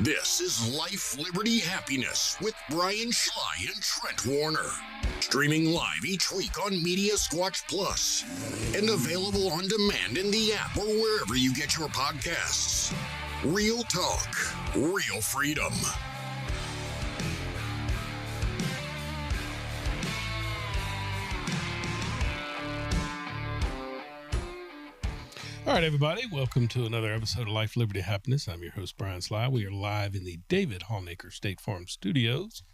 This is Life, Liberty, Happiness with Brian Schley and Trent Warner. Streaming live each week on Media Squatch Plus and available on demand in the app or wherever you get your podcasts. Real talk, real freedom. All right, everybody. Welcome to another episode of Life, Liberty, Happiness. I'm your host, Brian Schley. We are live in the David Hallnaker State Farm Studios,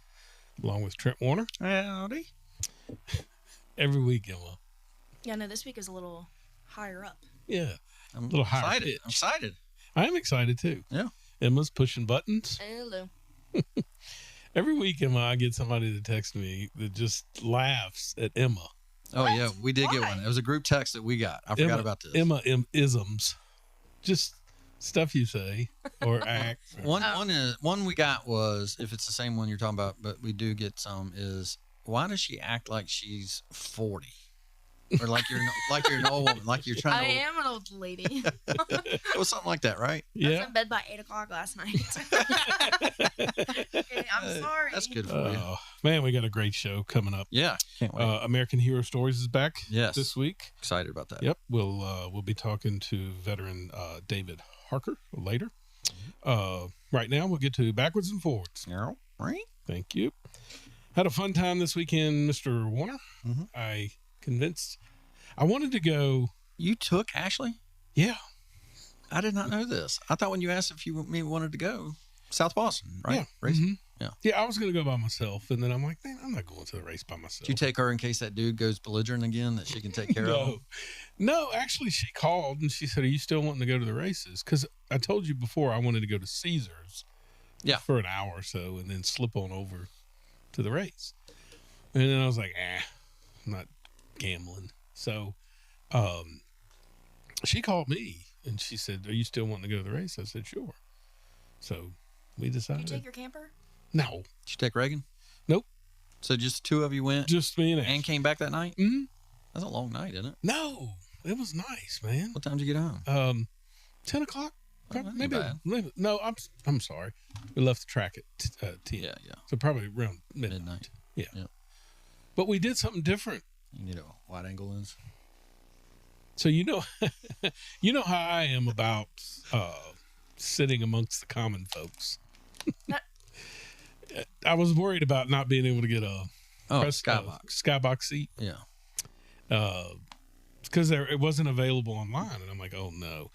along with Trent Warner. Howdy. Every week, Emma. Yeah, no, this week is a little higher up. Yeah, I'm a little higher excited. pitch. I'm excited. I am excited, too. Yeah. Emma's pushing buttons. Hello. Every week, Emma, I get somebody to text me that just laughs at Emma. Oh, What? yeah. We did get Why? one. It was a group text that we got. I forgot about this. Emma-isms. Just stuff you say or act. One we got was, if it's the same one you're talking about, but we do get some, is why does she act like she's 40? Or like you're an old woman, like you're I trying to. am an old lady. It was something like that, right? I was Yeah. in bed by 8 o'clock last night. Okay, I'm sorry. That's good for you. Man, we got a great show coming up. Yeah. Can't wait. American Hero Stories is back Yes. this week. Excited about that. Yep, we'll be talking to veteran David Harker later. Right now, we'll get to backwards and forwards. Right? Thank you. Had a fun time this weekend, Mr. Warner. Mhm. I wanted to go. You took Ashley? Yeah, I did not know this. I thought when you asked if you wanted to go, South Boston, right? Yeah. Racing? Mhm. Yeah. I was going to go by myself, and then I'm like, man, I'm not going to the race by myself. Did you take her in case that dude goes belligerent again that she can take care of? No, actually, she called and she said, "Are you still wanting to go to the races?" Because I told you before I wanted to go to Caesars, for an hour or so, and then slip on over to the race. And then I was like, I'm not gambling. So, she called me and she said, "Are you still wanting to go to the race?" I said, "Sure." So we Did decided. you take your camper? No, Did you take Reagan? Nope. So just two of you went just me and and came back that night? Mm-hmm. That's a long night, isn't it? No, it was nice, man. What time did you get home? 10 o'clock. Oh, that ain't maybe, bad. no, I'm sorry. We left the track at 10. Yeah. So probably around midnight. Yeah. But we did something different. You need a wide angle lens. So you know how I am about sitting amongst the common folks. I was worried about not being able to get a skybox seat. Yeah. Because it wasn't available online, and I'm like, oh no.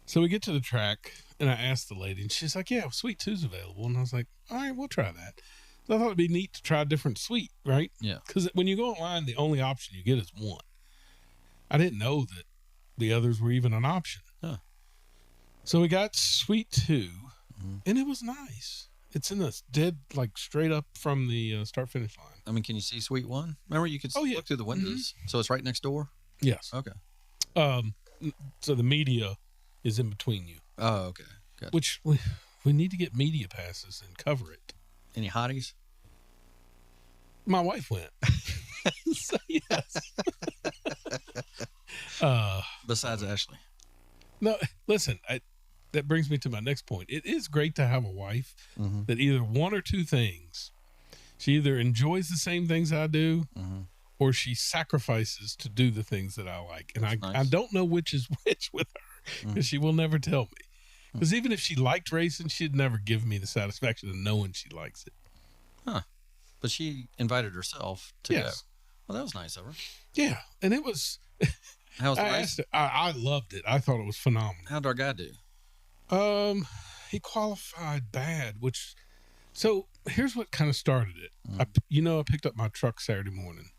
So we get to the track, and I asked the lady, and she's like, "Yeah, Suite 2's available." And I was like, "All right, we'll try that." So I thought it'd be neat to try a different suite, right? Yeah. Because when you go online, the only option you get is one. I didn't know that the others were even an option. Huh. So we got Suite 2, and it was nice. It's in the dead, like straight up from the start-finish line. I mean, can you see Suite 1? Remember, you could look through the windows. So it's right next door? Yes. Okay. So the media is in between you. Oh, okay. Gotcha. Which we need to get media passes and cover it. Any hotties? My wife went. So, yes. Besides Ashley. No, listen, that brings me to my next point. It is great to have a wife that either one or two things. She either enjoys the same things I do or she sacrifices to do the things that I like. And I don't know which is which with her because she will never tell me. Because even if she liked racing, she'd never give me the satisfaction of knowing she likes it. Huh. But she invited herself to go. Well, that was nice of her. Yeah. And it was... How was the race? I loved it. I thought it was phenomenal. How'd our guy do? He qualified bad, so here's what kind of started it. I picked up my truck Saturday morning.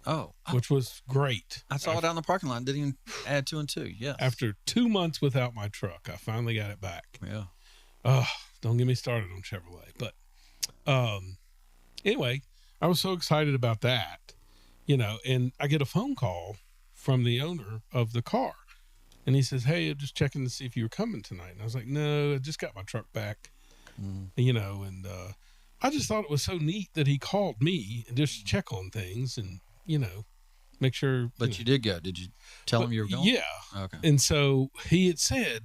Oh. Which was great. I saw it out in the parking lot. Didn't even add 2 and 2. Yes. After 2 months without my truck, I finally got it back. Yeah. Don't get me started on Chevrolet. But anyway, I was so excited about that, and I get a phone call from the owner of the car. And he says, "Hey, I'm just checking to see if you were coming tonight." And I was like, "No, I just got my truck back." And I just thought it was so neat that he called me and just check on things and, make sure. But you did go. Did you tell him you were going? Yeah. Okay. And so he had said,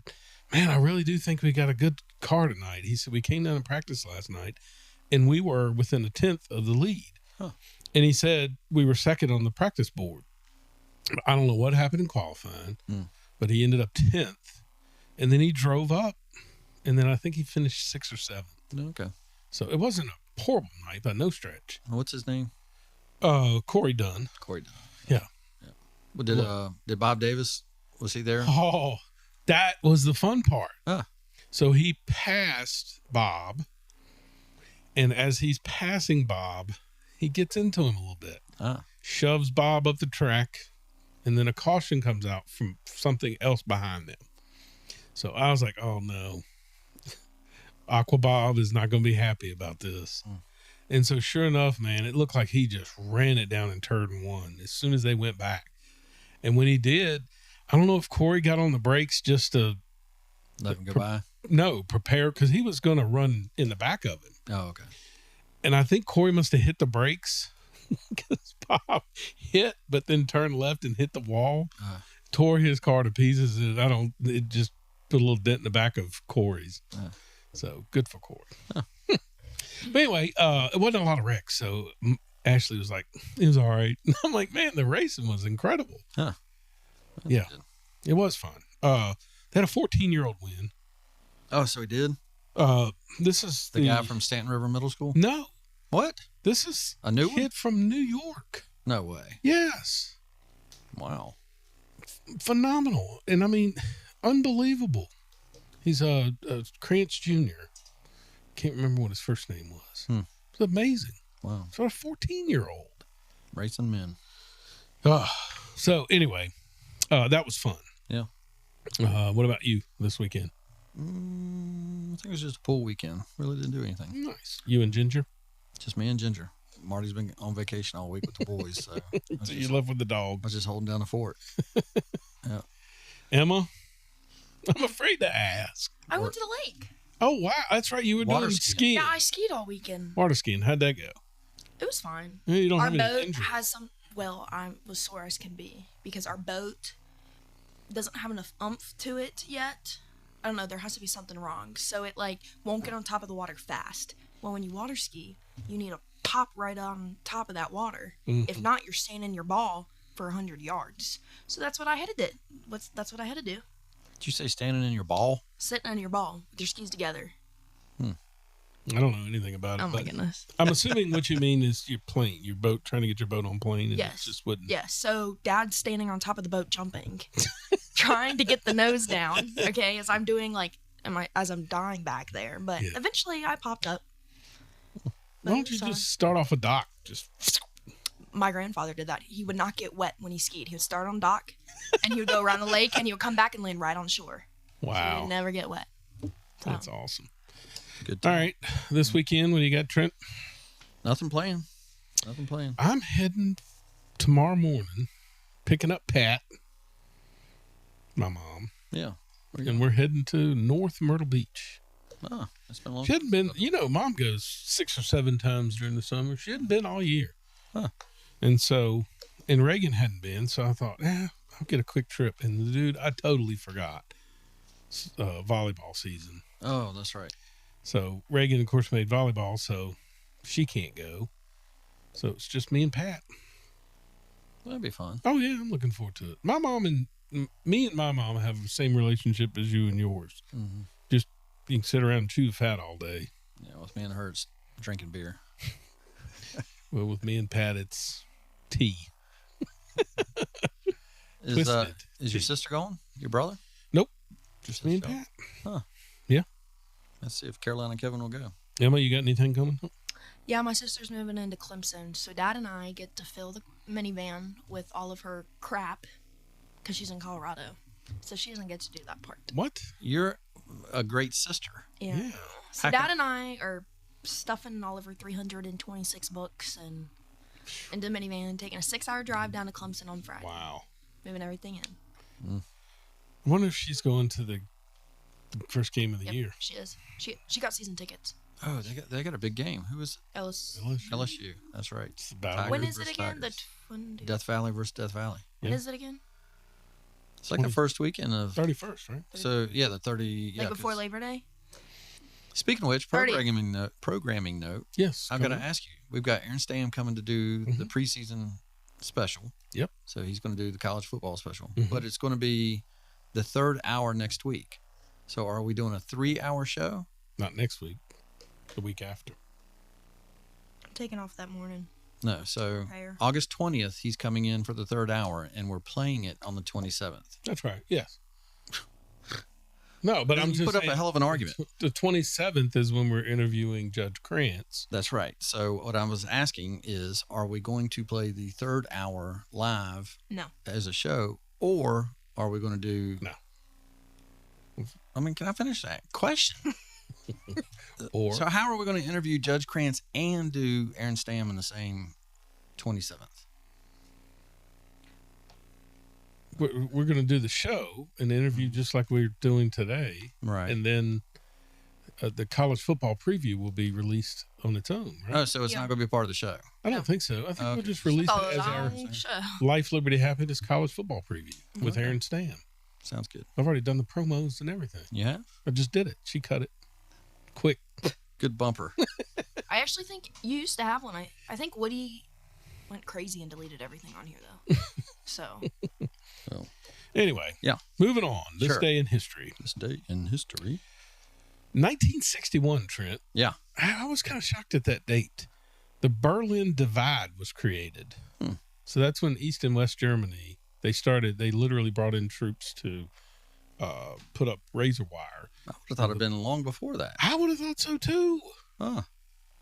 "Man, I really do think we got a good car tonight. He said, we came down and practiced last night, and we were within a tenth of the lead. Huh. And he said we were second on the practice board. I don't know what happened in qualifying, but he ended up 10th. And then he drove up, and then I think he finished 6th or 7th. Okay. So it wasn't a horrible night by no stretch. What's his name? Corey Dunn. Corey Dunn. Yeah. Well, did Bob Davis, was he there? Oh, that was the fun part. Ah. So he passed Bob, and as he's passing Bob, he gets into him a little bit. Shoves Bob up the track, and then a caution comes out from something else behind them. So I was like, oh no, Aqua Bob is not going to be happy about this. And so sure enough, man, it looked like he just ran it down in turn 1 as soon as they went back. And when he did, I don't know if Corey got on the brakes just to let him go by. No, prepare, because he was going to run in the back of him. Oh, okay. And I think Corey must have hit the brakes because Bob hit, but then turned left and hit the wall, tore his car to pieces. And it just put a little dent in the back of Corey's. So good for Corey. But anyway, it wasn't a lot of wrecks. So Ashley was like, it was all right. And I'm like, man, the racing was incredible. Yeah, it was fun. They had a 14-year-old win. Oh, so he did? This is the guy from Stanton River Middle School? No. What? This is a new kid one? from New York. No way. Yes. Wow. Phenomenal. And I mean, unbelievable. He's a Krantz Jr. Can't remember what his first name was. It's amazing. Wow. So a 14-year-old. Racing men. So anyway, that was fun. Yeah. What about you this weekend? I think it was just a pool weekend. Really didn't do anything. Nice. You and Ginger? Just me and Ginger. Marty's been on vacation all week with the boys. So, so you left with the dog. I was just holding down the fort. Yeah. Emma? I'm afraid to ask. I went to the lake. Oh, wow. That's right. You were Water doing skiing. skiing. Yeah, I skied all weekend. Water skiing. How'd that go? It was fine. Yeah, you don't Our have any boat injuries. has some. Well, I was sore as can be because our boat doesn't have enough oomph to it yet. I don't know. There has to be something wrong, so it won't get on top of the water fast. Well, when you water ski, you need to pop right on top of that water. If not, you're staying in your ball for 100 yards. So that's what I had to do. That's what I had to do. Did you say standing in your ball? Sitting on your ball with your skis together. I don't know anything about it. Oh my but goodness. I'm assuming what you mean is your plane, your boat, trying to get your boat on plane. And Yes. It just wouldn't. Yes. So Dad's standing on top of the boat jumping, trying to get the nose down. Okay, as I'm doing as I'm dying back there. But eventually I popped up. Why don't you just start off a dock? Just. My grandfather did that. He would not get wet when he skied. He would start on dock, and he would go around the lake, and he would come back and land right on shore. Wow. So he would never get wet. So. That's awesome. Good All time. right. This weekend, what do you got, Trent? Nothing playing. I'm heading tomorrow morning, picking up Pat, my mom. Yeah. And we're heading to North Myrtle Beach. Oh, it's been a long She hadn't been, Mom goes 6 or 7 times during the summer. She hadn't been all year. Huh. And Reagan hadn't been. So I thought, I'll get a quick trip. And dude, I totally forgot volleyball season. Oh, that's right. So Reagan, of course, made volleyball, so she can't go. So it's just me and Pat. That'd be fun. Oh, yeah, I'm looking forward to it. My mom and me and my mom have the same relationship as you and yours. Mm-hmm. Just you can sit around and chew the fat all day. Yeah, with me and her, it's drinking beer. Well, with me and Pat, it's tea. Is your sister going? Your brother? Nope. Just me and Pat. Huh. Yeah. Let's see if Caroline and Kevin will go. Emma, you got anything coming? Yeah, my sister's moving into Clemson, so Dad and I get to fill the minivan with all of her crap because she's in Colorado. So she doesn't get to do that part. What? You're a great sister. Yeah. So Dad and I are stuffing all of her 326 books and into the minivan, taking a 6-hour drive down to Clemson on Friday. Wow. Moving everything in. I wonder if she's going to the first game of the year. She is. She got season tickets. Oh, they got a big game. Who is it? LSU. That's right. When is it again? Death Valley versus Death Valley. When is it again? It's like the first weekend of 31st, right? So yeah, the 30. Yeah, before Labor Day. Speaking of which, 30th. programming note. Yes. I've got to ask you. We've got Aaron Stam coming to do the preseason special. Yep. So he's going to do the college football special, Mhm. but it's going to be the third hour next week. So are we doing a 3-hour show? Not next week. The week after. I'm taking off that morning. No. So Prior. August 20th, he's coming in for the third hour, and we're playing it on the 27th. That's right. Yes. No, but I'm You just put up saying, a hell of an argument. The 27th is when we're interviewing Judge Krantz. That's right. So what I was asking is, are we going to play the third hour live No. as a show, or are we going to do? No. I mean, can I finish that question? Or So how are we going to interview Judge Krantz and do Aaron Stam in the same 27th? we're going to do the show and interview just like we're doing today. Right. And then the college football preview will be released on its own, right? Oh, so it's Yeah. not going to be part of the show. I don't think so. I think we'll Okay. just release Oh, it as our long show. Life, Liberty, Happiness college football preview with Okay. Aaron Stam. Sounds good. I've already done the promos and everything. Yeah. I just did it. She cut it quick. Good bumper. I actually think you used to have one. I think Woody went crazy and deleted everything on here, though. So, Anyway, Yeah. moving on. This Sure. day in history. This day in history. 1961, Trent. Yeah. I was kind of shocked at that date. The Berlin Divide was created. Hmm. So that's when East and West Germany, they literally brought in troops to put up razor wire. I would have thought it'd been long before that. I would have thought so too. Huh.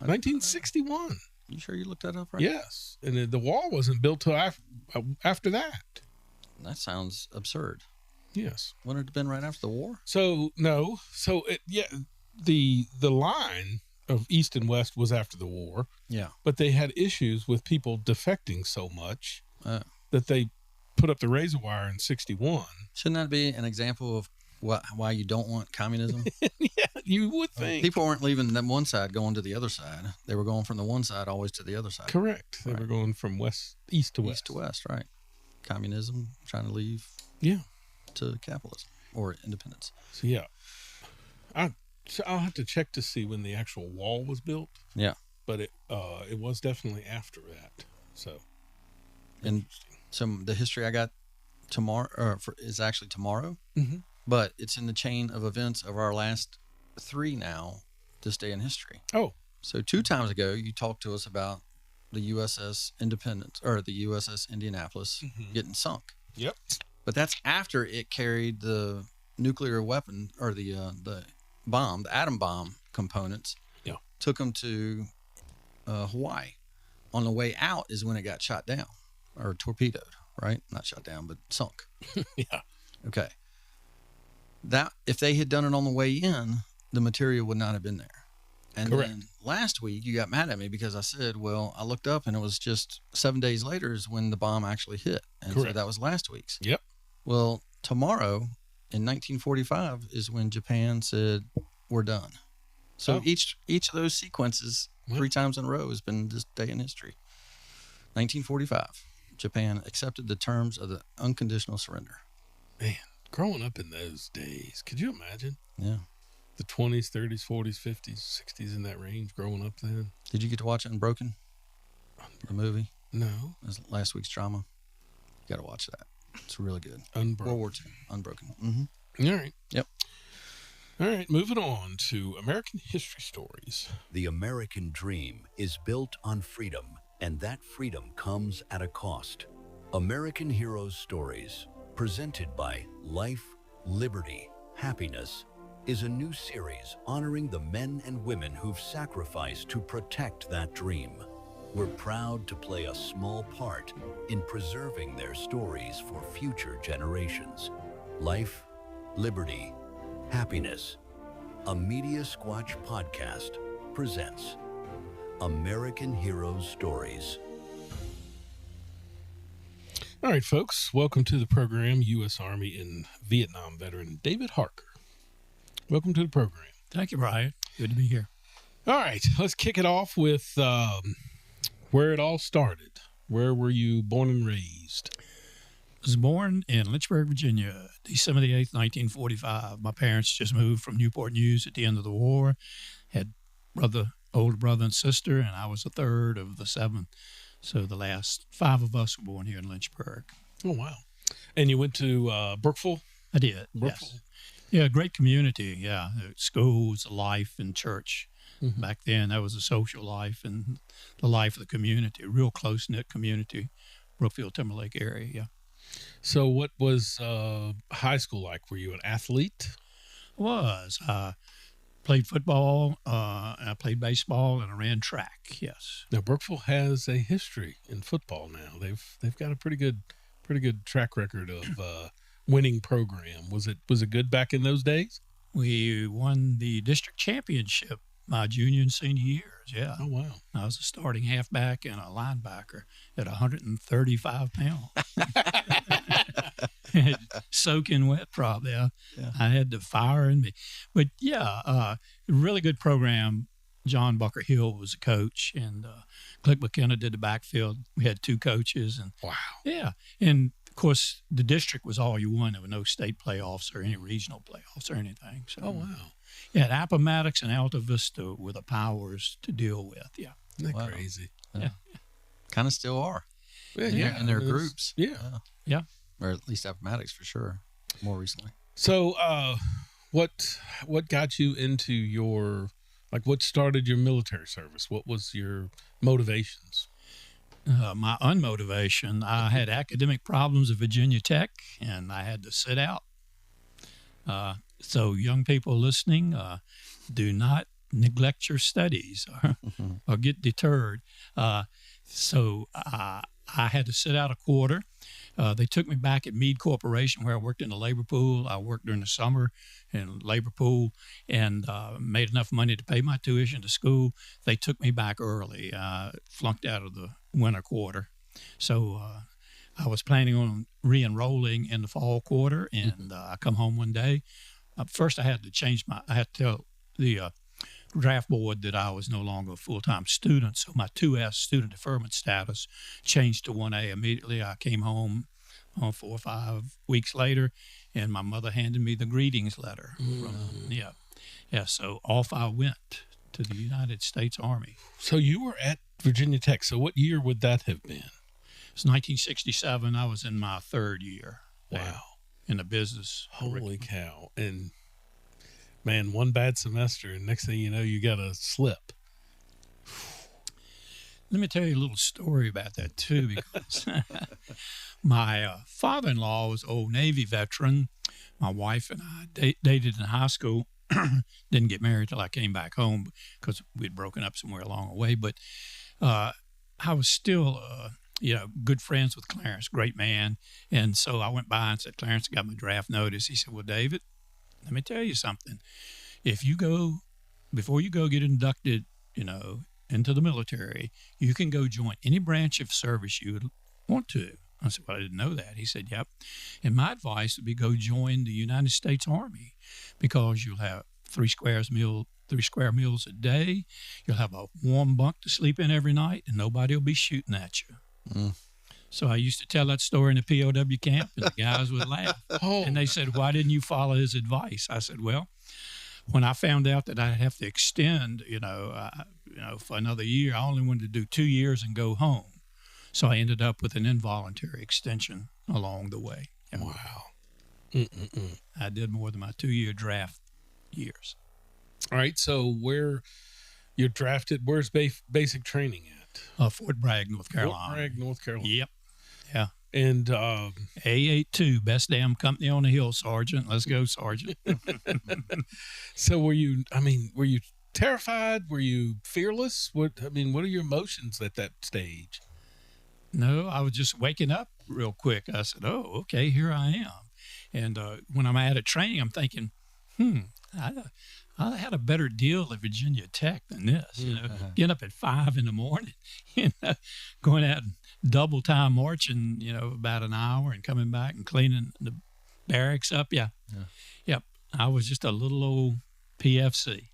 1961. You sure you looked that up right? Yes. And the wall wasn't built till after that. That sounds absurd. Yes. Wouldn't it have been right after the war? So, no. So, the line of East and West was after the war, Yeah. but they had issues with people defecting so much Oh. that they put up the razor wire in 61. Shouldn't that be an example of why you don't want communism? Yeah, you would think. People weren't leaving them one side going to the other side. They were going from the one side always to the other side. Correct. They Right. were going from east to west. East to west, right. Communism trying to leave Yeah. to capitalism or independence. So, yeah. I'll have to check to see when the actual wall was built, Yeah. but it was definitely after that. So, And some the history I got tomorrow is actually tomorrow, Mhm. but it's in the chain of events of our last 3 now, this day in history. Oh. So 2 times ago, you talked to us about the USS Independence or the USS Indianapolis getting sunk. Yep. But that's after it carried the nuclear weapon or the bomb, the atom bomb components. Yeah. Took them to Hawaii. On the way out is when it got shot down or torpedoed, right? Not shot down, but sunk. Yeah. Okay. That if they had done it on the way in, the material would not have been there. And Correct. then last week you got mad at me because I said, well, I looked up and it was just 7 days later is when the bomb actually hit. And so Correct. that was last week's. Yep. Well, tomorrow in 1945 is when Japan said, we're done. So Oh. each of those sequences 3 times in a row has been this day in history. 1945, Japan accepted the terms of the unconditional surrender. Man, growing up in those days, could you imagine? Yeah. The 20s, 30s, 40s, 50s, 60s in that range growing up then? Did you get to watch Unbroken? The movie? No. It was last week's drama. You got to watch that. It's really good. Unbroken. World War II. Unbroken. Mm-hmm. All right. Yep. All right. Moving on to American history stories. The American dream is built on freedom, and that freedom comes at a cost. American Heroes Stories, presented by Life, Liberty, Happiness, is a new series honoring the men and women who've sacrificed to protect that dream. We're proud to play a small part in preserving their stories for future generations. Life, Liberty, Happiness, a Media Squatch podcast presents American Heroes Stories. All right, folks. Welcome to the program, U.S. Army and Vietnam veteran David Harker. Welcome to the program. Thank you, Brian. Good to be here. All right. Let's kick it off with where it all started. Where were you born and raised? was born in Lynchburg, Virginia, December the 8th, 1945. My parents just moved from Newport News at the end of the war. Had older brother and sister, and I was the third of the seven. So the last five of us were born here in Lynchburg. Oh, wow. And you went to Brookville? I did, Brookville. yes. Yeah, great community, yeah. Schools, life, and church. Mm-hmm. Back then, that was a social life and the life of the community, real close-knit community, Brookfield, Timberlake area, yeah. So what was high school like? Were you an athlete? Was. Played football, I played baseball, and I ran track, yes. Now, Brookville has a history in football now. They've got a pretty good track record of winning program. Was it good back in those days? We won the district championship my junior and senior years, yeah. Oh, wow. I was a starting halfback and a linebacker at 135 pounds. Soaking wet, probably. I had the fire in me. But, yeah, really good program. John Bucker Hill was a coach, and Click McKenna did the backfield. We had two coaches. And wow. Yeah. And, of course, the district was all you won. There were no state playoffs or any regional playoffs or anything. So, oh, wow. Yeah, Appomattox and Alta Vista were the powers to deal with, yeah. Isn't that crazy? Yeah. Kind of still are. Yeah. In their groups. Yeah. Or at least Appomattox for sure, more recently. So what got you into what started your military service? What was your motivations? My unmotivation, I had academic problems at Virginia Tech, and I had to sit out. So young people listening, do not neglect your studies or get deterred. So I had to sit out a quarter. They took me back at Meade Corporation, where I worked in the labor pool. I worked during the summer in the labor pool and made enough money to pay my tuition to school. They took me back early. Flunked out of the winter quarter. So I was planning on re-enrolling in the fall quarter, and I come home one day. First, I had to tell the draft board that I was no longer a full-time student, so my 2S student deferment status changed to 1A immediately. I came home 4 or 5 weeks later, and my mother handed me the greetings letter. So off I went to the United States Army. So you were at Virginia Tech. So what year would that have been? It was 1967. I was in my third year. Wow. In the business. Holy cow. And man, one bad semester, and next thing you know, you got a slip. Let me tell you a little story about that, too, because my father-in-law was an old Navy veteran. My wife and I dated in high school. Didn't get married till I came back home because we'd broken up somewhere along the way. But I was still, good friends with Clarence, great man. And so I went by and said, Clarence, I got my draft notice. He said, well, David, let me tell you something. Before you go get inducted, into the military, you can go join any branch of service you would want to. I said, well, I didn't know that. He said, yep. And my advice would be go join the United States Army, because you'll have 3 square meals a day. You'll have a warm bunk to sleep in every night, and nobody will be shooting at you. So I used to tell that story in the POW camp, and the guys would laugh. And they said, why didn't you follow his advice? I said, well, when I found out that I'd have to extend, for another year, I only wanted to do 2 years and go home. So I ended up with an involuntary extension along the way. Wow. I did more than my 2-year draft years. All right. So where you're drafted, where's basic training at? Fort Bragg, North Carolina. Fort Bragg, North Carolina. Yep. Yeah. And A82, best damn company on the hill, Sergeant. Let's go, Sergeant. So were you terrified? Were you fearless? What are your emotions at that stage? No, I was just waking up real quick. I said, oh, okay, here I am. And when I'm out of training, I'm thinking, I had a better deal at Virginia Tech than this. Getting up at 5 a.m, going out and double time marching, about an hour and coming back and cleaning the barracks up. Yep. I was just a little old PFC.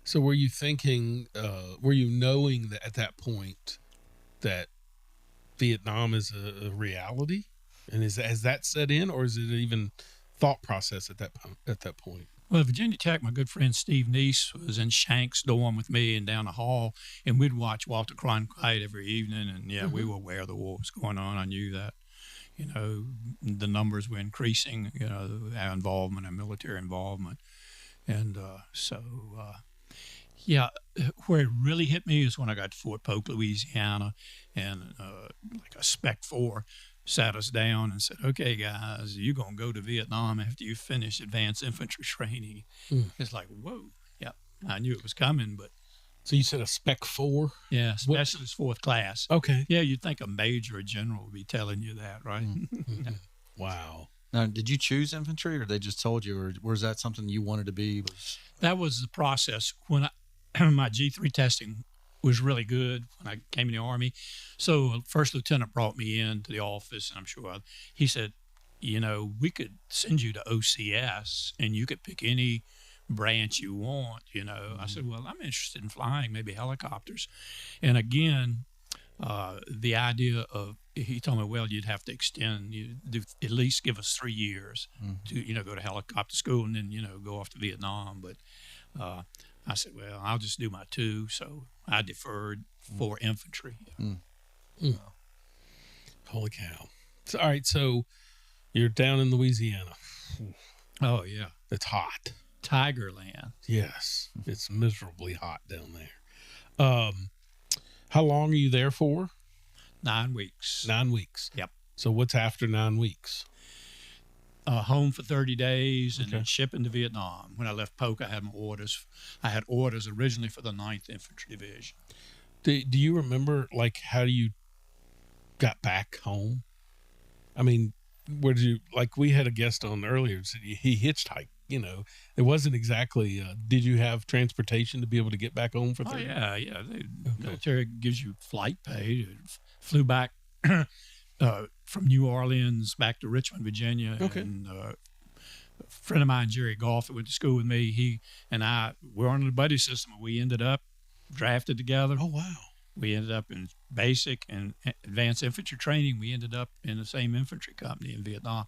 So were you thinking, were you knowing that at that point that Vietnam is a reality? And has that set in, or is it even thought process at that point? Well, at Virginia Tech, my good friend Steve Neese was in Shank's dorm with me and down the hall, and we'd watch Walter Cronkite every evening. And we were aware the war was going on. I knew that, the numbers were increasing, our involvement, our military involvement. And where it really hit me is when I got to Fort Polk, Louisiana, and like a Spec 4 sat us down and said, "Okay, guys, you're going to go to Vietnam after you finish advanced infantry training." It's like, whoa. Yeah, I knew it was coming, but. So you said a Spec 4? Yeah, specialist fourth class. Okay. Yeah, you'd think a major or general would be telling you that, right? Mm-hmm. Wow. Now, did you choose infantry, or they just told you, or was that something you wanted to be? That was the process. When my G3 testing was really good when I came in the Army. So first lieutenant brought me into the office, and he said, we could send you to OCS and you could pick any branch you want, I said, well, I'm interested in flying, maybe helicopters. And again, the idea of, he told me, well, you'd have to extend, at least give us 3 years to, go to helicopter school and then, go off to Vietnam. But I said, well, I'll just do my 2. So I deferred for infantry. Holy cow. So, all right. So you're down in Louisiana. Oh, yeah. It's hot. Tigerland. Yes. It's miserably hot down there. How long are you there for? 9 weeks. 9 weeks. Yep. So what's after 9 weeks? Home for 30 days and then shipping to Vietnam. When I left Polk, I had orders. I had orders originally for the 9th Infantry Division. Do you remember, how you got back home? I mean, where did you, we had a guest on earlier, said he hitchhiked, it wasn't exactly, did you have transportation to be able to get back home for 30 days? Oh, yeah. The military gives you flight pay. Flew back from New Orleans back to Richmond, Virginia. Okay. And a friend of mine, Jerry Goff, that went to school with me, he and I were on the buddy system. We ended up drafted together. Oh, wow. We ended up in basic and advanced infantry training. We ended up in the same infantry company in Vietnam.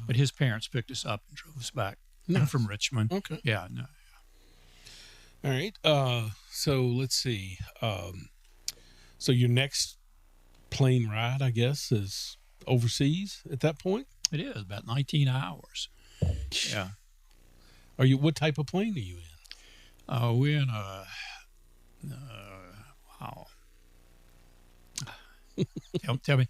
But his parents picked us up and drove us back from Richmond. Okay. Yeah, no. All right. So let's see. So your next plane ride, I guess, is overseas at that point? It is about 19 hours. Yeah. What type of plane are you in? We're in a, wow. Tell me.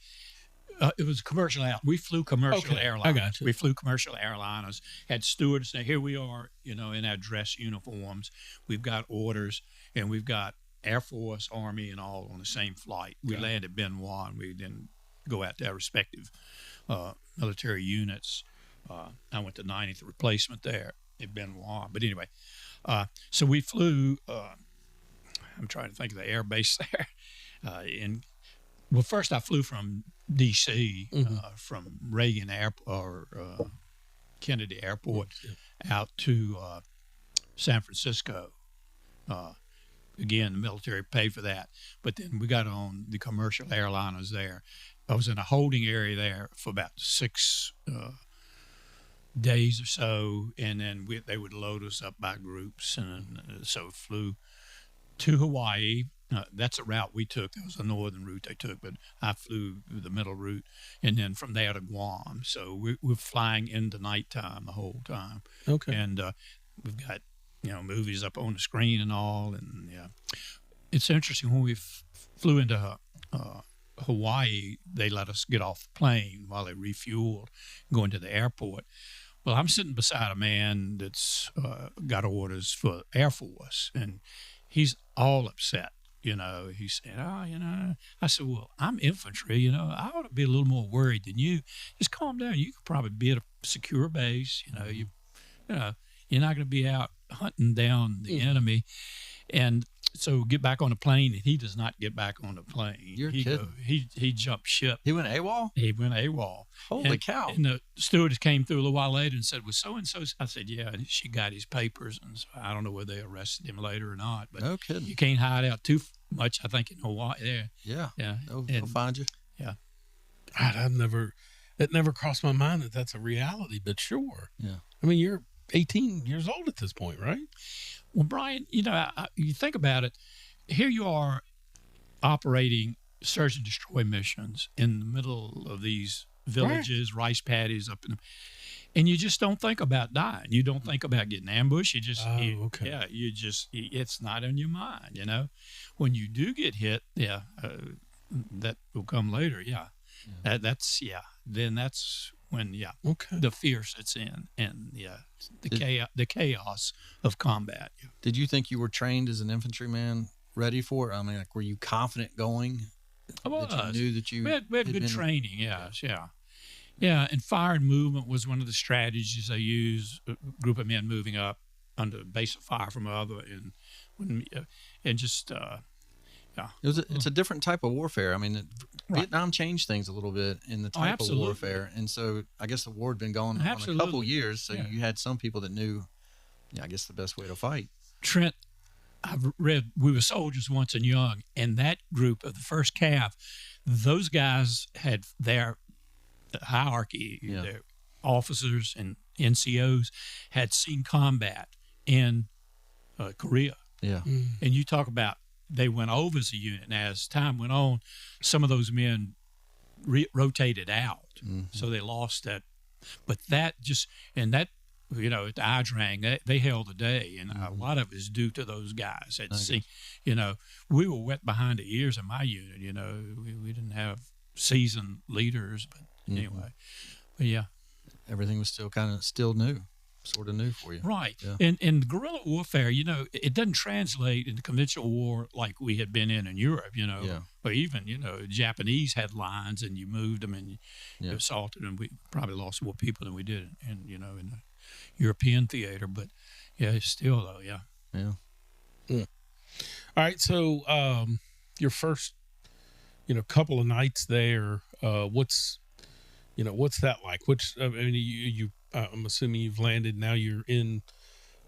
It was commercial. We flew commercial airlines. I got you. We flew commercial airliners. Had stewards say, "Here we are, in our dress uniforms. We've got orders, and we've got Air Force, Army, and all on the same flight." We landed at Benoit, and we then go out to our respective military units. I went to 90th replacement there at Benoit. But anyway, so we flew. I'm trying to think of the air base there. Well, first I flew from D.C., from Reagan Airport or Kennedy Airport out to San Francisco. Again, the military paid for that. But then we got on the commercial airliners there. I was in a holding area there for about 6 days or so, and then they would load us up by groups. And so flew to Hawaii. That's a route we took. That was a northern route they took, but I flew the middle route, and then from there to Guam. So we're flying into nighttime the whole time. Okay. And we've got movies up on the screen and all. And it's interesting when we flew into Hawaii, they let us get off the plane while they refueled, go into the airport. Well, I'm sitting beside a man that's got orders for Air Force, and he's all upset. He said, I said, well, I'm infantry, I ought to be a little more worried than you. Just calm down. You could probably be at a secure base. You're not going to be out hunting down the enemy. And so get back on the plane, and he does not get back on the plane. You're kidding. He jumped ship. He went AWOL? He went AWOL. Holy cow. And the stewardess came through a little while later and said, was so-and-so? I said, yeah, she got his papers. And so I don't know whether they arrested him later or not. But no kidding. You can't hide out too much, I think, in Hawaii there. Yeah. Yeah. They'll find you. Yeah. God, it never crossed my mind that that's a reality, but sure. Yeah. I mean, you're 18 years old at this point, right? Well, Brian, you think about it. Here you are operating search and destroy missions in the middle of these villages, rice paddies up in the, and you just don't think about dying. You don't think about getting ambushed. You just, okay. It's not in your mind, When you do get hit, that will come later. Yeah. Then that's when, Okay. the fear sets in and, the chaos of combat. Yeah. Did you think you were trained as an infantryman, ready for it? I mean, like, were you confident going? I was. That you knew that you We had good training, yes, yeah. Yeah, and fire and movement was one of the strategies I used. A group of men moving up under base of fire from other, and just It's a different type of warfare. I mean, Vietnam changed things a little bit in the type of warfare, and so I guess the war had been going on a couple years. So you had some people that knew, I guess, the best way to fight. Trent, I've read We Were Soldiers Once and Young, and that group of the first CAF, those guys had their hierarchy, their officers and NCOs had seen combat in Korea. Yeah. And you talk about they went over as a unit. And as time went on, some of those men rotated out. So they lost that. But that at the Idrang, they held the day. And a lot of it is due to those guys. We were wet behind the ears in my unit. We didn't have seasoned leaders. But anyway, Everything was still new. Sort of new for you. Right. Yeah. And guerrilla warfare, it doesn't translate into conventional war like we had been in Europe, or even, Japanese had lines and you moved them and you assaulted them. We probably lost more people than we did in the European theater, but still though, yeah. Yeah. All right. So, your first, couple of nights there, what's that like? I'm assuming you've landed. Now you're in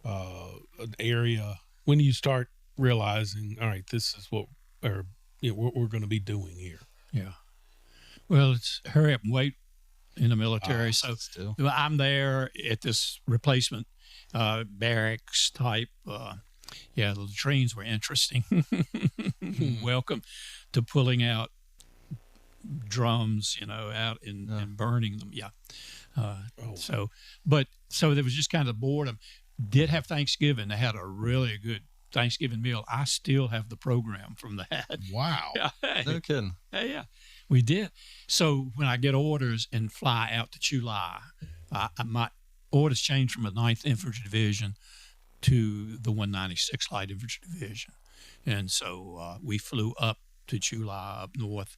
an area. When do you start realizing, all right, this is what we're going to be doing here? Yeah. Well, it's hurry up and wait in the military. I'm there at this replacement barracks type. The latrines were interesting. Welcome to pulling out drums, out and burning them. Yeah. So there was just kind of boredom. Did have Thanksgiving. They had a really good Thanksgiving meal. I still have the program from that. Wow. No kidding. Yeah, we did. So when I get orders and fly out to Chulai, my orders changed from the 9th Infantry Division to the 196th Light Infantry Division. And so we flew up to Chulai, up north,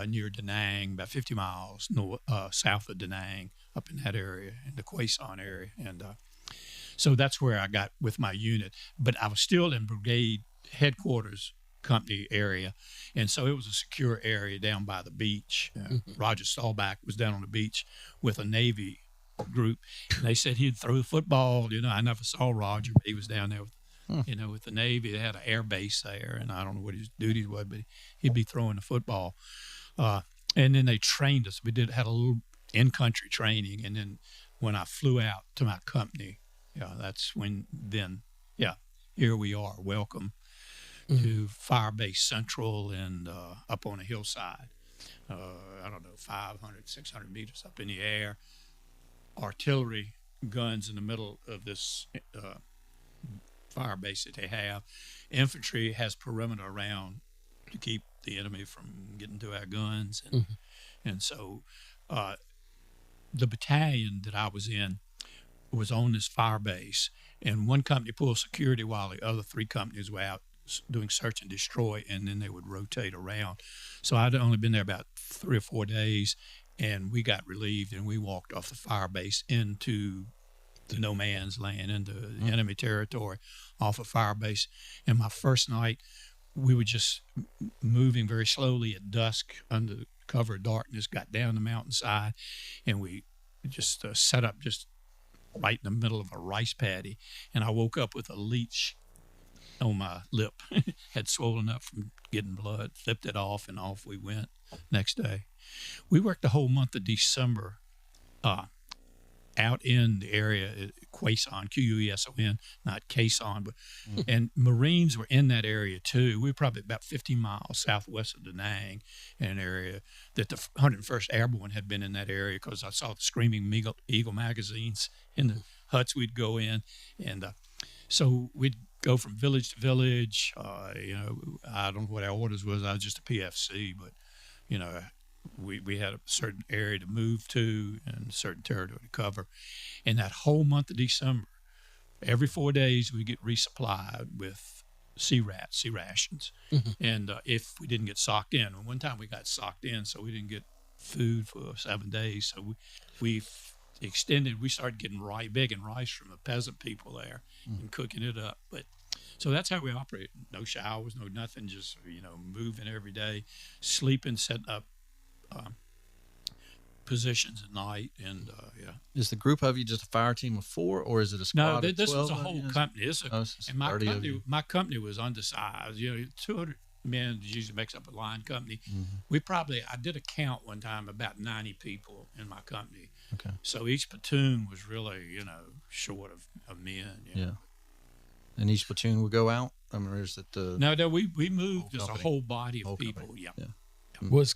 near Da Nang, about 50 miles south of Da Nang, up in that area, in the Quai Son area. And so that's where I got with my unit. But I was still in brigade headquarters company area. And so it was a secure area down by the beach. Roger Staubach was down on the beach with a Navy group. And they said he'd throw the football. I never saw Roger, but he was down there with with the Navy. They had an air base there, and I don't know what his duties was, but he'd be throwing the football. And then they trained us. We had a little in-country training, and then when I flew out to my company, that's when here we are. Welcome to Fire Base Central and up on a hillside. 500, 600 meters up in the air. Artillery guns in the middle of this fire base that they have. Infantry has perimeter around to keep the enemy from getting to our guns. And so the battalion that I was in was on this fire base, and one company pulled security while the other 3 companies were out doing search and destroy, and then they would rotate around. So I'd only been there about 3 or 4 days, and we got relieved, and we walked off the fire base into the no man's land, into the enemy territory off of fire base. And my first night, we were just moving very slowly at dusk under cover of darkness, got down the mountainside, and we just set up just right in the middle of a rice paddy. And I woke up with a leech on my lip had swollen up from getting blood. Flipped it off, and off we went next day. We worked the whole month of December out in the area, Quezon, Queson, not Quezon, but and Marines were in that area too. We were probably about 15 miles southwest of Da Nang, in an area that the 101st Airborne had been in that area, because I saw the Screaming Eagle magazines in the huts we'd go in, and so we'd go from village to village. You know, I don't know what our orders was. I was just a PFC, but you know, we had a certain area to move to and a certain territory to cover. And that whole month of December, every 4 days we get resupplied with sea rations. And if we didn't get socked in, and one time we got socked in, so we didn't get food for 7 days. So we extended. We started getting begging rice from the peasant people there and cooking it up. But so that's how we operate. No showers, no nothing. Just moving every day, sleeping, setting up positions at night, and Is the group of you just a fire team of 4, or is it a squad? No, this was a whole company. And my company was undersized. 200 men usually makes up a line company. I did a count one time, about 90 people in my company. Okay. So each platoon was really, short of men. Yeah. And each platoon would go out? I mean, or is it the... No, we moved just a whole body of people. Company. Yeah. Was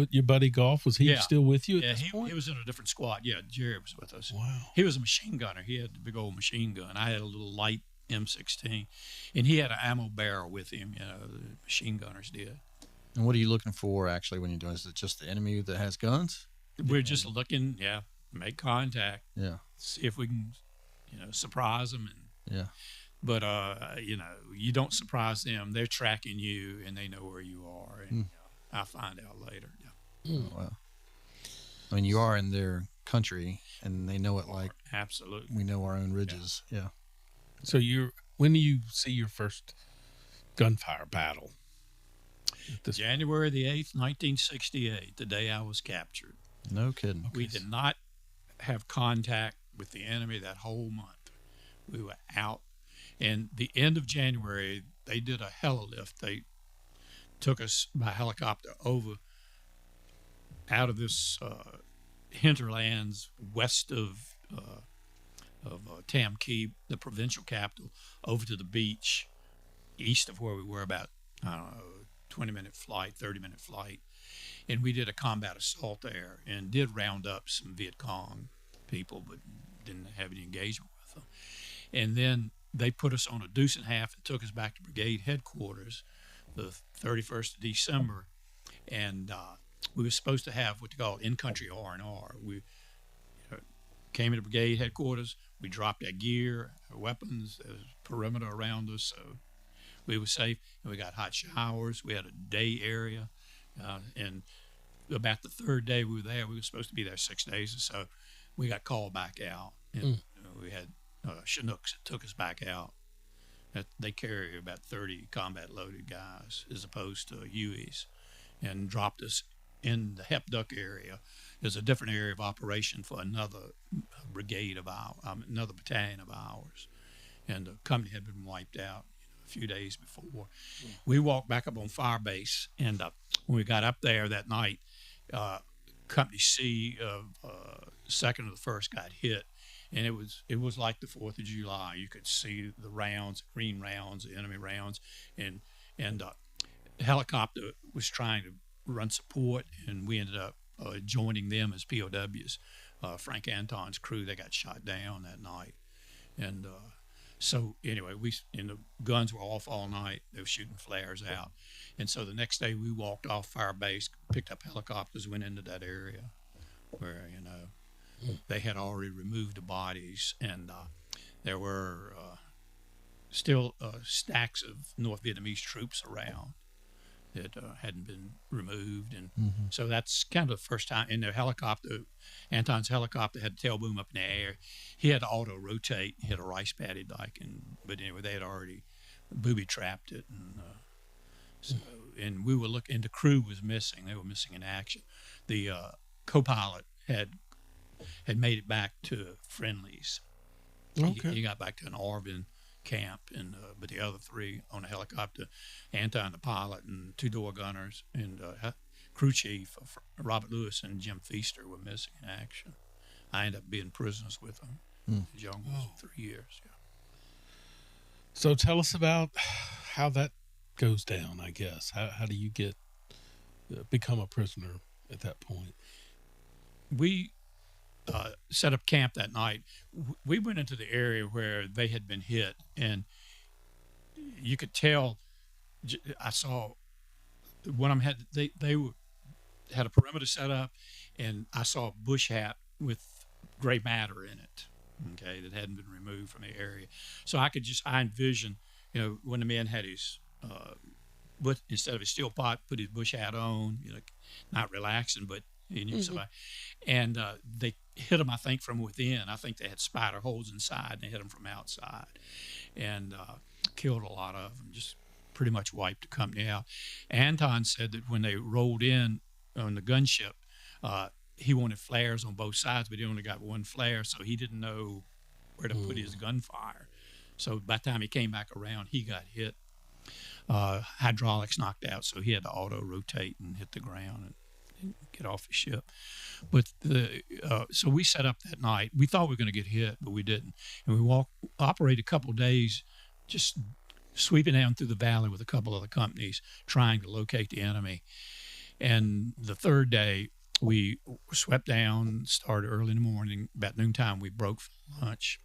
your buddy Golf? Was he still with you at this point? He was in a different squad. Yeah, Jerry was with us. Wow. He was a machine gunner. He had the big old machine gun. I had a little light M16, and he had an ammo barrel with him. The machine gunners did. And what are you looking for actually when you're doing? Is it just the enemy that has guns? We're just looking, make contact, see if we can, surprise them. But you don't surprise them. They're tracking you, and they know where you are, and I'll find out later. Yeah. Oh, wow. I mean, you are in their country, and they know it like absolutely. We know our own ridges. Yeah. So when do you see your first gunfire battle? January the 8th, 1968, the day I was captured. No kidding. We did not have contact with the enemy that whole month. We were out. And the end of January, they did a helilift. They took us by helicopter out of this hinterlands west of Tam Key, the provincial capital, over to the beach east of where we were, about 20-minute flight, 30-minute flight. And we did a combat assault there and did round up some Viet Cong people, but didn't have any engagement with them. And then they put us on a deuce and half and took us back to brigade headquarters the 31st of December. And we were supposed to have what they call in-country R&R. We came into brigade headquarters. We dropped our gear, our weapons, there was perimeter around us, so we were safe. And we got hot showers. We had a day area. And about the third day we were there, we were supposed to be there 6 days or so. We got called back out. And we had Chinooks that took us back out. They carry about 30 combat-loaded guys as opposed to Hueys, and dropped us in the Hepduck area. There's a different area of operation for another brigade of another battalion of ours. And the company had been wiped out a few days before. We walked back up on fire base, and when we got up there that night, Company C of 2nd of the 1st got hit. And it was like the 4th of July. You could see the rounds, green rounds, the enemy rounds, and the helicopter was trying to run support, and we ended up joining them as POWs. Frank Anton's crew, they got shot down that night, and so anyway, the guns were off all night. They were shooting flares out, and so the next day we walked off fire base, picked up helicopters, went into that area where they had already removed the bodies, and there were still stacks of North Vietnamese troops around that hadn't been removed. And so that's kind of the first time in the helicopter. Anton's helicopter had a tail boom up in the air. He had to auto-rotate. He had a rice paddy dyke, but anyway, they had already booby-trapped it. And we were looking, and the crew was missing. They were missing in action. The co-pilot had made it back to friendlies. Okay. He got back to an Arvin camp, and but the other 3 on a helicopter, Anton the pilot and 2 door gunners and crew chief Robert Lewis and Jim Feaster were missing in action. I ended up being prisoners with them. Young was 3 years. Yeah. So tell us about how that goes down. I guess how do you become a prisoner at that point? We set up camp that night. We went into the area where they had been hit, and you could tell. I saw one of them they had a perimeter set up, and I saw a bush hat with gray matter in it. Okay, that hadn't been removed from the area, so I envisioned, when the man had his, but instead of his steel pot, put his bush hat on, not relaxing, but he knew somebody, and they hit him, I think, from within. I think they had spider holes inside, and they hit him from outside, and killed a lot of them, just pretty much wiped the company out. Anton said that when they rolled in on the gunship, he wanted flares on both sides, but he only got one flare, so he didn't know where to put his gunfire. So by the time he came back around, he got hit. Hydraulics knocked out, so he had to auto-rotate and hit the ground and get off the ship. But so we set up that night. We thought we were going to get hit, but we didn't. And we operated a couple of days just sweeping down through the valley with a couple of the companies trying to locate the enemy. And the 3rd day, we swept down, started early in the morning. About noontime, we broke for lunch.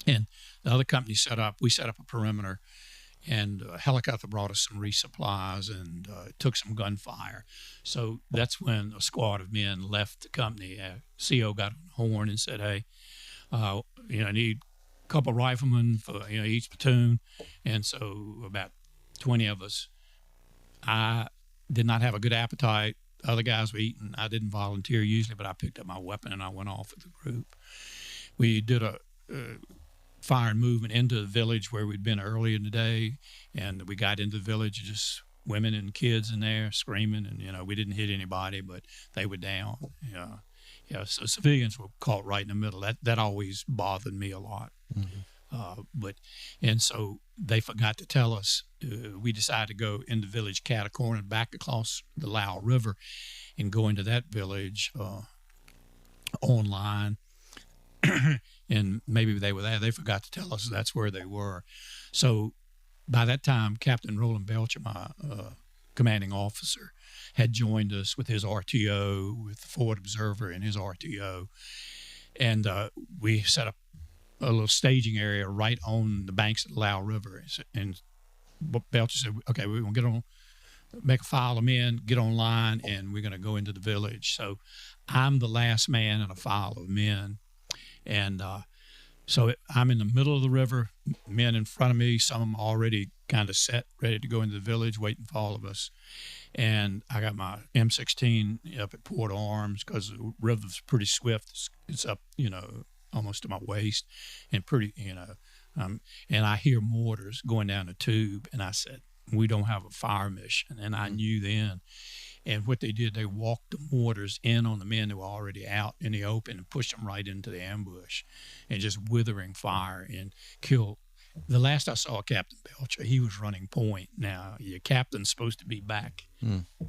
And the other company we set up a perimeter, and a helicopter brought us some resupplies and took some gunfire. So that's when a squad of men left the company. CO got on the horn and said, hey, I need a couple of riflemen for each platoon. And so about 20 of us. I did not have a good appetite. Other guys were eating. I didn't volunteer usually, but I picked up my weapon and I went off with the group. We did a fire and movement into the village where we'd been earlier in the day, and we got into the village, just women and kids in there screaming, and we didn't hit anybody, but they were down. So civilians were caught right in the middle. That always bothered me a lot. And so they forgot to tell us. We decided to go in the village Catacorn and back across the Lau River and go into that village online. And maybe they were there. They forgot to tell us that's where they were. So by that time, Captain Roland Belcher, my commanding officer, had joined us with his RTO, with the Forward Observer and his RTO. And we set up a little staging area right on the banks of the Lau River. And Belcher said, okay, we're going to make a file of men, get online, and we're going to go into the village. So I'm the last man in a file of men. And so I'm in the middle of the river, men in front of me, some of them already kind of set, ready to go into the village, waiting for all of us. And I got my M16 up at Port Arms because the river's pretty swift. It's up, almost to my waist, and pretty, and I hear mortars going down the tube, and I said, we don't have a fire mission. And I knew then. And what they did, they walked the mortars in on the men who were already out in the open and pushed them right into the ambush and just withering fire and killed. The last I saw Captain Belcher, he was running point. Now, your captain's supposed to be back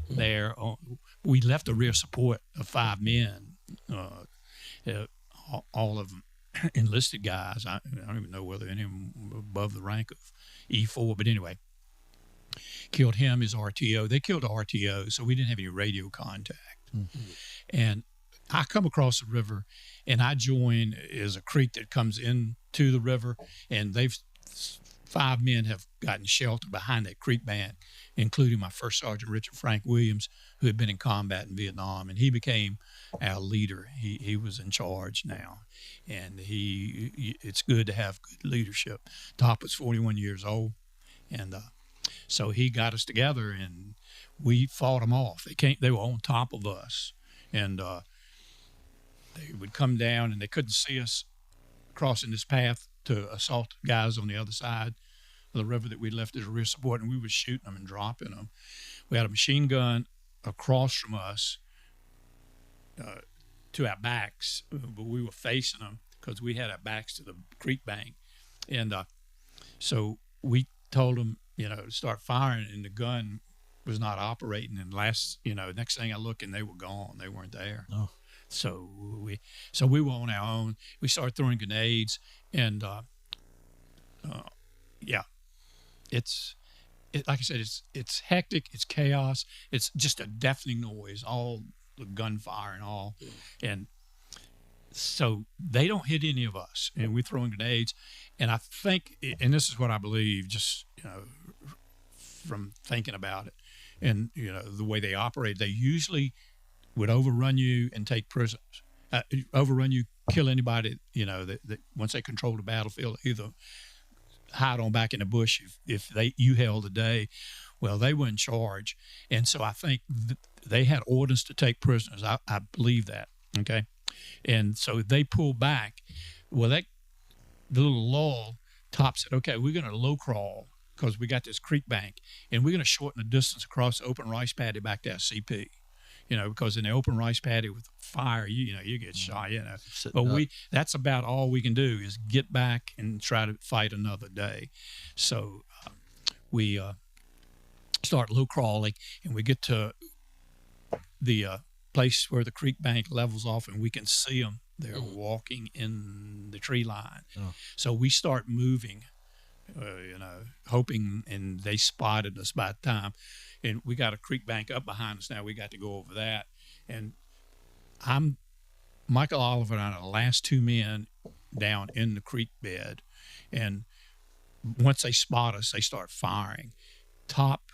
there. We left a rear support of 5 men, all of them enlisted guys. I don't even know whether any of them were above the rank of E4, but anyway. Killed him, his RTO. They killed the RTO, so we didn't have any radio contact. And I come across the river, and I join is a creek that comes into the river, and 5 men have gotten shelter behind that creek bank, including my first sergeant, Richard Frank Williams, who had been in combat in Vietnam, and he became our leader. He was in charge now, and it's good to have good leadership. Top was 41 years old, and so he got us together, and we fought them off. They were on top of us, and they would come down, and they couldn't see us crossing this path to assault guys on the other side of the river that we left as a rear support, and we were shooting them and dropping them. We had a machine gun across from us to our backs, but we were facing them because we had our backs to the creek bank, and So we told them, to start firing, and the gun was not operating. And next thing I look, and they were gone. They weren't there. Oh. So we were on our own. We started throwing grenades, and like I said, it's hectic, it's chaos, it's just a deafening noise, all the gunfire and all, and so they don't hit any of us, and we're throwing grenades, and I think, and this is what I believe, just from thinking about it, and the way they operate, they usually would overrun you and take prisoners, overrun you, kill anybody, that once they control the battlefield, either hide on back in the bush if you held the day. Well, they were in charge, and so I think they had orders to take prisoners. I believe that. Okay, and so they pulled back. Well, the little lull, Top said, "Okay, we're going to low crawl because we got this creek bank, and we're going to shorten the distance across the open rice paddy back to our CP." Because in the open rice paddy with fire, you get shot, But that's about all we can do is get back and try to fight another day. So we start low crawling, and we get to the place where the creek bank levels off, and we can see them. They're walking in the tree line. Oh. So we start moving, hoping, and they spotted us by the time. And we got a creek bank up behind us now. We got to go over that. And Michael Oliver and I are the last two men down in the creek bed. And once they spot us, they start firing. Top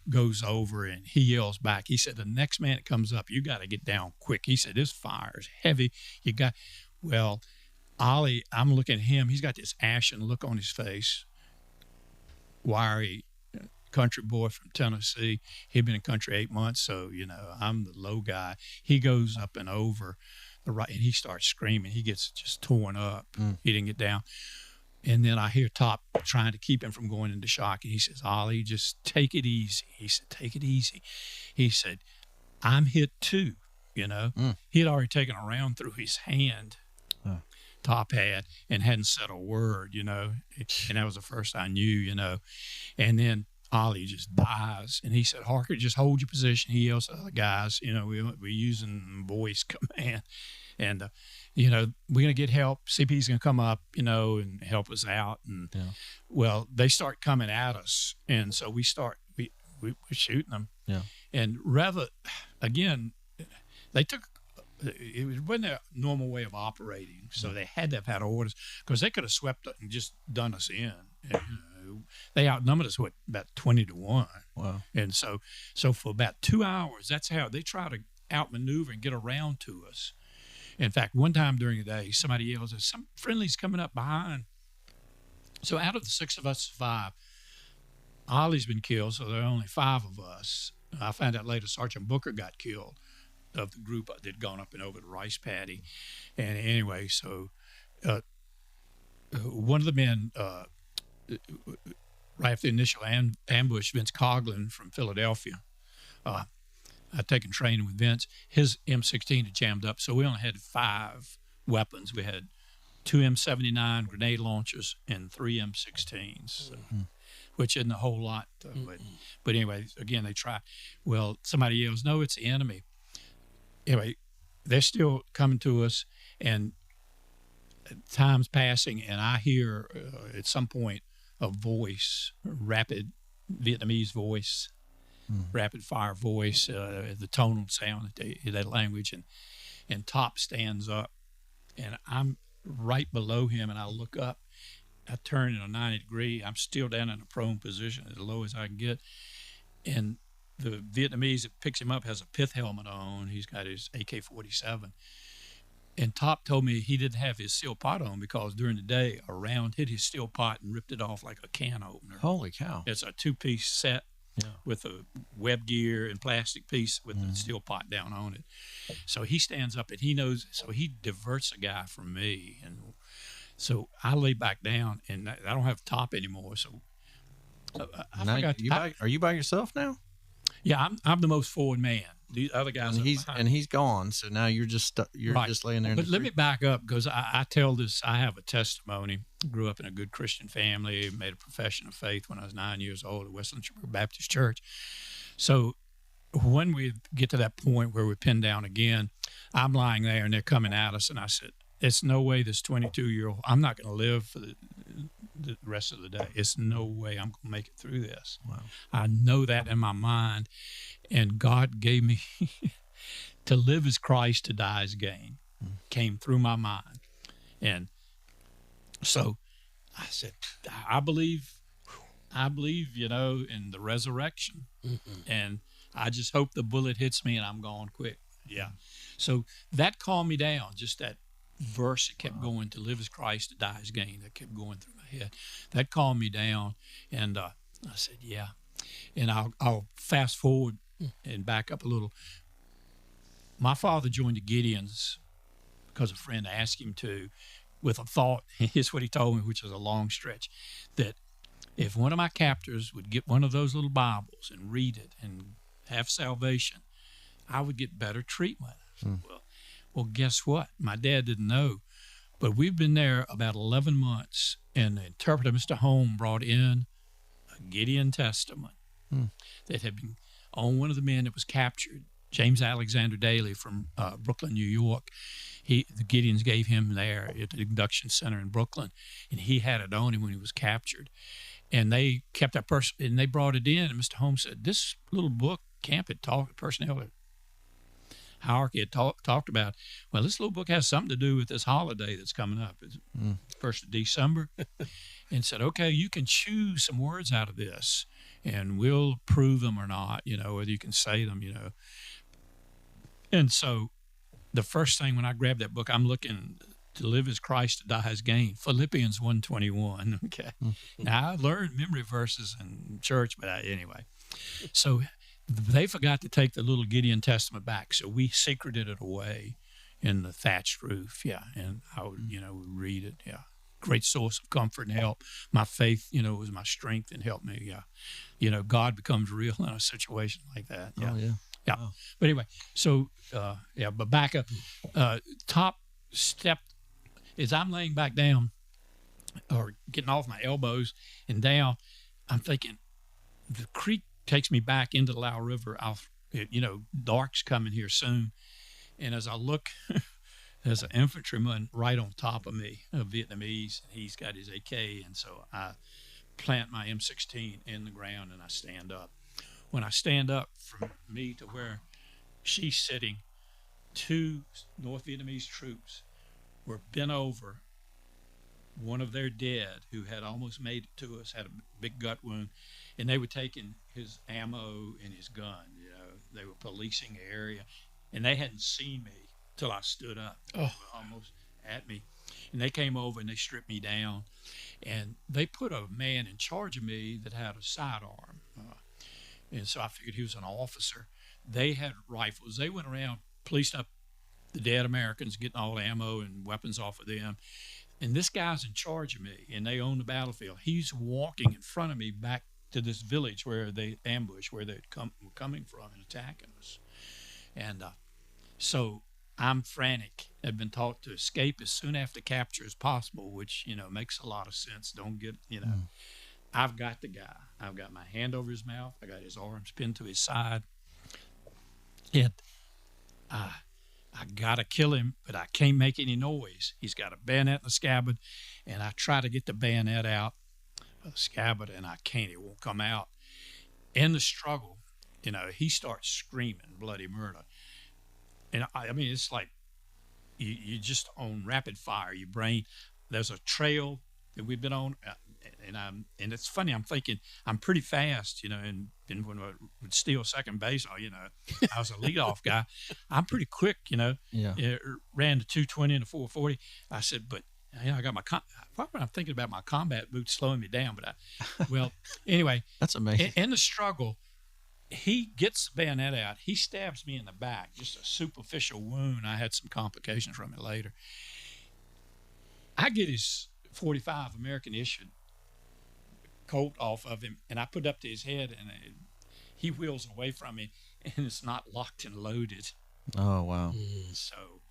goes over and he yells back. He said, the next man that comes up, you got to get down quick. He said, this fire is heavy. Ollie, I'm looking at him. He's got this ashen look on his face. Wiry country boy from Tennessee. He'd been in country 8 months, so I'm the low guy. He goes up and over the right, and he starts screaming. He gets just torn up. He didn't get down. And then I hear Top trying to keep him from going into shock. And he says, Ollie, just take it easy. He said, take it easy. He said, I'm hit too, He had already taken a round through his hand. Top had, and hadn't said a word, and that was the first I knew, And then Ollie just dies, and he said, Harker, just hold your position. He yells at the guys, we're using voice command, and we're going to get help. CP's going to come up, and help us out. And well, they start coming at us, and so we're shooting them. Yeah. And again, they took. It wasn't their normal way of operating, so they had to have had orders, because they could have swept it and just done us in. And, they outnumbered us, about 20-1. Wow! And so for about 2 hours, that's how they try to outmaneuver and get around to us. In fact, one time during the day, somebody yells, "Some friendly's coming up behind." So out of the 6 of us, 5, Ollie's been killed, so there are only 5 of us. I found out later Sergeant Booker got killed, of the group that had gone up and over the rice paddy. And anyway, so one of the men, right after the initial ambush, Vince Coughlin from Philadelphia, I'd taken training with Vince. His M16 had jammed up, so we only had 5 weapons. We had 2 M79 grenade launchers and 3 M16s, which isn't a whole lot. But anyway, again, they try. Well, somebody yells, no, it's the enemy. Anyway, they're still coming to us, and time's passing, and I hear at some point a voice, rapid Vietnamese voice, rapid fire voice, the tonal sound, that language, and Top stands up, and I'm right below him, and I look up. I turn in a 90 degree. I'm still down in a prone position, as low as I can get, and the Vietnamese that picks him up has a pith helmet on. He's got his AK-47. And Top told me he didn't have his steel pot on because during the day, a round hit his steel pot and ripped it off like a can opener. Holy cow. It's a 2-piece set with a web gear and plastic piece with the steel pot down on it. So he stands up and he knows, so he diverts a guy from me. And so I lay back down, and I don't have Top anymore. So are you by yourself now? Yeah, I'm the most forward man. the other guys he's gone. So now you're just just laying there. But let me back up, because I tell this. I have a testimony. Grew up in a good Christian family. Made a profession of faith when I was 9 years old at Westland Baptist Church. So when we get to that point where we're pinned down again, I'm lying there and they're coming at us, and I said, "It's no way this 22-year-old. I'm not going to live for the rest of the day. It's no way I'm going to make it through this." Wow. I know that in my mind, and God gave me to live as Christ, to die as gain. Came through my mind, and so I said, I believe, in the resurrection, and I just hope the bullet hits me and I'm gone quick. Yeah. So that calmed me down. Just that verse that kept going, to live as Christ, to die as gain. That kept going through my head. That calmed me down, and I said, yeah. And I'll fast forward and back up a little. My father joined the Gideons because a friend asked him to, with a thought. Here's what he told me, which was a long stretch, that if one of my captors would get one of those little Bibles and read it and have salvation, I would get better treatment. Well, guess what? My dad didn't know, but we've been there about 11 months, and the interpreter, Mr. Home, brought in a Gideon Testament that had been on one of the men that was captured, James Alexander Daly from Brooklyn, New York. The Gideons gave him there at the induction center in Brooklyn, and he had it on him when he was captured. And they kept that person, and they brought it in, and Mr. Holmes said, this little book, Camp had talked, personnel hierarchy had talked about, well, this little book has something to do with this holiday that's coming up. It's 1st of December. And said, okay, you can choose some words out of this, and we'll prove them or not, whether you can say them, And so the first thing when I grabbed that book, I'm looking, to live as Christ, to die as gain. Philippians 1:21. Okay. Now, I learned memory verses in church, but anyway. So they forgot to take the little Gideon Testament back, so we secreted it away in the thatched roof. Yeah, and I would, read it. Yeah, great source of comfort and help. My faith, was my strength and helped me. Yeah, God becomes real in a situation like that. Yeah, yeah. Wow. But anyway, so but back up. Top step is I'm laying back down, or getting off my elbows and down. I'm thinking the creek takes me back into the Lau River. Dark's coming here soon. And as I look, there's an infantryman right on top of me, a Vietnamese. He's got his AK. And so I plant my M16 in the ground and I stand up. When I stand up, from me to where she's sitting, 2 North Vietnamese troops were bent over. One of their dead, who had almost made it to us, had a big gut wound, and they were taking his ammo and his gun. They were policing the area, and they hadn't seen me till I stood up. They were almost at me, and they came over and they stripped me down, and they put a man in charge of me that had a sidearm, and so I figured he was an officer. They had rifles. They went around policing up the dead Americans, getting all the ammo and weapons off of them. And this guy's in charge of me, and they own the battlefield. He's walking in front of me back to this village where they ambushed, where they were coming from and attacking us. And so I'm frantic. I've been taught to escape as soon after capture as possible, which, makes a lot of sense. Don't get, I've got the guy. I've got my hand over his mouth. I got his arms pinned to his side. And I got to kill him, but I can't make any noise. He's got a bayonet in the scabbard, and I try to get the bayonet out of the scabbard, and I can't. It won't come out. In the struggle, he starts screaming bloody murder. And I mean, it's like you just on rapid fire. Your brain, there's a trail that we've been on, and it's funny. I'm thinking I'm pretty fast, and when I would steal second base, I was a leadoff guy. I'm pretty quick, Yeah. Ran the 220 and the 440. I said, but I got I'm thinking about my combat boots slowing me down. But anyway, that's amazing. In the struggle, he gets the bayonet out. He stabs me in the back, just a superficial wound. I had some complications from it later. I get his 45 American issued Colt off of him, and I put it up to his head, and he wheels away from me, and it's not locked and loaded. Oh, wow. So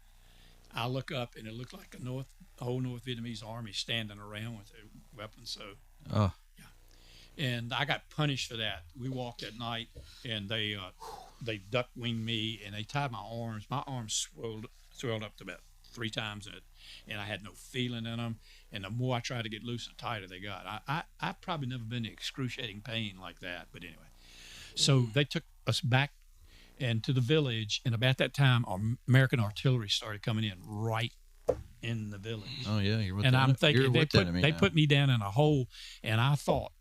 I look up, and it looked like a whole North Vietnamese army standing around with their weapons. So, and I got punished for that. We walked at night, and they duck winged me, and they tied my arms. My arms swelled up to about 3 times it, and I had no feeling in them. And the more I tried to get loose, the tighter they got. I probably never been in excruciating pain like that. But anyway, so they took us back and to the village, and about that time, American artillery started coming in right in the village. Oh yeah, you're with and the, I'm thinking they put me down in a hole, and I thought,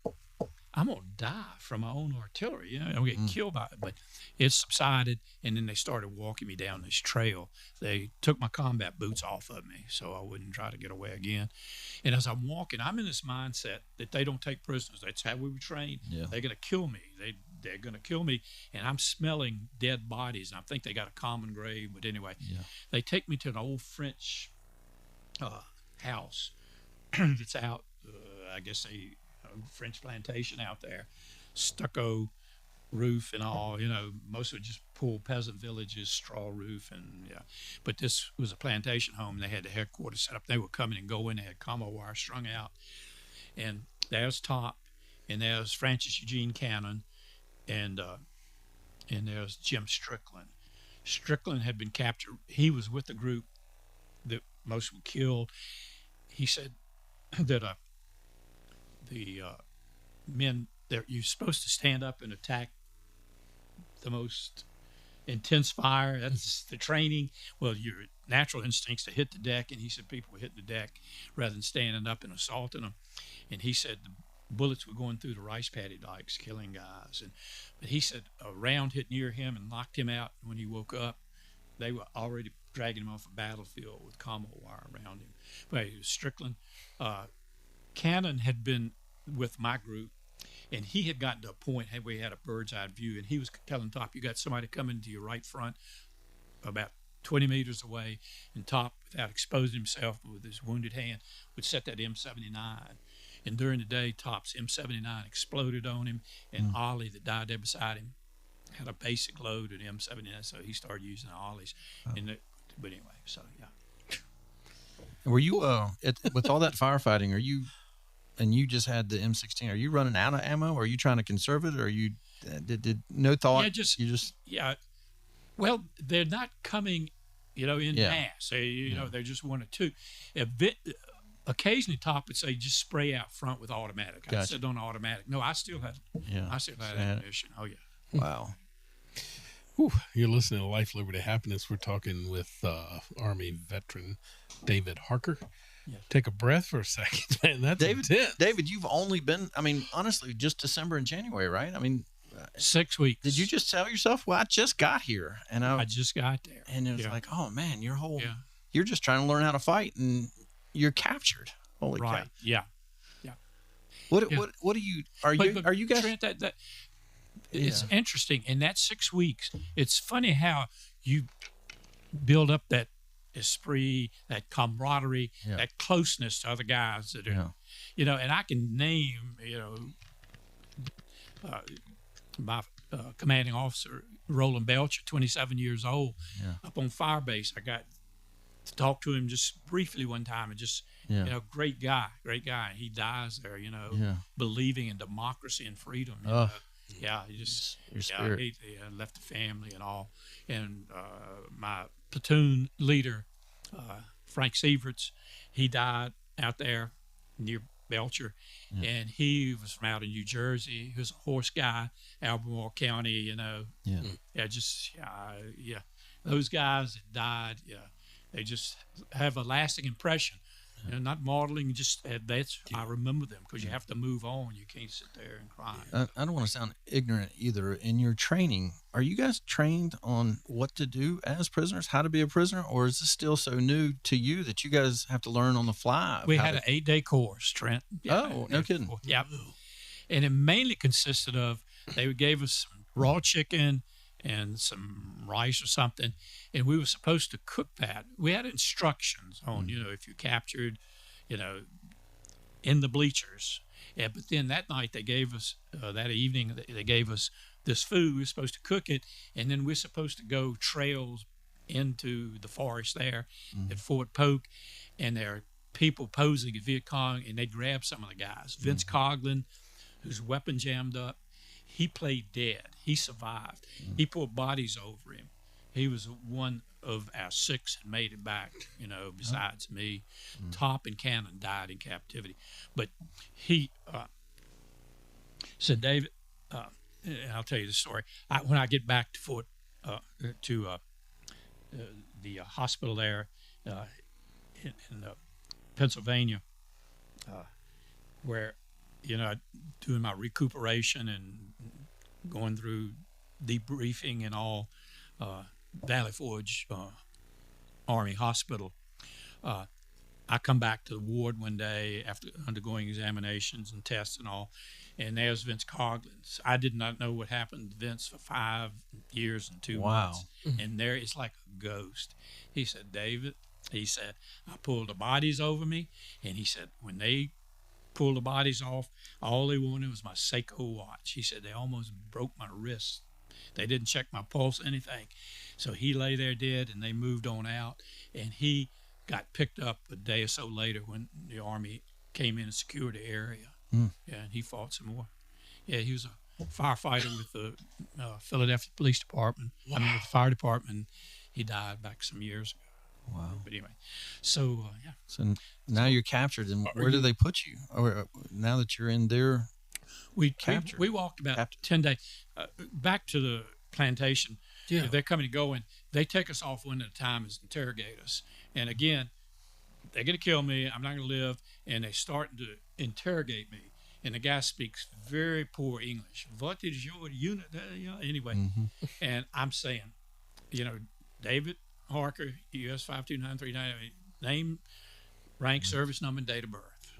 I'm gonna die from my own artillery. You know, I'm gonna get killed by it. But it subsided, and then they started walking me down this trail. They took my combat boots off of me, so I wouldn't try to get away again. And as I'm walking, I'm in this mindset that they don't take prisoners. That's how we were trained. Yeah. They're gonna kill me. They're gonna kill me, and I'm smelling dead bodies. And I think they got a common grave, but anyway, they take me to an old French house that's out. I guess a French plantation out there, stucco roof and all. You know, most of it just poor peasant villages, straw roof, and But this was a plantation home. They had the headquarters set up. They would come in and go in. They had commo wire strung out, and there's Top, and there's Francis Eugene Cannon, and there's Jim Strickland. Strickland had been captured. He was with the group that most were killed. He said that the men that you're supposed to stand up and attack the most intense fire. That's the training. Well, your natural instincts to hit the deck, and he said people were hitting the deck rather than standing up and assaulting them. And he said the bullets were going through the rice paddy dikes, killing guys. But he said a round hit near him and knocked him out. When he woke up, they were already dragging him off a battlefield with commo wire around him. But it was Strickland. Cannon had been with my group, and he had gotten to a point where he had a bird's eye view, and he was telling Top, you got somebody coming to your right front about 20 meters away, and Top, without exposing himself with his wounded hand, would set that M79. And during the day, Top's M79 exploded on him, and Ollie, that died there beside him, had a basic load at M79, so he started using the Ollies. But anyway, so Were you with all that firefighting? And you just had the M16? Are you running out of ammo? Are you trying to conserve it, or are you did no thought? Well, they're not coming, in mass. They're just 1 or 2. Occasionally, Top would say, just spray out front with automatic. Gotcha. I said on automatic. No, I still had ammunition. Oh yeah. Wow. Whew. You're listening to Life, Liberty, Happiness. We're talking with Army veteran David Harker. Yeah. Take a breath for a second, man. That's intense. David, you've only been, honestly, just December and January, right? 6 weeks. Did you just tell yourself, well, I just got here. And I just got there. And it was like, oh, man, you're just trying to learn how to fight, and you're captured. Holy cow. Yeah. What do you, are you guys? Trent, it's interesting. In that 6 weeks, it's funny how you build up that esprit, that camaraderie, that closeness to other guys that are, and I can name, my commanding officer, Roland Belcher, 27 years old, up on Firebase. I got to talk to him just briefly one time, and just, great guy. He dies there, believing in democracy and freedom. He just, he left the family and all. And my platoon leader, Frank Sieverts, he died out there near Belcher, and he was from out in New Jersey. He was a horse guy, Albemarle County, Those guys that died, they just have a lasting impression. Not modeling, just I remember them, because you have to move on. You can't sit there and cry. I don't want to sound ignorant either. In your training, are you guys trained on what to do as prisoners, how to be a prisoner, or is this still so new to you that you guys have to learn on the fly? We had an 8-day course, Trent. No kidding. Yeah. And it mainly consisted of, they gave us some raw chicken and some rice or something, and we were supposed to cook that. We had instructions on, if you captured, in the bleachers, But then that night they gave us, that evening, they gave us this food. We were supposed to cook it, and then we're supposed to go trails into the forest there at Fort Polk, and there are people posing at Viet Cong, and they grabbed some of the guys. Vince Coughlin, whose weapon jammed up, he played dead. He survived. He pulled bodies over him. He was one of our 6 that made it back, besides me. Top and Cannon died in captivity. But he said, David, I'll tell you the story. When I get back to the hospital there in Pennsylvania, where, doing my recuperation and going through debriefing and all, Valley Forge Army Hospital. I come back to the ward one day after undergoing examinations and tests and all, and there's Vince Coughlin. I did not know what happened to Vince for 5 years and 2 months, and there it's like a ghost. He said, David, he said, I pulled the bodies over me, and he said, when they pulled the bodies off, all they wanted was my Seiko watch. He said, they almost broke my wrist. They didn't check my pulse, anything. So he lay there dead, and they moved on out, and he got picked up a day or so later when the Army came in and secured the area. Yeah, and he fought some more. Yeah, he was a firefighter with the Philadelphia Police Department. Wow. With the fire department. He died back some years ago. Wow. But anyway, so, yeah. So now you're captured, and where do they put you? Or now that you're in there, we walked about 10 days. Back to the plantation. Yeah. They're coming and going. They take us off one at a time as interrogate us. And again, they're going to kill me. I'm not going to live. And they start to interrogate me. And the guy speaks very poor English. What is your unit? Anyway. And I'm saying, David Harker, US 52939, name, rank, service number, and date of birth.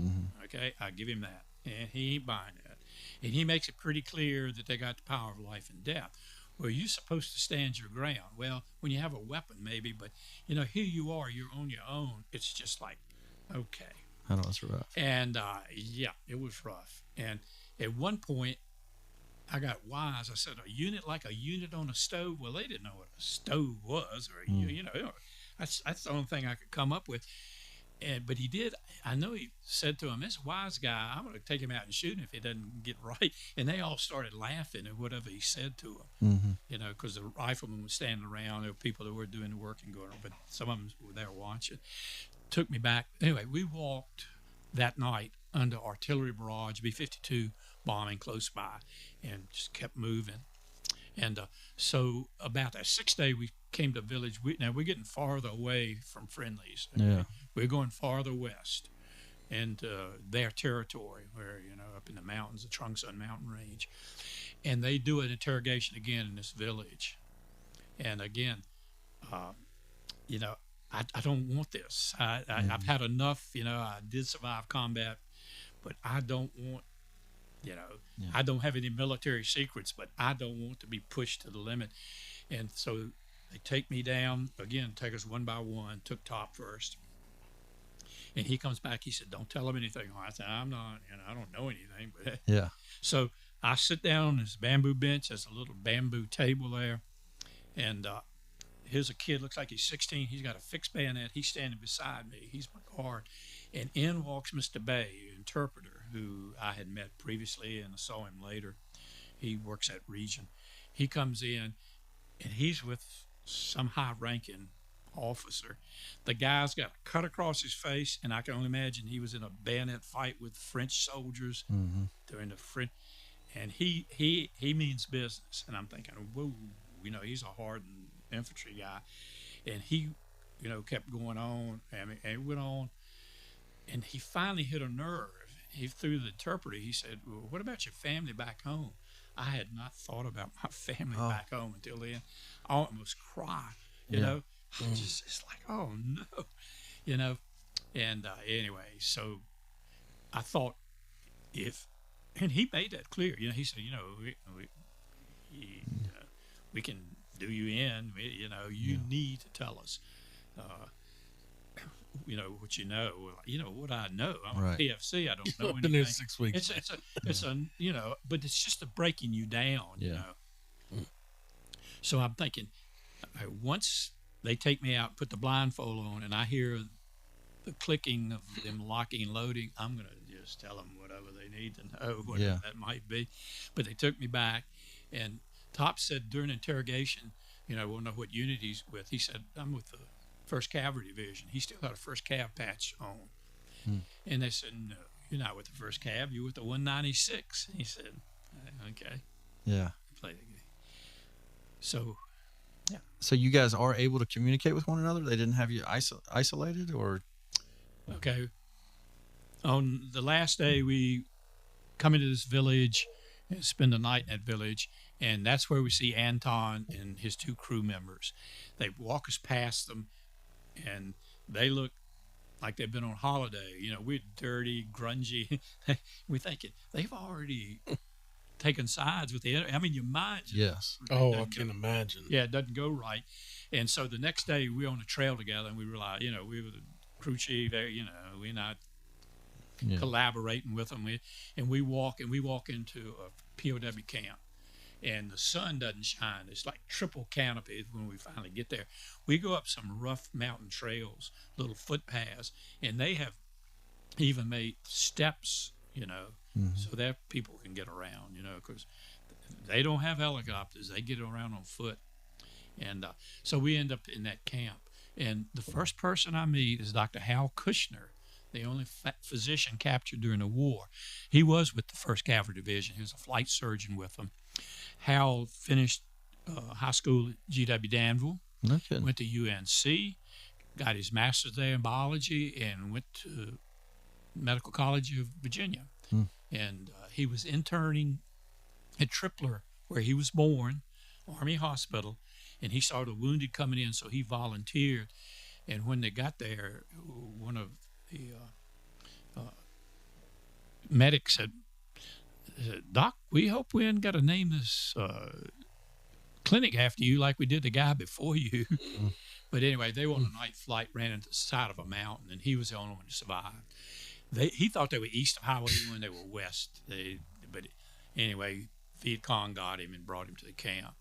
Okay, I give him that. And he ain't buying that. And he makes it pretty clear that they got the power of life and death. Well, you're supposed to stand your ground. Well, when you have a weapon, maybe, but, here you are, you're on your own. It's just like, okay. I know it's rough. And, yeah, it was rough. And at one point, I got wise. I said, a unit like a unit on a stove? Well, they didn't know what a stove was. Or, that's the only thing I could come up with. But he did. I know he said to him, "This wise guy, I'm going to take him out and shoot him if he doesn't get right." And they all started laughing at whatever he said to him, because the riflemen were standing around. There were people that were doing the work and going, but some of them were there watching. Took me back. Anyway, we walked that night under artillery barrage, B-52 bombing close by, and just kept moving. And so about that 6th day, we came to a village. Now we're getting farther away from friendlies. Okay? Yeah. We're going farther west into their territory, where, up in the mountains, the Trung Sun mountain range. And they do an interrogation again in this village. And again, I don't want this. I've had enough. I did survive combat, but I don't want, I don't have any military secrets, but I don't want to be pushed to the limit. And so they take me down, again, take us one by one, took Top first. And he comes back, he said, don't tell him anything. I said, I'm not, I don't know anything. But yeah. So I sit down on this bamboo bench. There's a little bamboo table there. And here's a kid, looks like he's 16. He's got a fixed bayonet. He's standing beside me. He's my guard. And in walks Mr. Bay, interpreter, who I had met previously, and I saw him later. He works at Region. He comes in, and he's with some high-ranking officer. The guy's got a cut across his face, and I can only imagine he was in a bayonet fight with French soldiers during the French. And he means business. And I'm thinking, whoa, he's a hardened infantry guy. And he, kept going on, and it went on. And he finally hit a nerve. He threw the interpreter. He said, well, what about your family back home? I had not thought about my family back home until then. I almost cried, you know. It's like, oh, no, And anyway, so I thought and he made that clear. He said, we can do you in. You need to tell us. what you know. Well, what I know. I'm Right. a PFC. I don't know Been anything. there 6 weeks. It's a but it's just a breaking you down. Yeah. So I'm thinking, once they take me out, put the blindfold on, and I hear the clicking of them locking and loading, I'm gonna just tell them whatever they need to know, whatever that might be. But they took me back, and Top said during interrogation, we'll know what unit he's with. He said, I'm with the 1st Cavalry Division. He still had a 1st Cav patch on. And they said, no, you're not with the 1st Cav. You're with the 196. He said, okay. Yeah. Play the game. So, yeah. So you guys are able to communicate with one another? They didn't have you isolated, or? Okay. On the last day, we come into this village and spend the night in that village, and that's where we see Anton and his 2 crew members. They walk us past them, and they look like they've been on holiday. We're dirty, grungy. We're thinking they've already taken sides with the enemy. I mean, your mind just Yes. Oh, I can imagine. Yeah, it doesn't go right. And so the next day, we're on the trail together, and we realize, we were the crew chief. We're not collaborating with them. We walk into a POW camp, and the sun doesn't shine. It's like triple canopy when we finally get there. We go up some rough mountain trails, little footpaths, and they have even made steps, so that people can get around, because they don't have helicopters. They get around on foot. And so we end up in that camp. And the first person I meet is Dr. Hal Kushner, the only physician captured during the war. He was with the 1st Cavalry Division. He was a flight surgeon with them. Hal finished high school at GW Danville, went to UNC, got his master's there in biology, and went to Medical College of Virginia. And he was interning at Tripler, where he was born, Army Hospital, and he saw the wounded coming in, so he volunteered. And when they got there, one of the medics said, Doc, we hope we ain't got to name this clinic after you like we did the guy before you. But anyway, they were on a night flight, ran into the side of a mountain, and he was the only one to survive. He thought they were east of Highway 1, they were west. But anyway, Viet Cong got him and brought him to the camp.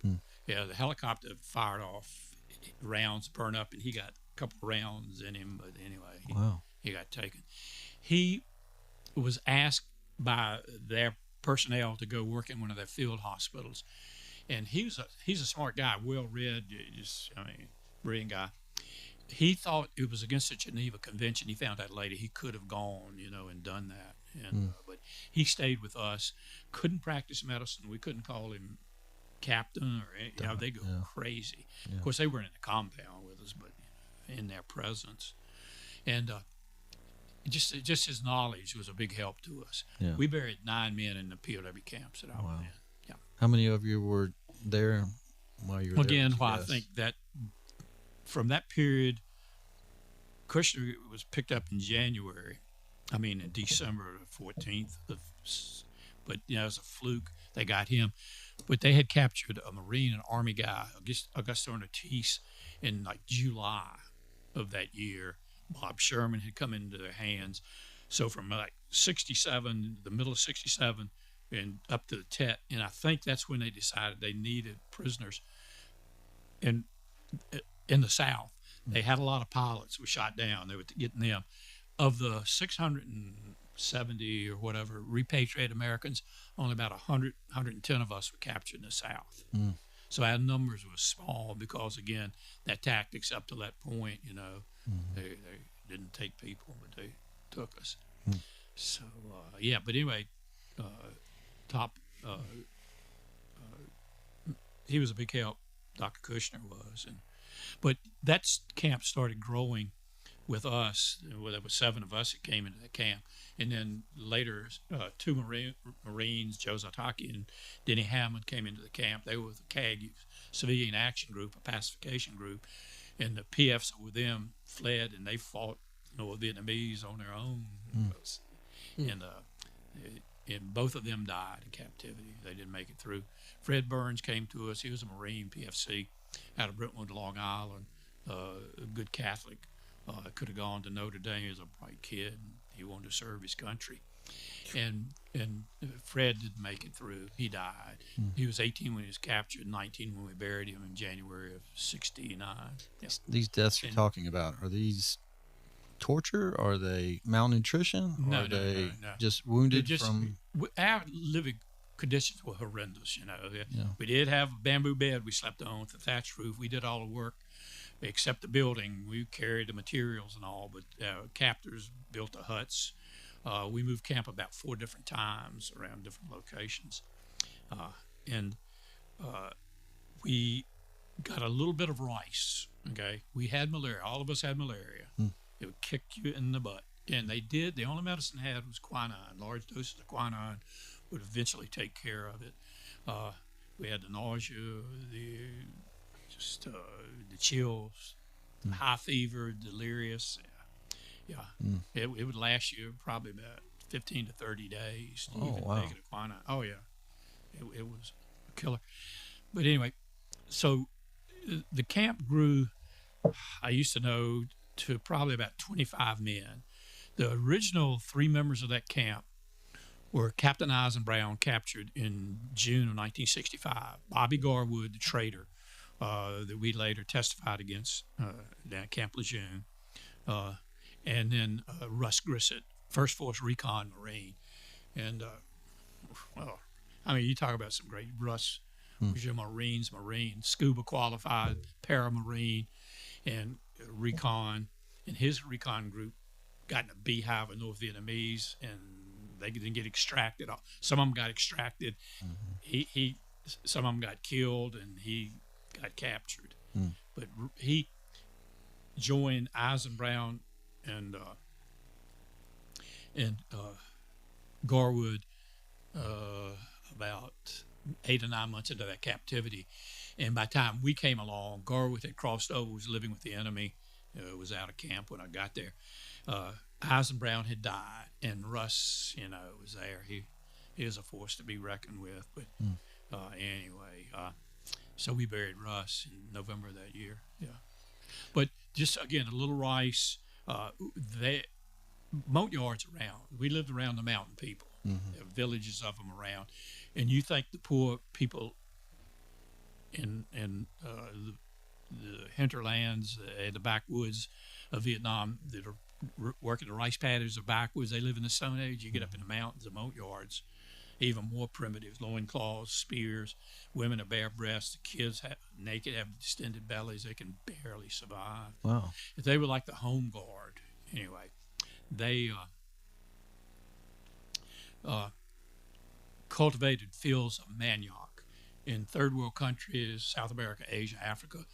Yeah, the helicopter fired off, rounds burned up, and he got a couple of rounds in him. But anyway, he got taken. He was asked by their personnel to go work in one of their field hospitals, and he's a smart guy, well-read, brilliant guy. He thought it was against the Geneva Convention. He found that later. He could have gone, and done that. And but he stayed with us. Couldn't practice medicine. We couldn't call him captain or they go crazy. Of course, they weren't in the compound with us, but in their presence. And just his knowledge was a big help to us. Yeah. We buried 9 men in the POW camps that I was in. Yeah. How many of you were there while you were there? Again, I think that from that period, Kushner was picked up in January. I mean, in December 14th. But, as a fluke, they got him. But they had captured a Marine and Army guy, Augusto Ortiz, in like July of that year. Bob Sherman had come into their hands. So from like 67, the middle of 67, and up to the Tet. And I think that's when they decided they needed prisoners. And in the South, they had a lot of pilots who were shot down. They were getting them. Of the 670 or whatever repatriated Americans, only about 100, 110 of us were captured in the South. So our numbers were small because, again, that tactics up to that point, they didn't take people, but they took us. So, but anyway, Top, he was a big help, Dr. Kushner was. But that camp started growing with us. Well, there were 7 of us that came into the camp. And then later, 2 Marines, Joe Zataki and Denny Hammond, came into the camp. They were with the CAG, Civilian Action Group, a pacification group. And the PFs with them fled, and they fought with Vietnamese on their own. And both of them died in captivity. They didn't make it through. Fred Burns came to us. He was a Marine PFC out of Brentwood, Long Island, a good Catholic, Could have gone to Notre Dame. He was a bright kid. He wanted to serve his country. And Fred didn't make it through. He died. He was 18 when he was captured, 19 when we buried him in January of '69. Yeah. These deaths you're talking about, are these torture? Are they malnutrition? No, are they no. just wounded from? Our living conditions were horrendous. Yeah. We did have a bamboo bed we slept on with a thatched roof. We did all the work except the building. We carried the materials and all, but captors built the huts. We moved camp about 4 different times around different locations. And we got a little bit of rice, okay? We had malaria. All of us had malaria. It would kick you in the butt. And they did. The only medicine they had was quinine. Large doses of quinine would eventually take care of it. We had the nausea, the chills, high fever, delirious. It would last you probably about 15 to 30 days to even take it a quinine. Oh, yeah. It was a killer. But anyway, so the camp grew, I used to know, to probably about 25 men. The original 3 members of that camp were Captain Eisenbrown, captured in June of 1965, Bobby Garwood, the traitor, that we later testified against down at Camp Lejeune, and then Russ Grissett, First Force Recon Marine. And, well, I mean, you talk about some great Russ was your Marine, scuba qualified, paramarine, and recon. And his recon group got in a beehive of North Vietnamese, and they didn't get extracted. Some of them got extracted. Some of them got killed, and he got captured. But he joined Eisenbrown and Garwood about 8 or 9 months into that captivity. And by the time we came along, Garwood had crossed over, was living with the enemy, was out of camp when I got there. Eisenbrown had died, and Russ, was there. He is a force to be reckoned with. But anyway, so we buried Russ in November of that year. Yeah. But just, again, a little rice. Moat yards around. We lived around the mountain people. There are villages of them around. And you think the poor people in the hinterlands, the backwoods of Vietnam that are working the rice paddies or backwoods, they live in the Stone Age. You get up in the mountains, the moat yards, even more primitive, loincloths, spears, women are bare breasts, the kids naked, have distended bellies, they can barely survive. Wow. They were like the home guard. Anyway, they cultivated fields of manioc. In third world countries, South America, Asia, Africa,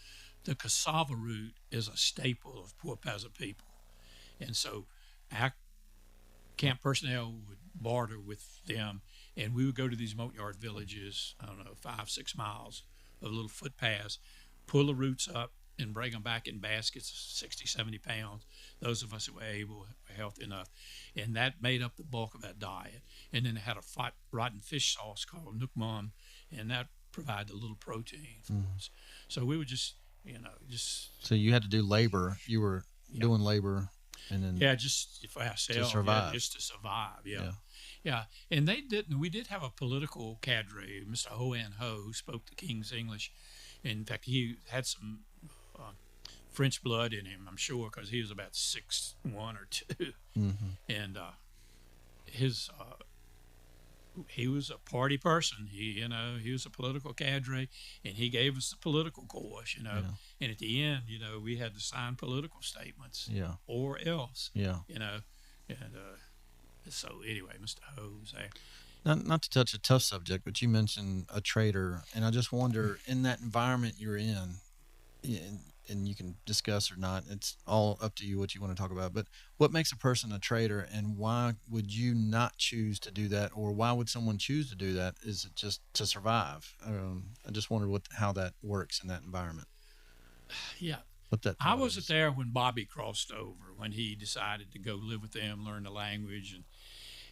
the cassava root is a staple of poor peasant people. And so our camp personnel would barter with them, and we would go to these moat yard villages, 5-6 miles of little footpaths, pull the roots up and bring them back in baskets of 60, 70 pounds. Those of us who were able, were healthy enough. And that made up the bulk of that diet. And then they had a rotten fish sauce called nuc mon, and that provided a little protein for us. So we would just, So you had to do labor. You were doing labor, and then just for ourselves, to survive. Just to survive. Yeah. And we did have a political cadre, Mr. Ho An Ho, who spoke the King's English. In fact, he had some French blood in him, I'm sure, because he was about 6'1" or 2, and he was a party person. He was a political cadre, and he gave us the political course, And at the end, we had to sign political statements, or else, And so anyway, Mr. Ho was there. Not to touch a tough subject, but you mentioned a traitor, and I just wonder, in that environment you're in, and you can discuss or not, it's all up to you what you want to talk about, but what makes a person a traitor, and why would you not choose to do that, or why would someone choose to do that? Is it just to survive? I just wonder how that works in that environment. Yeah. I wasn't there when Bobby crossed over, when he decided to go live with them, learn the language. And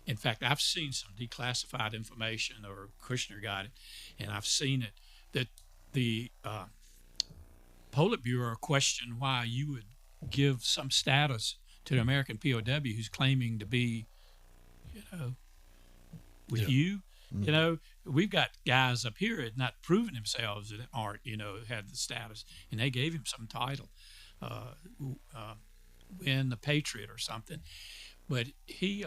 in fact, I've seen some declassified information, or Kushner got it, and I've seen it, that the Politburo questioned why you would give some status to the American POW who's claiming to be, with you. We've got guys up here that not proven themselves that aren't, had the status, and they gave him some title, win the Patriot or something. But he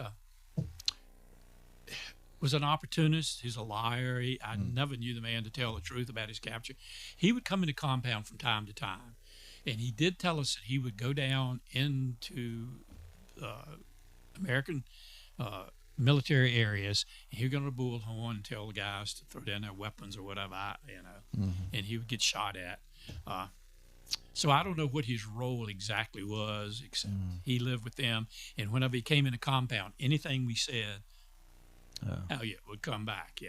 was an opportunist. He's a liar. I never knew the man to tell the truth about his capture. He would come in the compound from time to time, and he did tell us that he would go down into American military areas, and he would go to the bullhorn and tell the guys to throw down their weapons or whatever, and he would get shot at. So I don't know what his role exactly was, except he lived with them, and whenever he came in the compound, anything we said, would come back,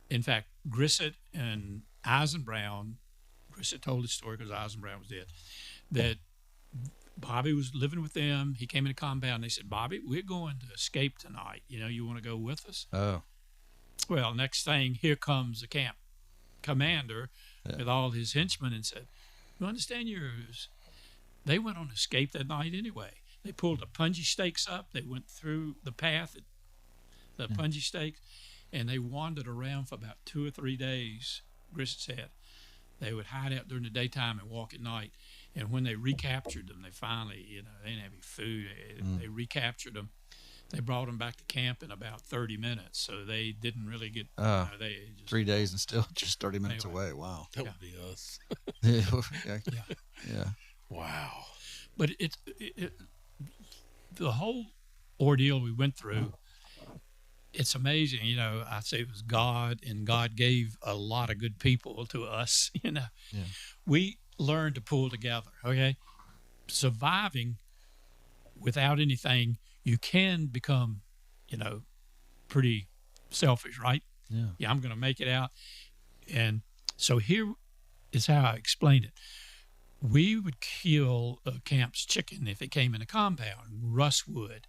In fact, Grissett and Eisenbrown, Grissett told his story because Eisenbrown was dead, that Bobby was living with them. He came in the compound, and they said, Bobby, we're going to escape tonight. You want to go with us? Oh. Well, next thing, here comes the camp commander with all his henchmen and said, you understand they went on escape that night anyway. They pulled the punji stakes up. They went through the path, the punji stakes, and they wandered around for about 2 or 3 days. Grissett said they would hide out during the daytime and walk at night. And when they recaptured them, they finally, they didn't have any food. They recaptured them. They brought them back to camp in about 30 minutes. So they didn't really get, they just, 3 days and still just 30 minutes away. Wow. That would be us. Yeah. Wow. But the whole ordeal we went through, it's amazing. I say it was God, and God gave a lot of good people to us. We learned to pull together. Okay, surviving without anything, you can become, pretty selfish, right? Yeah, I'm going to make it out. And so here is how I explain it. We would kill Camp's chicken if it came in a compound. Russ would,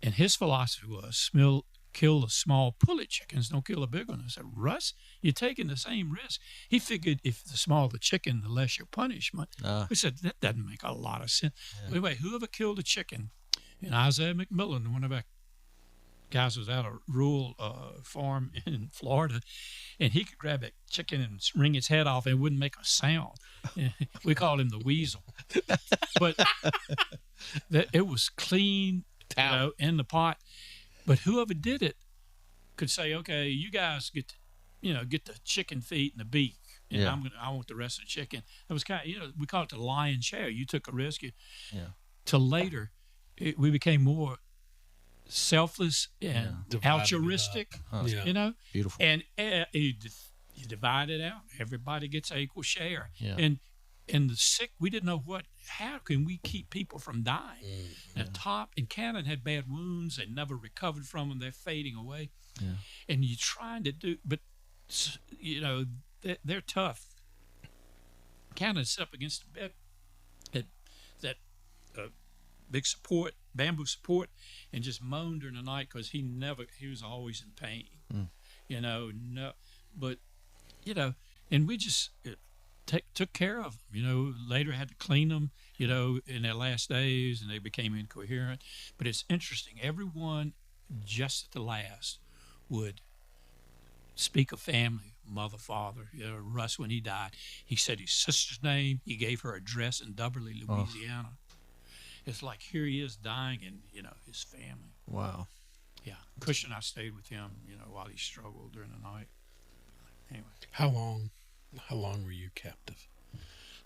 and his philosophy was kill the small pullet chickens, don't kill the big one. I said, Russ, you're taking the same risk. He figured if the smaller the chicken, the less your punishment. We said, that doesn't make a lot of sense. Anyway, whoever killed a chicken, and Isaiah McMillan, one of our guys was out a rural farm in Florida, and he could grab a chicken and wring its head off and it wouldn't make a sound. We called him the weasel. But it was clean, in the pot. But whoever did it could say, okay, you guys get the chicken feet and the beak, and I want the rest of the chicken. It was kind of, we call it the lion's share. You took a risk. Till later, we became more selfless and altruistic. Beautiful. And you divide it out. Everybody gets an equal share. And the sick, we didn't know how can we keep people from dying? At top, and Cannon had bad wounds. They never recovered from them. They're fading away. And you're trying to do, but, they're tough. Cannon set up against the bed, that big support, bamboo support, and just moaned during the night because he was always in pain. And we just took care of them. Later had to clean them, in their last days, and they became incoherent. But it's interesting. Everyone, just at the last, would speak of family, mother, father. Russ, when he died, he said his sister's name. He gave her address in Dubberly, Louisiana. It's like here he is dying, and his family. Wow. Yeah, Cush and I stayed with him, while he struggled during the night. Anyway, how long were you captive?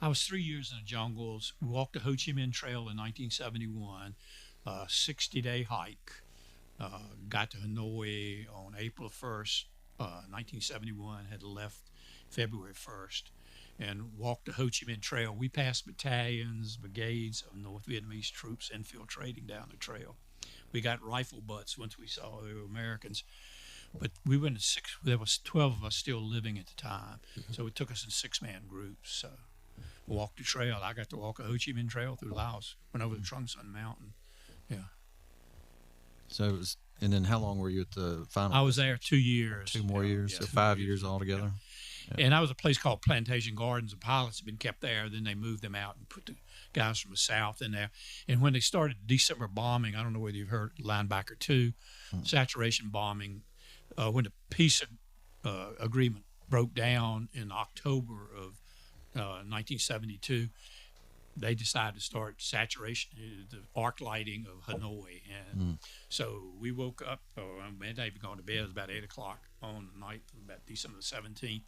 I was 3 years in the jungles. We walked the Ho Chi Minh Trail in 1971, 60-day hike. Got to Hanoi on April 1st, 1971. Had left February 1st, and walked the Ho Chi Minh Trail. We passed battalions, brigades of North Vietnamese troops infiltrating down the trail. We got rifle butts once we saw they were Americans. But we went in there was 12 of us still living at the time. So it took us in 6-man groups. So we walked the trail. I got to walk a Ho Chi Minh Trail through Laos. Went over the Trung Son Mountain. Yeah. So it was And then how long were you at the final? I was there 2 years. 2 more years, so 5 years altogether. Yeah. And I was a place called Plantation Gardens. The pilots had been kept there. Then they moved them out and put the guys from the South in there. And when they started December bombing, I don't know whether you've heard Linebacker 2, saturation bombing, when the peace agreement broke down in October of 1972, they decided to start saturation, the arc lighting of Hanoi. And so we woke up, on midday, we going to bed. It was about 8 o'clock on the night of about December the 17th.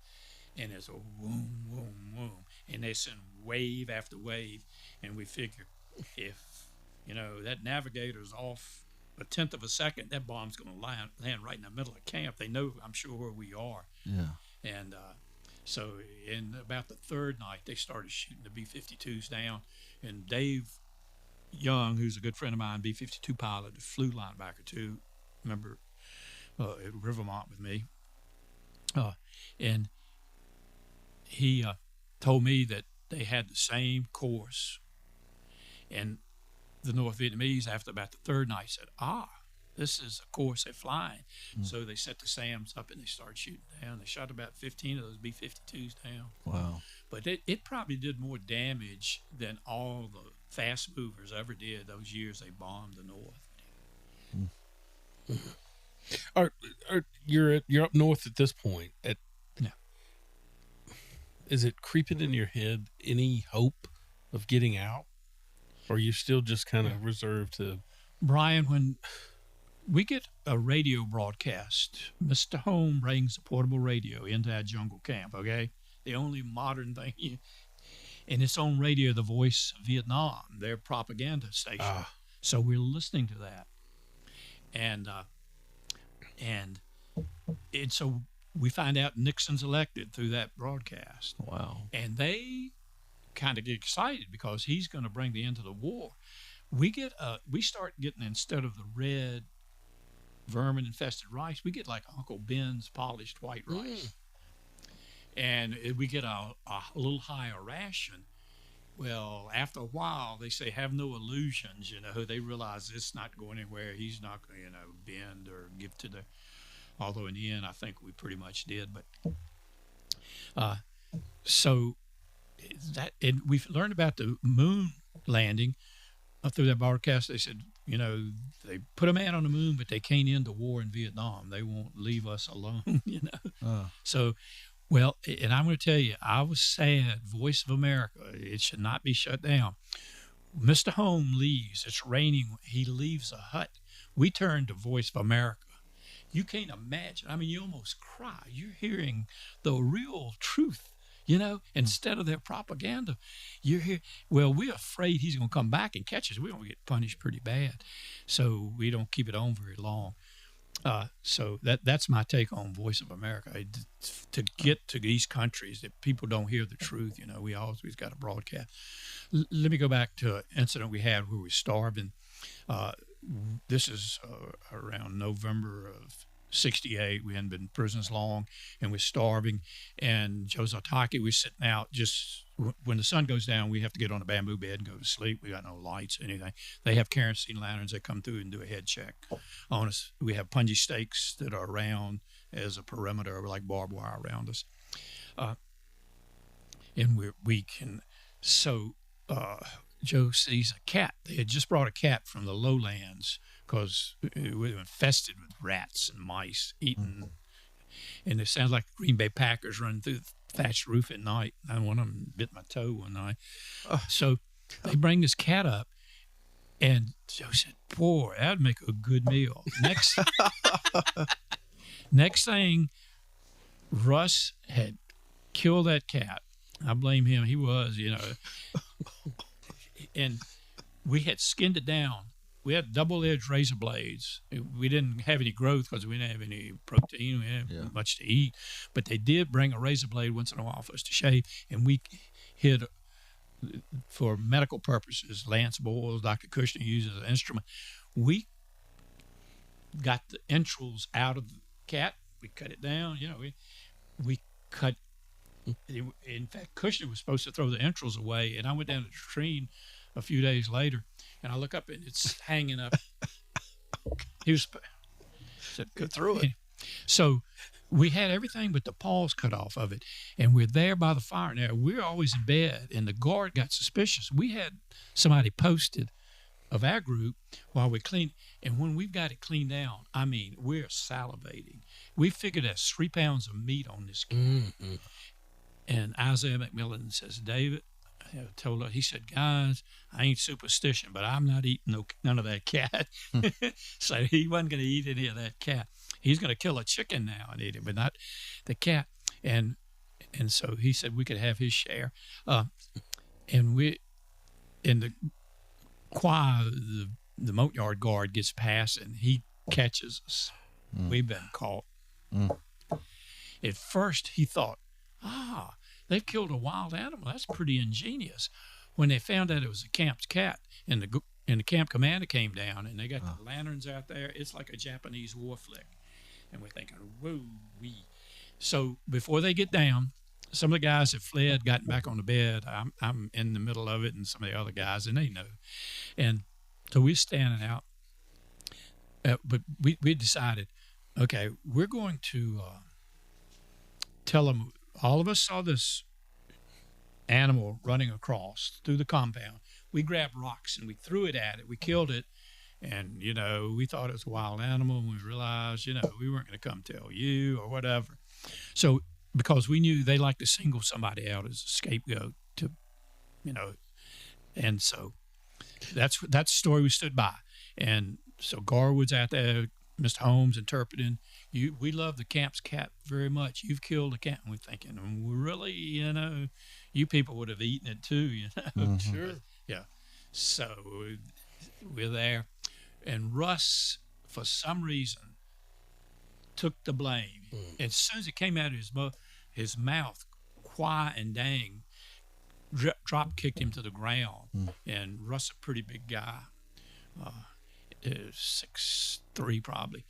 And there's a boom, boom, boom. And they send wave after wave. And we figure if, that navigator's off a tenth of a second, that bomb's going to land right in the middle of camp. They know, I'm sure, where we are. Yeah. And so in about the third night, they started shooting the B-52s down. And Dave Young, who's a good friend of mine, B-52 pilot, who flew Linebacker 2, remember, at Rivermont with me. And he told me that they had the same course. And the North Vietnamese, after about the third night, said, this is a course they're flying. So they set the SAMs up and they started shooting down. They shot about 15 of those B-52s down. Wow. But it probably did more damage than all the fast movers ever did those years they bombed the North. You're up north at this point. Is it creeping in your head any hope of getting out? Or are you still just kind of reserved to... Brian, when we get a radio broadcast, Mr. Home brings a portable radio into our jungle camp, okay? The only modern thing. And it's on radio, the Voice of Vietnam, their propaganda station. So we're listening to that. And so we find out Nixon's elected through that broadcast. Wow. And they kind of get excited because he's going to bring the end to the war. We start getting, instead of the red vermin-infested rice, we get like Uncle Ben's polished white rice. And we get a little higher ration. Well, after a while, they say, have no illusions, They realize it's not going anywhere. He's not going to, bend or give to the... Although in the end, I think we pretty much did. But so that, and we've learned about the moon landing through that broadcast. They said, they put a man on the moon, but they can't end the war in Vietnam. They won't leave us alone, So, well, and I'm going to tell you, I was sad. Voice of America, it should not be shut down. Mr. Home leaves. It's raining. He leaves a hut. We turn to Voice of America. You can't imagine. I mean, you almost cry. You're hearing the real truth, instead of their propaganda. You're here. Well, we're afraid he's going to come back and catch us. We're going to get punished pretty bad. So we don't keep it on very long. So that's my take on Voice of America. To get to these countries that people don't hear the truth, we always got to broadcast. Let me go back to an incident we had where we were starving. This is around November of 68. We hadn't been prisoners long, and we're starving. And Joe Zartaki, we're sitting out just when the sun goes down, we have to get on a bamboo bed and go to sleep. We got no lights, anything. They have kerosene lanterns that come through and do a head check on us. We have punji stakes that are around as a perimeter, like barbed wire around us. And we're weak. And so Joe sees a cat. They had just brought a cat from the lowlands because we were infested with rats and mice eating. And it sounds like Green Bay Packers running through the thatched roof at night. And one of them bit my toe one night. So they bring this cat up, and Joe said, boy, that'd make a good meal. Next thing, Russ had killed that cat. I blame him. He was, And we had skinned it down. We had double-edged razor blades. We didn't have any growth because we didn't have any protein. We didn't have much to eat. But they did bring a razor blade once in a while for us to shave. And we hid, for medical purposes, Lance Boyles, Dr. Kushner uses an instrument. We got the entrails out of the cat. We cut it down. We cut. In fact, Kushner was supposed to throw the entrails away, and I went down to the latrine a few days later, and I look up and it's hanging up. said, go through it. So we had everything but the paws cut off of it. And we're there by the fire. Now, we're always in bed, and the guard got suspicious. We had somebody posted of our group while we clean. And when we've got it cleaned down, I mean, we're salivating. We figured that's 3 pounds of meat on this cat. Mm-hmm. And Isaiah McMillan says, David, told her, he said, guys, I ain't superstition, but I'm not eating none of that cat. So he wasn't going to eat any of that cat. He's going to kill a chicken now and eat it, but not the cat. And so he said we could have his share. And we, in the choir, the moat yard guard gets past and he catches us. We've been caught. At first he thought, they've killed a wild animal. That's pretty ingenious. When they found out it was the camp's cat, and the camp commander came down, and they got the lanterns out there. It's like a Japanese war flick. And we're thinking, whoa-wee. So before they get down, some of the guys have fled, gotten back on the bed. I'm in the middle of it, and some of the other guys, and they know. And so we're standing out. But we decided, okay, we're going to tell them, all of us saw this animal running across through the compound. We grabbed rocks and we threw it at it. We killed it. And, we thought it was a wild animal. And we realized, we weren't going to come tell you or whatever. So, because we knew they like to single somebody out as a scapegoat to, and so that's the story we stood by. And so Garwood's out there, Mr. Holmes interpreting. We love the camp's cat very much. You've killed a cat. And we're thinking, really, you people would have eaten it too, Mm-hmm. Sure. Yeah. So we're there. And Russ, for some reason, took the blame. As soon as it came out of his mouth, Quah and Dang drop kicked him to the ground. And Russ, a pretty big guy, 6'3" probably,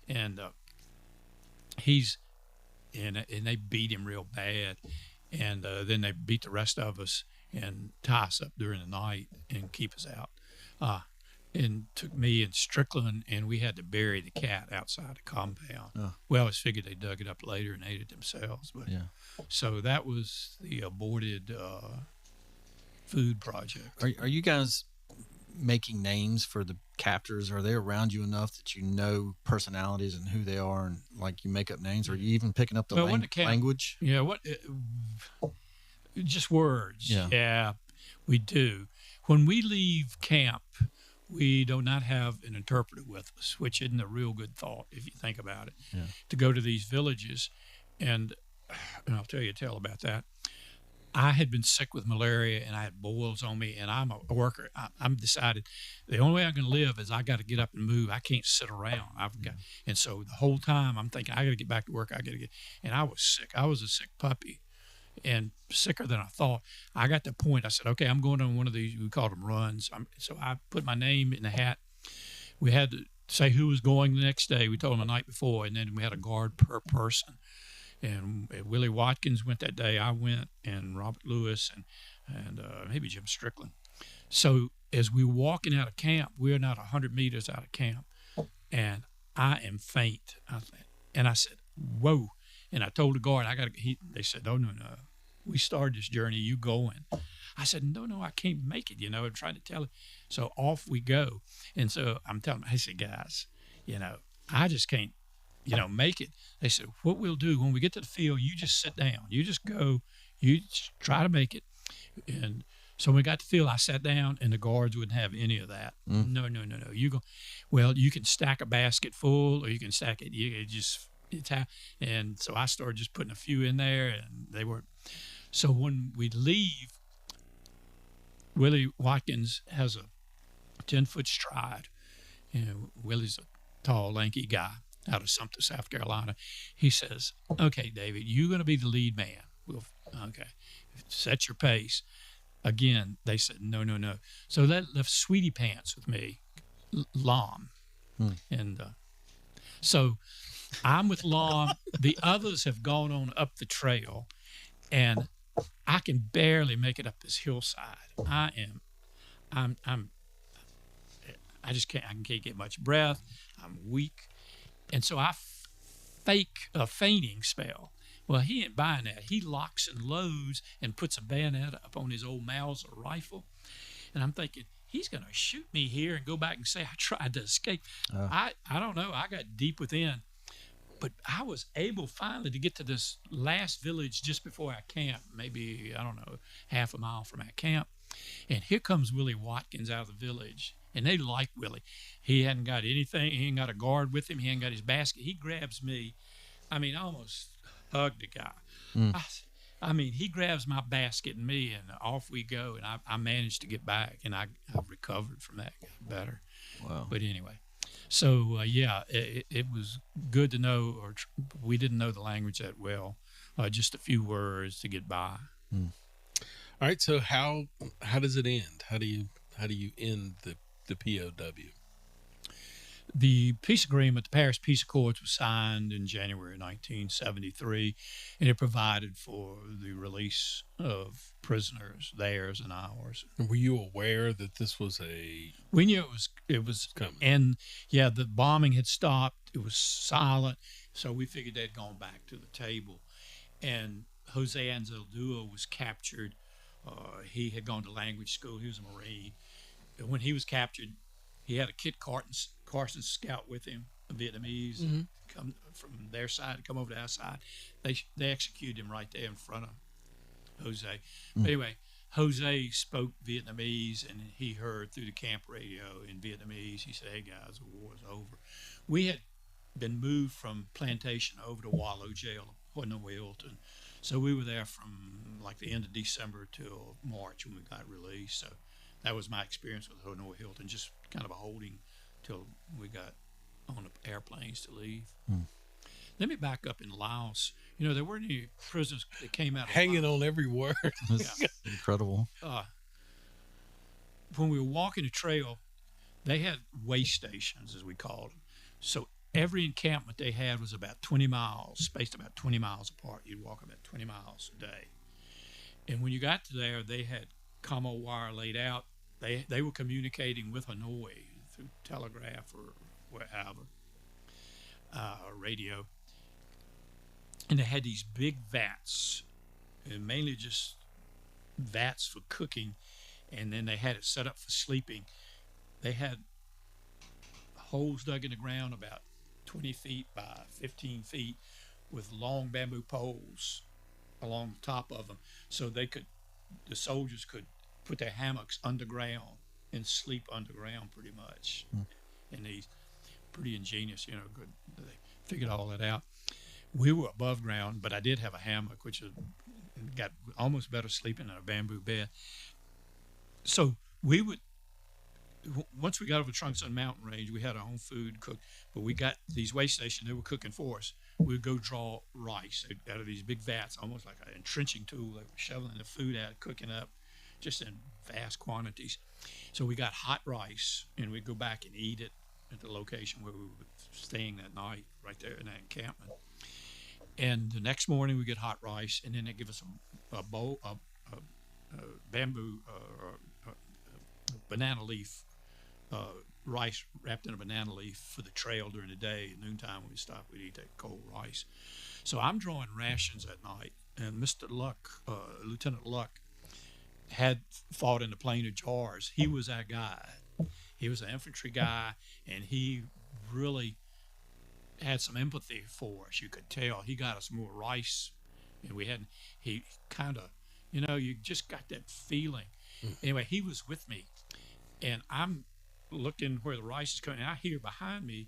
and and they beat him real bad, and then they beat the rest of us and tie us up during the night and keep us out. And took me and Strickland, and we had to bury the cat outside the compound. We always figured they dug it up later and ate it themselves. But so that was the aborted food project. Are you guys making names for the captors? Are they around you enough that you know personalities and who they are, and like you make up names? Or are you even picking up the language? Yeah, just words. Yeah, we do. When we leave camp, we do not have an interpreter with us, which isn't a real good thought if you think about it. To go to these villages, and I'll tell you a tale about that. I had been sick with malaria, and I had boils on me, and I'm a worker. I'm decided the only way I'm going to live is I got to get up and move. I can't sit around. And so the whole time I'm thinking, I got to get back to work. And I was sick. I was a sick puppy, and sicker than I thought. I got to the point, I said, okay, I'm going on one of these, we called them runs. So I put my name in the hat. We had to say who was going the next day. We told them the night before, and then we had a guard per person. And Willie Watkins went that day. I went, and Robert Lewis, and maybe Jim Strickland. So as we were walking out of camp, we're not 100 meters out of camp, and I am faint. And I said, whoa. And I told the guard, they said, oh, no. We started this journey, you going. I said, no, I can't make it, I'm trying to tell it. So off we go. And so I'm telling them, I said, guys, I just can't, make it. They said, what we'll do when we get to the field, you just sit down. You just go, you just try to make it. And so when we got to the field, I sat down, and the guards wouldn't have any of that. No. You go, well, you can stack a basket full, or you can stack it. And so I started just putting a few in there, and they were. So when we leave, Willie Watkins has a 10-foot stride. Willie's a tall, lanky guy out of Sumter, South Carolina. He says, okay, David, you're going to be the lead man. Okay. Set your pace. Again, they said, no. So that left Sweetie Pants with me, Lom. And so I'm with Lom. The others have gone on up the trail, and I can barely make it up this hillside. I just can't get much breath. I'm weak. And so I fake a feigning spell. Well, he ain't buying that. He locks and loads and puts a bayonet up on his old Mauser rifle. And I'm thinking, he's going to shoot me here and go back and say I tried to escape. I don't know. I got deep within. But I was able finally to get to this last village just before our camp, maybe, I don't know, half a mile from our camp. And here comes Willie Watkins out of the village. And they like Willie. He hadn't got anything. He ain't got a guard with him. He ain't got his basket. He grabs me. I mean, I almost hugged the guy. I mean, he grabs my basket and me, and off we go. And I managed to get back, and I've recovered from that, got better. Wow. But anyway. So, it was good to know, we didn't know the language that well, just a few words to get by. All right. So how does it end? How do you end the POW? The peace agreement, the Paris Peace Accords, was signed in January 1973, and it provided for the release of prisoners, theirs and ours. Were you aware that this was We knew it was coming? And the bombing had stopped. It was silent, so we figured they'd gone back to the table. And Jose Anzaldúa was captured. He had gone to language school. He was a Marine. When he was captured, he had a Kit Carson scout with him, a Vietnamese, come from their side to come over to our side. They executed him right there in front of Jose. But anyway, Jose spoke Vietnamese, and he heard through the camp radio in Vietnamese. He said, "Hey guys, the war is over." We had been moved from Plantation over to Wallow Jail, Hanoi Hilton. So we were there from like the end of December till March when we got released. So that was my experience with Hanoi Hilton, just kind of a holding till we got on the airplanes to leave. Let me back up in Laos. There weren't any prisoners that came out of hanging Laos. on every word. That's incredible. When we were walking the trail, they had way stations, as we called them. So every encampment they had was about 20 miles, spaced about 20 miles apart. You'd walk about 20 miles a day. And when you got to there, they had commo wire laid out. They were communicating with Hanoi through telegraph or whatever, or radio. And they had these big vats, and mainly just vats for cooking, and then they had it set up for sleeping. They had holes dug in the ground about 20 feet by 15 feet with long bamboo poles along the top of them, so the soldiers could put their hammocks underground and sleep underground pretty much. And these pretty ingenious, good. They figured all that out. We were above ground, but I did have a hammock, which got almost better sleeping in a bamboo bed. So we would, once we got over the Trunk Sun Mountain Range, we had our own food cooked, but we got these way stations, they were cooking for us. We would go draw rice out of these big vats, almost like an entrenching tool. They were shoveling the food out, cooking up, just in vast quantities. So we got hot rice, and we'd go back and eat it at the location where we were staying that night, right there in that encampment. And the next morning we get hot rice, and then they give us a bowl of bamboo, banana leaf, rice wrapped in a banana leaf for the trail during the day. At noontime when we stopped, we'd eat that cold rice. So I'm drawing rations at night, and Mr. Luck, Lieutenant Luck, had fought in the Plain of Jars. He was that guy. He was an infantry guy, and he really had some empathy for us. You could tell. He got us more rice, and he kind of, you just got that feeling. Anyway, he was with me, and I'm looking where the rice is coming, and I hear behind me,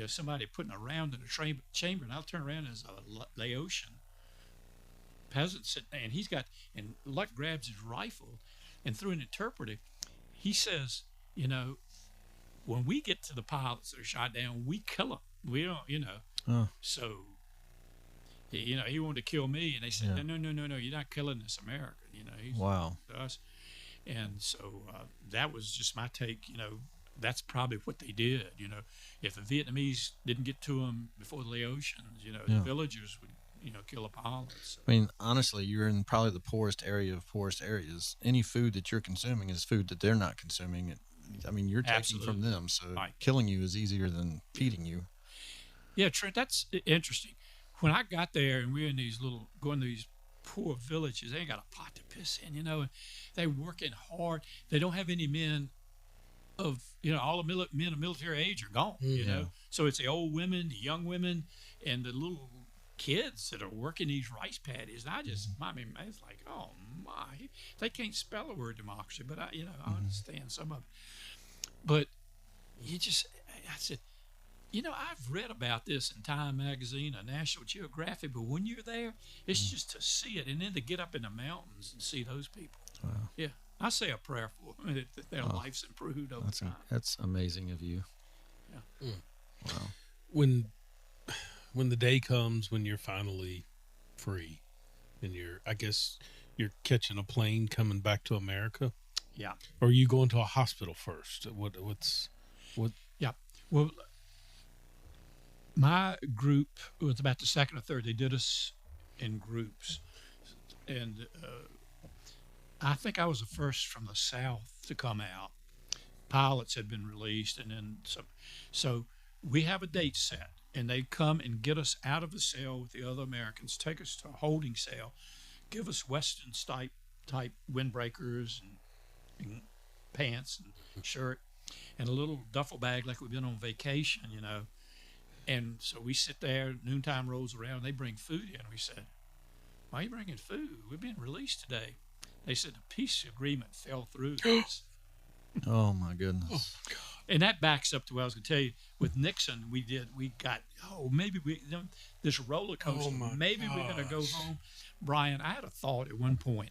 somebody putting a round in a chamber, and I'll turn around, and there's a Laotian peasant sitting there, and Luck grabs his rifle, and through an interpreter, he says, when we get to the pilots that are shot down, we kill them. We don't, So, he wanted to kill me, and they said, no, you're not killing this American. He's to us. And so that was just my take. That's probably what they did. If the Vietnamese didn't get to them before the Laotians, the villagers would, kill the pilots. So. I mean, honestly, you're in probably the poorest area of poorest areas. Any food that you're consuming is food that they're not consuming. I mean, you're taking from them, so killing you is easier than feeding you. Yeah, Trent, that's interesting. When I got there and we're in these going to these poor villages, they ain't got a pot to piss in, and they're working hard. They don't have any men all the men of military age are gone, So it's the old women, the young women, and the little kids that are working these rice paddies. And it's like, oh my, they can't spell the word democracy, but I understand some of it. But I said, I've read about this in Time Magazine or National Geographic, but when you're there, it's just to see it and then to get up in the mountains and see those people. Wow. Yeah. I say a prayer for them that their life's improved over time. That's amazing of you. Yeah. Wow. When the day comes when you're finally free and I guess you're catching a plane coming back to America. Yeah. Or are you going to a hospital first? What? Yeah. Well, my group was about the second or third. They did us in groups. And I think I was the first from the South to come out. Pilots had been released, and then some. So we have a date set, and they come and get us out of the cell with the other Americans, take us to a holding cell, give us Western type windbreakers and pants and shirt, and a little duffel bag like we've been on vacation, And so we sit there, noontime rolls around, they bring food in. We said, "Why are you bringing food? We're being released today." They said the peace agreement fell through. Oh my goodness! Oh, God. And that backs up to what I was going to tell you. With Nixon, we got maybe this roller coaster. Maybe we're going to go home. Brian, I had a thought at one point.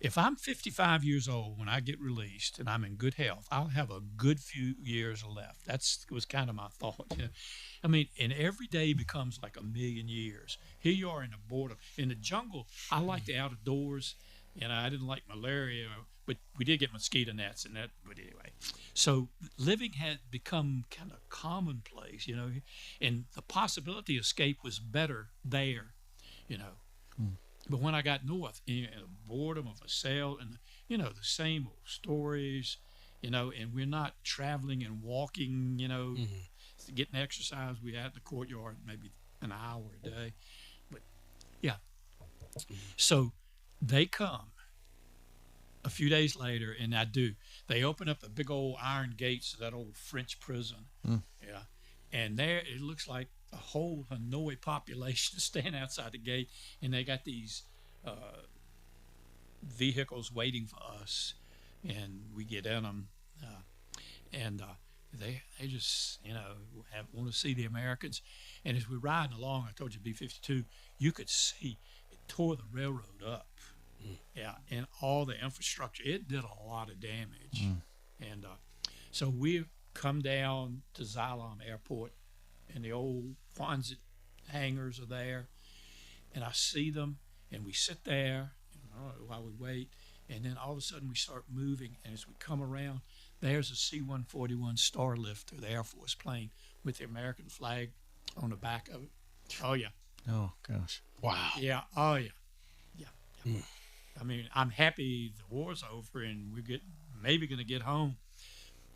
If I'm 55 years old when I get released and I'm in good health, I'll have a good few years left. That was kind of my thought. I mean, and every day becomes like a million years. Here you are in the border. In the jungle, I like the outdoors. I didn't like malaria, but we did get mosquito nets and that. But anyway, so living had become kind of commonplace, and the possibility of escape was better there, But when I got north, the boredom of a cell and, the same old stories, and we're not traveling and walking, getting exercise. We had in the courtyard maybe an hour a day. But, yeah. So they come a few days later, and they open up the big old iron gates of that old French prison. Yeah. And there it looks like a whole Hanoi population standing outside the gate, and they got these vehicles waiting for us, and we get in them, and they just want to see the Americans. And as we're riding along, I told you B-52, you could see it tore the railroad up. Yeah, and all the infrastructure, it did a lot of damage. And so we come down to Xylem Airport, and the old Quonset hangars are there, and I see them, and we sit there while we wait, and then all of a sudden we start moving, and as we come around, there's a C-141 Starlifter, the Air Force plane, with the American flag on the back of it. Oh, yeah. Oh, gosh. Wow. Yeah. Oh, yeah. Yeah. I mean, I'm happy the war's over and we're maybe going to get home,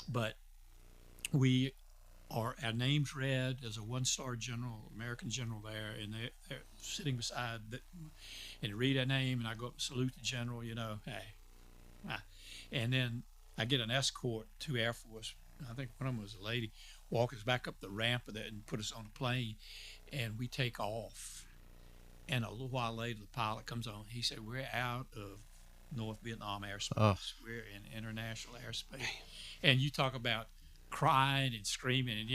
but our names read as a one-star general, American general there, and they're sitting beside and read our name, and I go up and salute the general, hey. And then I get an escort to Air Force. I think one of them was a lady, walk us back up the ramp of that and put us on a plane, and we take off. And a little while later, the pilot comes on. He said, "We're out of North Vietnam airspace. Oh. We're in international airspace." And you talk about crying and screaming, and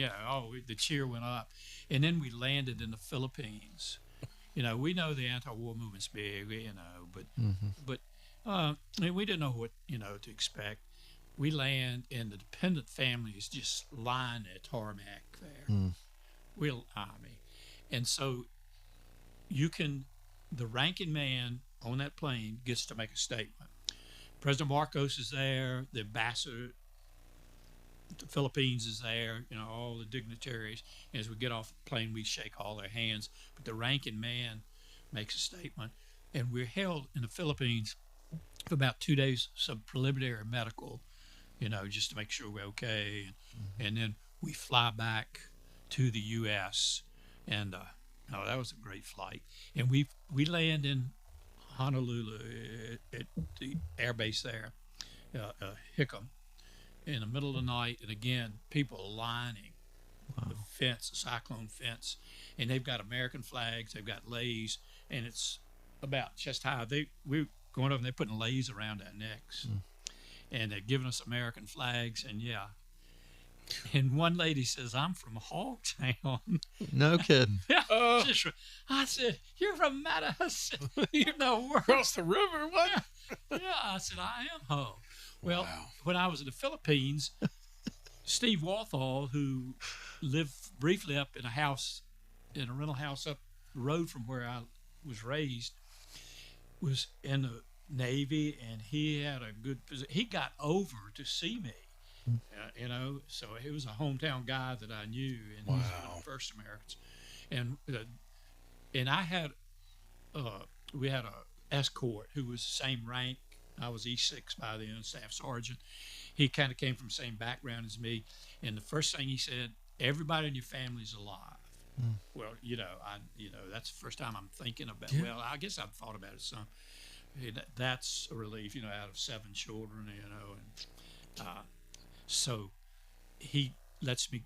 the cheer went up. And then we landed in the Philippines. We know the anti-war movement's big, but we didn't know what to expect. We land, and the dependent families just lying at tarmac there. And so the ranking man on that plane gets to make a statement. President Marcos is there, the ambassador to the Philippines is there, all the dignitaries. And as we get off the plane, we shake all their hands. But the ranking man makes a statement. And we're held in the Philippines for about 2 days, some preliminary medical, just to make sure we're okay. And then we fly back to the U.S. And no, that was a great flight. And we land in Honolulu at the air base there, Hickam, in the middle of the night. And again, people lining the fence, the cyclone fence, and they've got American flags, they've got leis, and it's about chest high. We're going over and they're putting leis around our necks, and they're giving us American flags, and And one lady says, "I'm from Hogtown." No kidding. Yeah. I said, "You're from Madison." Across the river, what? Yeah. I said, "I am home." Well, when I was in the Philippines, Steve Walthall, who lived briefly up in a rental house up the road from where I was raised, was in the Navy, and he had a good position. He got over to see me. So he was a hometown guy that I knew, and he was one of the first Americans. And I had, we had a escort who was the same rank. I was E6 by then, staff sergeant. He kind of came from the same background as me. And the first thing he said, "Everybody in your family's alive." Well, that's the first time I'm thinking about. Yeah. Well, I guess I've thought about it some. That's a relief, out of 7 children, and so he lets me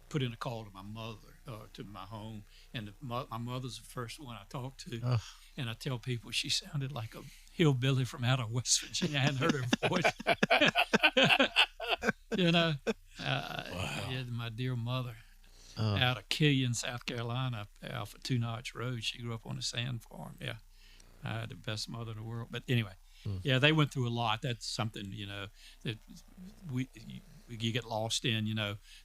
put in a call to my mother, to my home, and my mother's the first one I talked to, and I tell people she sounded like a hillbilly from out of West Virginia. I hadn't heard her voice. My dear mother, out of Killian, South Carolina, off of 2 Notch Road. She grew up on a sand farm. Yeah, I had the best mother in the world. But anyway, they went through a lot. That's something that you get lost in.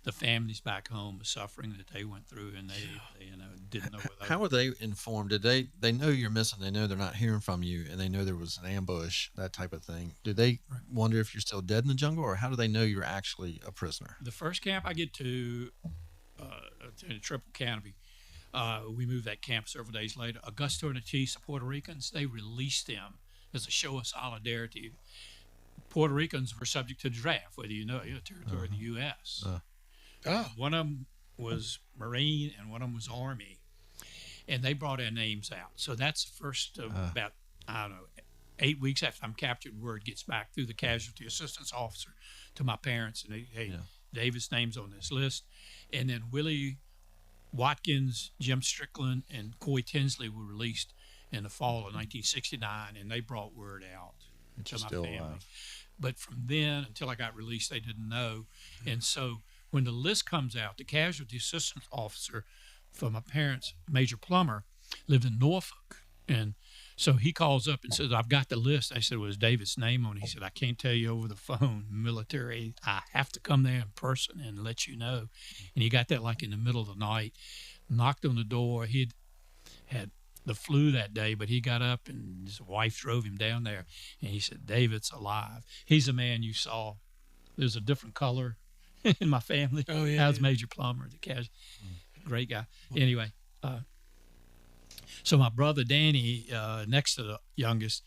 The families back home, the suffering that they went through, and they didn't know what. How were they informed? Did they know you're missing? They know they're not hearing from you, and they know there was an ambush, that type of thing. Do they wonder if you're still dead in the jungle, or how do they know you're actually a prisoner? The first camp I get to, in Triple Canopy, we moved that camp several days later. Augusto and the chiefs of Puerto Ricans, they released them as a show of solidarity. Puerto Ricans were subject to the draft, whether territory of the U.S. One of them was Marine and one of them was Army, and they brought our names out. So that's the first about 8 weeks after I'm captured, word gets back through the casualty assistance officer to my parents, and David's name's on this list. And then Willie Watkins, Jim Strickland, and Coy Tinsley were released in the fall of 1969, and they brought word out to my family. Alive. But from then until I got released, they didn't know. And so when the list comes out, the casualty assistance officer for my parents, Major Plummer, lived in Norfolk. And so he calls up and says, "I've got the list." I said, "Well, is David's name on it?" He said, "I can't tell you over the phone, military. I have to come there in person and let you know." And he got that like in the middle of the night, knocked on the door. He'd had the flu that day, but he got up and his wife drove him down there. And he said, "David's alive. He's a man you saw. There's a different color in my family." Oh, yeah. That was Major Plummer, the casualty. Great guy. Anyway, so my brother Danny, next to the youngest,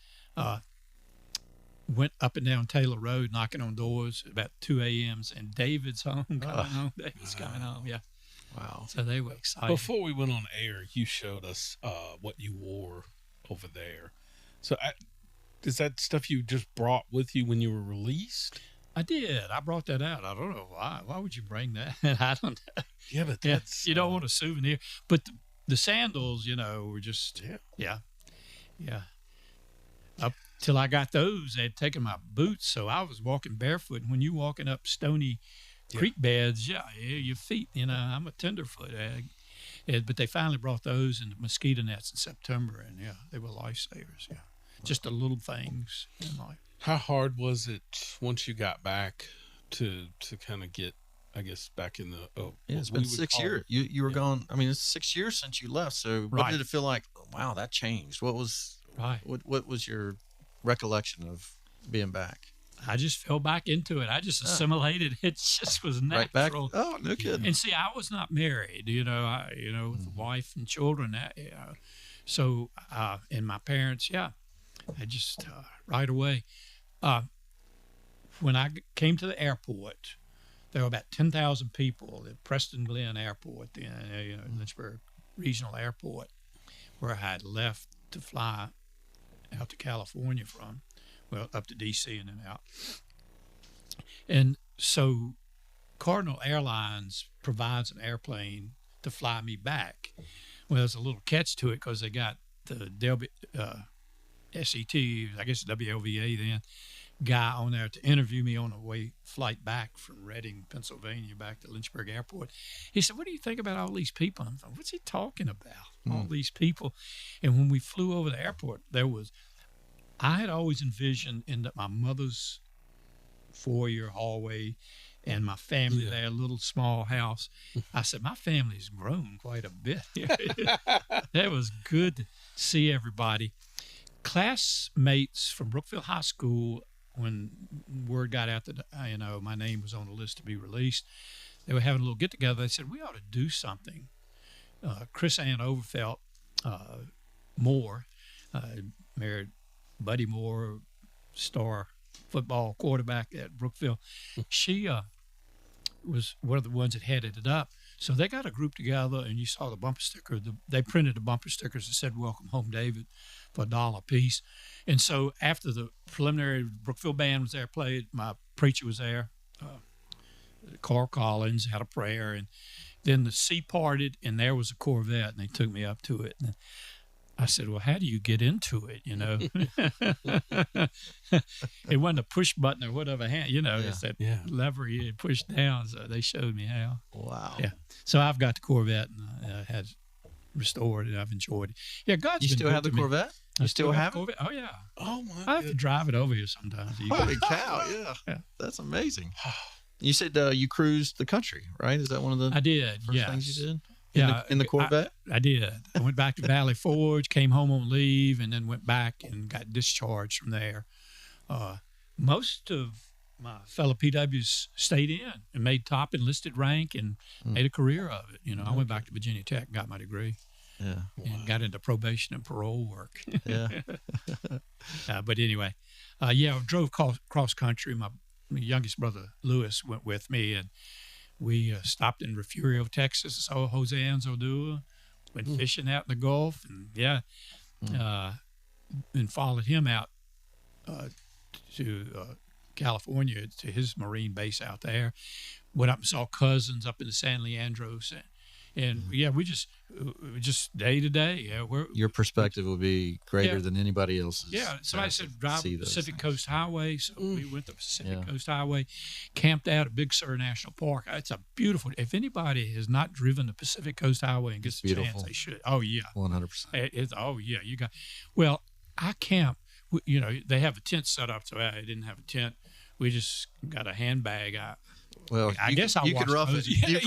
went up and down Taylor Road knocking on doors at about 2 a.m. and David's home, coming home. David's coming home, yeah. Wow. So they were excited. Before we went on air, you showed us what you wore over there. So is that stuff you just brought with you when you were released? I did. I brought that out. I don't know why. Why would you bring that? I don't know. Yeah, but that's... you don't want a souvenir. But the sandals, were just... Yeah. Up till I got those, they'd taken my boots, so I was walking barefoot. And when you're walking up stony creek beds, your feet, I'm a tenderfoot. But they finally brought those and the mosquito nets in September, and they were lifesavers. Yeah, just the little things in life. How hard was it once you got back to kind of get, I guess, back in the? It's been 6 years. You were gone. I mean, it's 6 years since you left. So what did it feel like? Wow, that changed. What was what was your recollection of being back? I just fell back into it. I just assimilated. It just was natural. Right back. Oh, no kidding. And see, I was not married, with a wife and children. So, and my parents, I just right away. When I came to the airport, there were about 10,000 people at Preston Glen Airport, Lynchburg Regional Airport, where I had left to fly out to California from, well, up to D.C. and then out. And so Cardinal Airlines provides an airplane to fly me back. Well, there's a little catch to it because they got the SET, I guess WLVA then, guy on there to interview me on a flight back from Reading, Pennsylvania, back to Lynchburg Airport. He said, "What do you think about all these people?" I'm like, "What's he talking about? All these people?" And when we flew over the airport, I had always envisioned in my mother's foyer hallway and my family there, a little small house. I said, my family's grown quite a bit. That was good to see everybody. Classmates from Brookville High School, when word got out that my name was on the list to be released, they were having a little get together. They said, we ought to do something. Chris Ann Overfelt Moore, married Buddy Moore, star football quarterback at Brookville. She was one of the ones that headed it up. So they got a group together, and you saw the bumper sticker. They printed the bumper stickers that said, "Welcome Home, David," for $1 a piece. And so after the preliminary Brookville band was there, played, my preacher was there, Carl Collins, had a prayer, and then the sea parted, and there was a Corvette, and they took me up to it. And I said, well, how do you get into it, It wasn't a push button or whatever, it's that lever you push down. So they showed me how. Wow. Yeah. So I've got the Corvette, and I had restored it. I've enjoyed it. Yeah, God's You been still good have the to me. Corvette? I You still have it? Corvette. Oh, yeah. Oh, my I have to drive it over here sometimes. Holy cow, yeah. That's amazing. You said you cruised the country, right? Is that one of the I did, first things you did? Yeah, in the Corvette? I did. I went back to Valley Forge, came home on leave, and then went back and got discharged from there. Most of my fellow PWs stayed in and made top enlisted rank and made a career of it. I went back to Virginia Tech and got my degree. Yeah. And got into probation and parole work. Yeah. But anyway, I drove cross country. My youngest brother, Lewis, went with me, and we stopped in Refugio, Texas, saw Jose Anzaldúa, went fishing out in the Gulf, and and followed him out to California to his Marine base out there. Went up and saw cousins up in the San Leandros, and we just day to day. Yeah, your perspective will be greater than anybody else's. Yeah, so I said drive the Pacific Coast Highway. So we went the Pacific Coast Highway, camped out at Big Sur National Park. It's a beautiful. If anybody has not driven the Pacific Coast Highway and gets a chance, they should. Oh yeah, 100%. You got. Well, I camp. They have a tent set up, so I didn't have a tent. We just got a handbag. Well, I guess you could rough it. You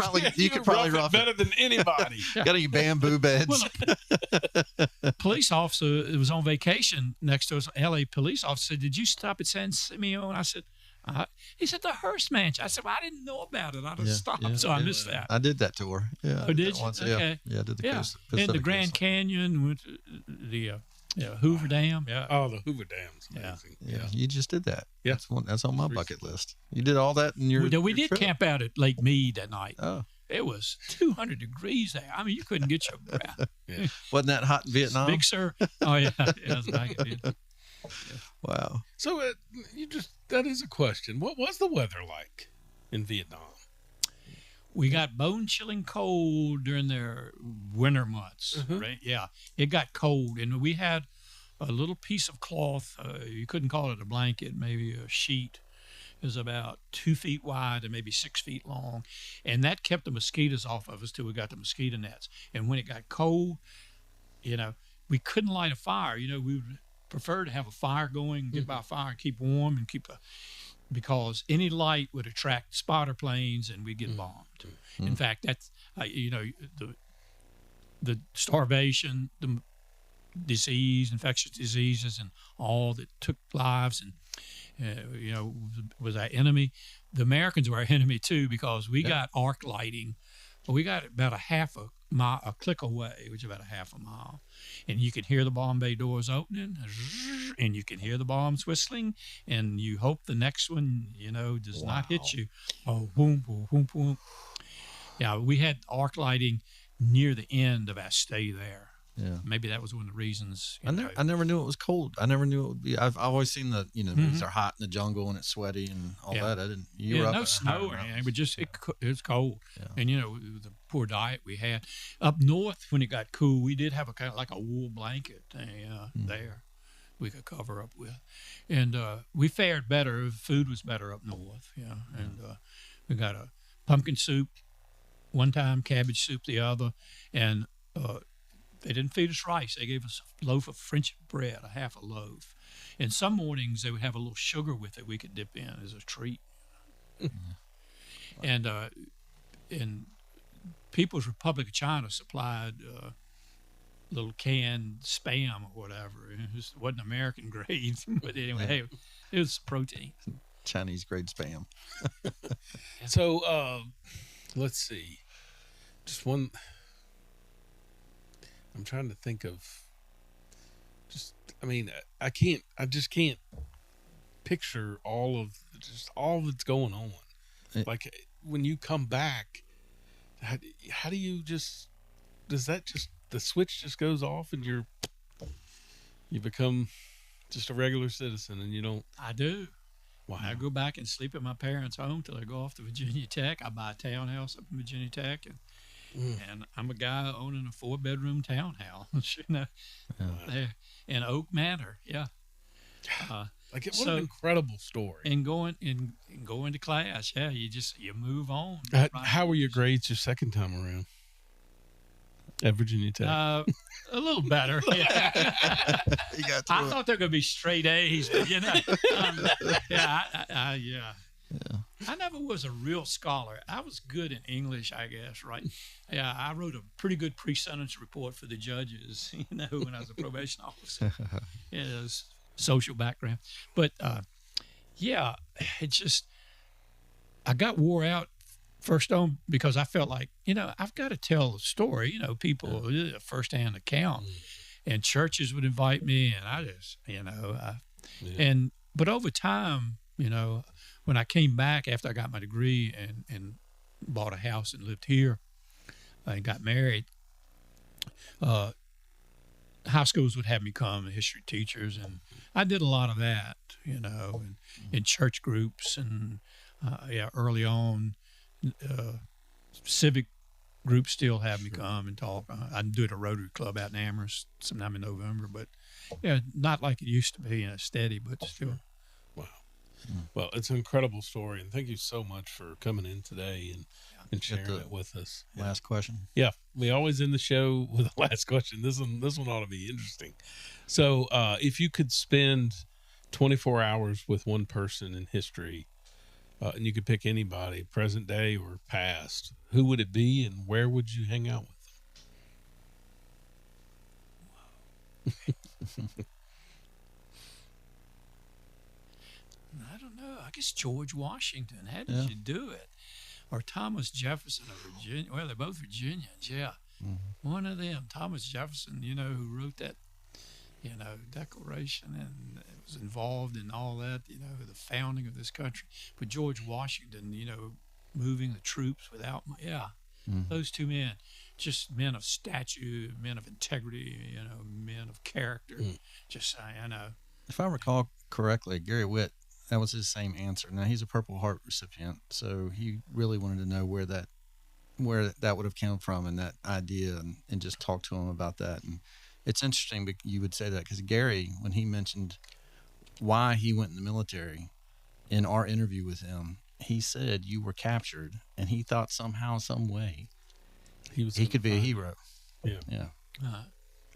could probably rough it better than anybody. Got any bamboo beds? Well, police officer was on vacation next to us. LA police officer said, "Did you stop at San Simeon?" I said, he said, "The Hearst Mansion." I said, "Well, I didn't know about it. I just stopped, so I missed that." I did that tour. Yeah. Oh, did you? Once, okay. Yeah, I did the coast. And the Grand Canyon, went to the Hoover Dam. Yeah. Oh, the Hoover Dam's amazing. Yeah. You just did that. Yeah. That's on my bucket list. You did all that in your We did trip? camp out at Lake Mead that night. Oh. It was 200 degrees there. I mean, you couldn't get your breath. Wasn't that hot in Vietnam? Big Sur. Oh, yeah. It was back in Vietnam. Wow. So that is a question. What was the weather like in Vietnam? We got bone-chilling cold during their winter months, right? Yeah, it got cold, and we had a little piece of cloth. You couldn't call it a blanket, maybe a sheet. It was about 2 feet wide and maybe 6 feet long, and that kept the mosquitoes off of us till we got the mosquito nets. And when it got cold, we couldn't light a fire. We would prefer to have a fire going, get by a fire, and keep warm, and because any light would attract spotter planes and we'd get bombed. In fact, that's, the starvation, the disease, infectious diseases, and all that took lives and, was our enemy. The Americans were our enemy too, because we got arc lighting. We got about a half a a click away, which is about a half a mile, and you can hear the bomb bay doors opening, and you can hear the bombs whistling, and you hope the next one, does not hit you. Oh, boom, boom, boom, boom. Yeah, we had arc lighting near the end of our stay there. Yeah, maybe that was one of the reasons. I never knew it was cold. I never knew it would be. I've always seen the movies are hot in the jungle and it's sweaty and all that. I didn't. No snow or anything, but just it was cold. Yeah. And the poor diet we had up north when it got cool, we did have a kind of like a wool blanket there we could cover up with, and we fared better. Food was better up north. And we got a pumpkin soup one time, cabbage soup the other, and they didn't feed us rice. They gave us a loaf of French bread, a half a loaf. And some mornings they would have a little sugar with it we could dip in as a treat. And People's Republic of China supplied little canned Spam or whatever. It wasn't American grade, but anyway, hey, it was protein. Chinese grade Spam. So let's see. Just one. I'm trying to think of I just can't picture all that's going on. Like when you come back, how do you the switch just goes off and you become just a regular citizen and you don't. I do. Wow. I go back and sleep at my parents' home till I go off to Virginia Tech. I buy a townhouse up in Virginia Tech and I'm a guy owning a 4-bedroom townhouse, there in Oak Manor. Yeah. What an incredible story. And going to class. Yeah. You move on. How were your grades your second time around at Virginia Tech? A little better. Yeah. I thought they were going to be straight A's, but yeah. I never was a real scholar. I was good in English, I guess, right? Yeah, I wrote a pretty good pre-sentence report for the judges, when I was a probation officer. It was social background. But, I got wore out first on because I felt like, I've got to tell the story, people, a first-hand account. And churches would invite me, and I just, but over time, when I came back after I got my degree and bought a house and lived here and got married, high schools would have me come, history teachers, and I did a lot of that, in church groups and, early on, civic groups still have me come and talk. I do it at a Rotary Club out in Amherst sometime in November, but not like it used to be, steady, but still. Wow. Well, it's an incredible story, and thank you so much for coming in today and sharing it with us. Last question. Yeah, we always end the show with a last question. This one ought to be interesting. So, if you could spend 24 hours with one person in history, and you could pick anybody, present day or past, who would it be, and where would you hang out with them? I don't know. I guess George Washington. How did you do it? Or Thomas Jefferson of Virginia. Well, they're both Virginians, yeah. Mm-hmm. One of them, Thomas Jefferson, who wrote that, Declaration and was involved in all that, the founding of this country. But George Washington, moving the troops without, those two men, just men of stature, men of integrity, men of character. Just, If I recall correctly, Gary Witt, that was his same answer. Now, he's a Purple Heart recipient, so he really wanted to know where that would have come from and that idea and just talk to him about that. And it's interesting you would say that because Gary, when he mentioned why he went in the military in our interview with him, he said you were captured, and he thought somehow, some way, he could be a hero. Yeah.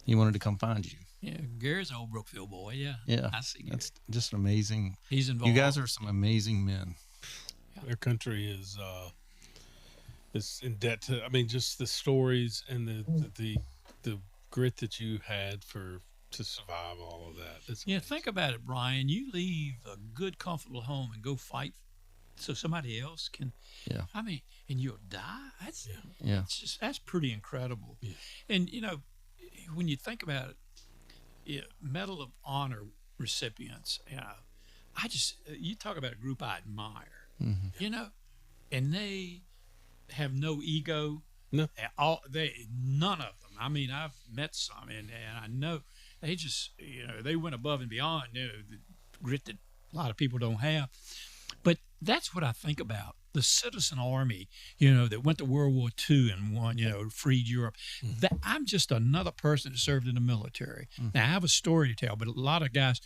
He wanted to come find you. Yeah, Gary's an old Brookfield boy. Yeah. I see. That's just amazing. He's involved. You guys are some amazing men. Their country is in debt to. I mean, just the stories and the grit that you had to survive all of that. Think about it, Brian. You leave a good, comfortable home and go fight so somebody else can. Yeah. I mean, and you'll die. That's It's just that's pretty incredible. Yeah. And when you think about it, Medal of Honor recipients, I just you talk about a group I admire. Mm-hmm. And they have no ego. No. None of them. I mean, I've met some, and I know they just they went above and beyond. The grit that a lot of people don't have. But that's what I think about the citizen army. That went to World War II and won. Freed Europe. Mm-hmm. That I'm just another person that served in the military. Mm-hmm. Now I have a story to tell, but a lot of guys,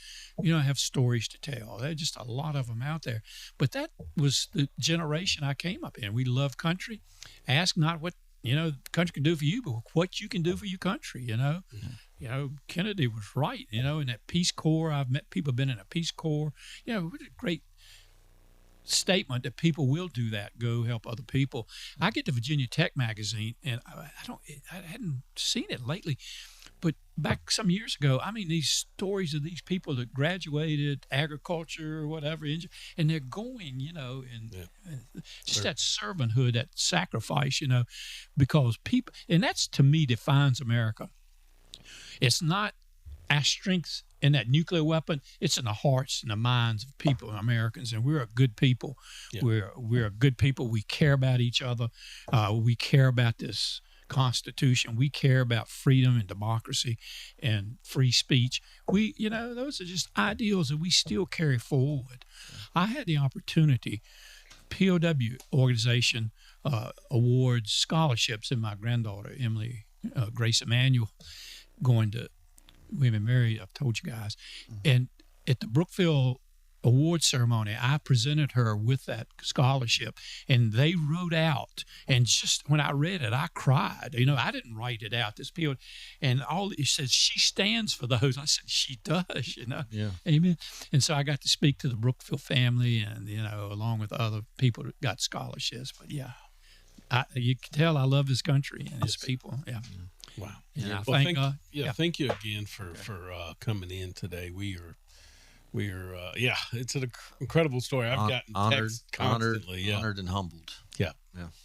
have stories to tell. There's just a lot of them out there. But that was the generation I came up in. We love country. Ask not what the country can do for you, but what you can do for your country. Kennedy was right. In that Peace Corps, I've met people who've been in a Peace Corps. What a great statement that people will do that, go help other people. I get the Virginia Tech magazine, and I hadn't seen it lately, but back some years ago, I mean, these stories of these people that graduated agriculture or whatever, and they're going, and just that servanthood, that sacrifice, because people, and that's to me defines America. It's not our strengths in that nuclear weapon, it's in the hearts and the minds of people, Americans, and we're a good people. Yeah. We're a good people. We care about each other. We care about this Constitution. We care about freedom and democracy and free speech. Those are just ideals that we still carry forward. I had the opportunity, POW organization awards scholarships in my granddaughter, Emily Grace Emanuel, going to we've been married, I've told you guys. And at the Brookfield award ceremony, I presented her with that scholarship, and they wrote out, and just when I read it, I cried. I didn't write it out, this period. And it says, she stands for those. I said, she does, Yeah. Amen. And so I got to speak to the Brookfield family and, along with other people that got scholarships. But you can tell I love this country and its people. Yeah. Wow. Yeah. Thank you again for coming in today. We are it's an incredible story. I've gotten texts constantly. Honored and humbled. Yeah.